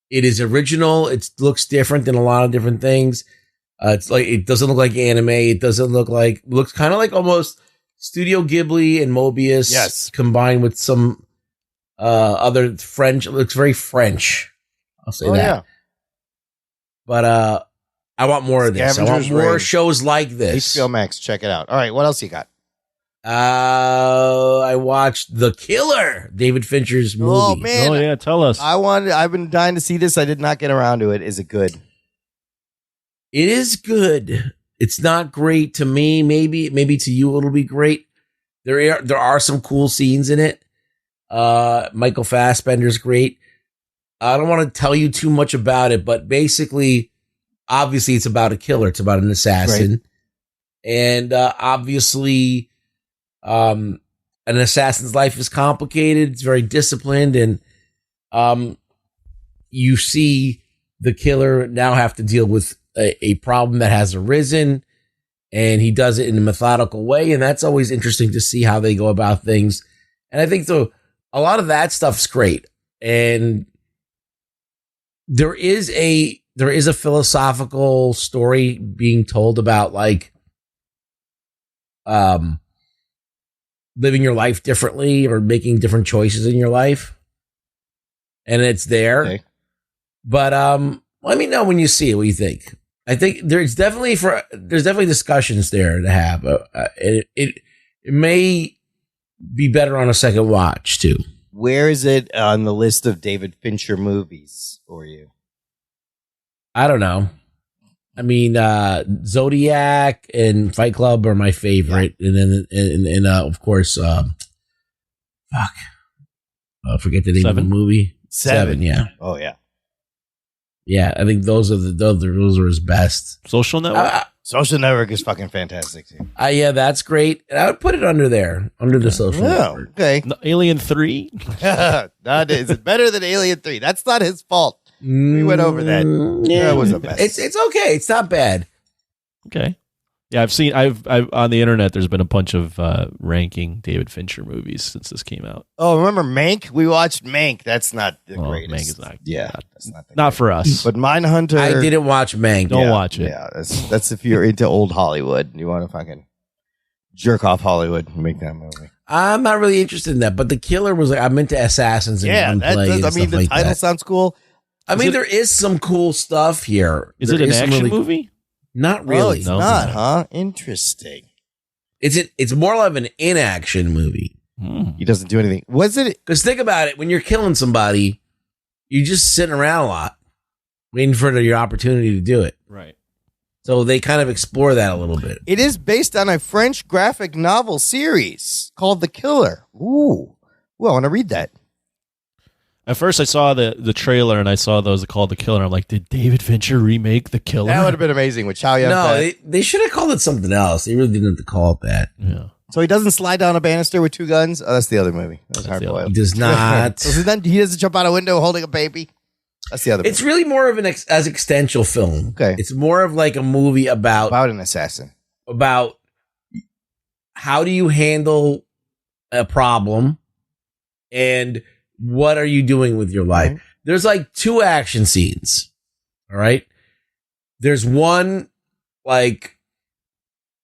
it is original. It looks different than a lot of different things. It's like, it doesn't look like anime. It doesn't look like, looks kind of like almost Studio Ghibli and Mobius combined with some other French. It looks very French. I'll say that. Yeah. But I want more of this. I want more shows like this. HBO Max, check it out. All right, what else you got? I watched The Killer, David Fincher's movie. Oh man! Oh yeah, tell us. I've been dying to see this. I did not get around to it. Is it good? It is good. It's not great to me. Maybe to you it'll be great. There are some cool scenes in it. Michael Fassbender's great. I don't want to tell you too much about it, but basically, obviously, it's about a killer. It's about an assassin, right. And obviously, an assassin's life is complicated. It's very disciplined, and you see the killer now have to deal with a problem that has arisen, and he does it in a methodical way, and that's always interesting to see how they go about things. And I think a lot of that stuff's great, and there is a philosophical story being told about like living your life differently or making different choices in your life, and it's there. Okay. But let me know when you see it what you think. I think there's definitely discussions there to have. It may be better on a second watch too. Where is it on the list of David Fincher movies for you? I don't know. I mean, Zodiac and Fight Club are my favorite, and then of course, forget the name of the movie. Seven, yeah. Oh yeah. Yeah, I think those are his best. Social Network. Social Network is fucking fantastic too. Yeah, that's great. And I would put it under the Social Network. Okay. Alien 3. That is better than Alien 3. That's not his fault. We went over that. Yeah, that was a mess. It's okay. It's not bad. Okay. Yeah, I've on the internet. There's been a bunch of ranking David Fincher movies since this came out. Oh, remember Mank? We watched Mank. That's not the greatest. Mank is not. Yeah, that's not for us. But Mindhunter. I didn't watch Mank. Don't watch it. Yeah, that's if you're into old Hollywood. You want to fucking jerk off Hollywood and make that movie. I'm not really interested in that. But The Killer was like, I'm into assassins and gunplay. I mean, the title sounds cool. I mean, there is some cool stuff here. Is it an action movie? Not really. Oh, it's not, huh? Interesting. It's more of an inaction movie. He doesn't do anything. Was it? Because think about it. When you're killing somebody, you're just sitting around a lot, waiting for your opportunity to do it. Right. So they kind of explore that a little bit. It is based on a French graphic novel series called The Killer. Ooh. Well, I want to read that. At first, I saw the trailer and I saw those called The Killer. I'm like, did David Fincher remake The Killer? That would have been amazing with Chow Yun No, they should have called it something else. They really didn't have to call it that. Yeah. So he doesn't slide down a banister with two guns? Oh, that's the other movie. That's Hard Boiled. He does not. He doesn't jump out a window holding a baby? That's the other movie. It's really more of an existential film. Okay. It's more of like a movie about an assassin. About how do you handle a problem and what are you doing with your life? Mm-hmm. There's like two action scenes. All right. There's one like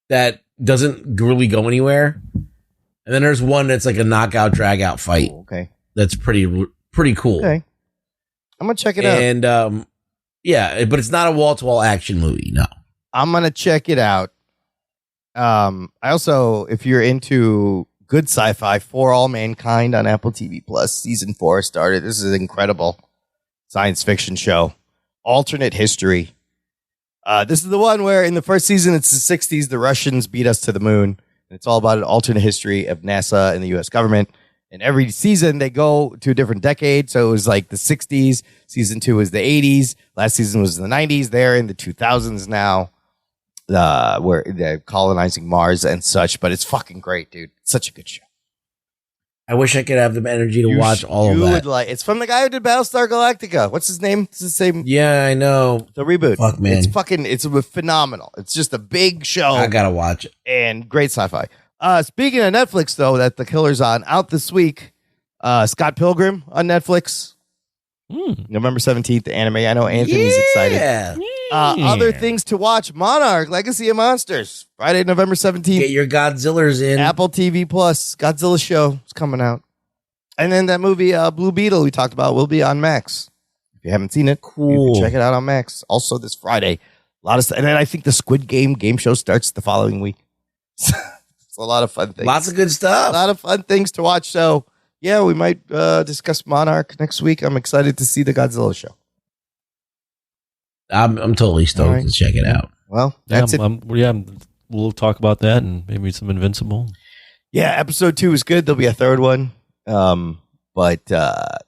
that doesn't really go anywhere. And then there's one that's like a knockout, drag out fight. Oh, okay. That's pretty cool. Okay. I'm going to check it out. And yeah, but it's not a wall-to-wall action movie. No. I'm going to check it out. I also, if you're into good sci-fi, For All Mankind on Apple TV Plus, season 4 started. This is an incredible science fiction show. Alternate history. This is the one where in the first season, it's the 60s. The Russians beat us to the moon. And it's all about an alternate history of NASA and the U.S. government. And every season they go to a different decade. So it was like the 60s. Season 2 was the 80s. Last season was the 90s. They're in the 2000s now, where they're colonizing Mars and such. But it's fucking great, dude. It's such a good show. I wish I could have the energy to watch all of that. It's from the guy who did Battlestar Galactica. What's his name? It's the same. Yeah, I know. The reboot. Fuck, man. It's phenomenal. It's just a big show. I gotta watch it. And great sci-fi. Speaking of Netflix, though, that The Killer's on, out this week, Scott Pilgrim on Netflix. November 17th, the anime. I know Anthony's excited. Other things to watch: Monarch, Legacy of Monsters, Friday, November 17th. Get your Godzillas in. Apple TV Plus, Godzilla show is coming out. And then that movie, Blue Beetle, we talked about, will be on Max. If you haven't seen it, you can check it out on Max. Also this Friday. A lot of stuff. And then I think the Squid Game show starts the following week. It's a lot of fun things. Lots of good stuff. A lot of fun things to watch. So, yeah, we might discuss Monarch next week. I'm excited to see the Godzilla show. I'm totally stoked to check it out. Well, that's it. We'll talk about that and maybe some Invincible. Yeah, episode 2 is good. There'll be a third one. But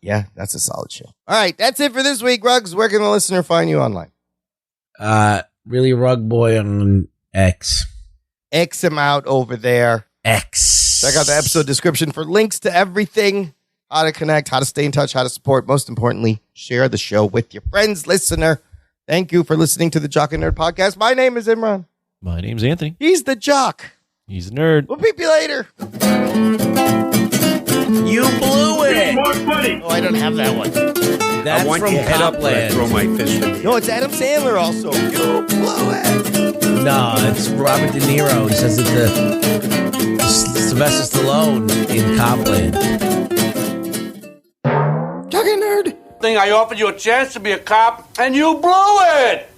yeah, that's a solid show. All right, that's it for this week, Ruggs. Where can the listener find you online? Really Rug Boy on X. X him out over there. X. Check out the episode description for links to everything. How to connect, how to stay in touch, how to support. Most importantly, share the show with your friends, listener. Thank you for listening to the Jock and Nerd podcast. My name is Imran. My name's Anthony. He's the Jock. He's a nerd. We'll peep you later. You blew it. More funny. Oh, I don't have that one. That's I want from your head up when I Copland. throw my fist in the air. No, it's Adam Sandler also. You blew it. No, it's Robert De Niro. He says it to Sylvester Stallone in Copland. Jock and Nerd. I offered you a chance to be a cop, and you blew it!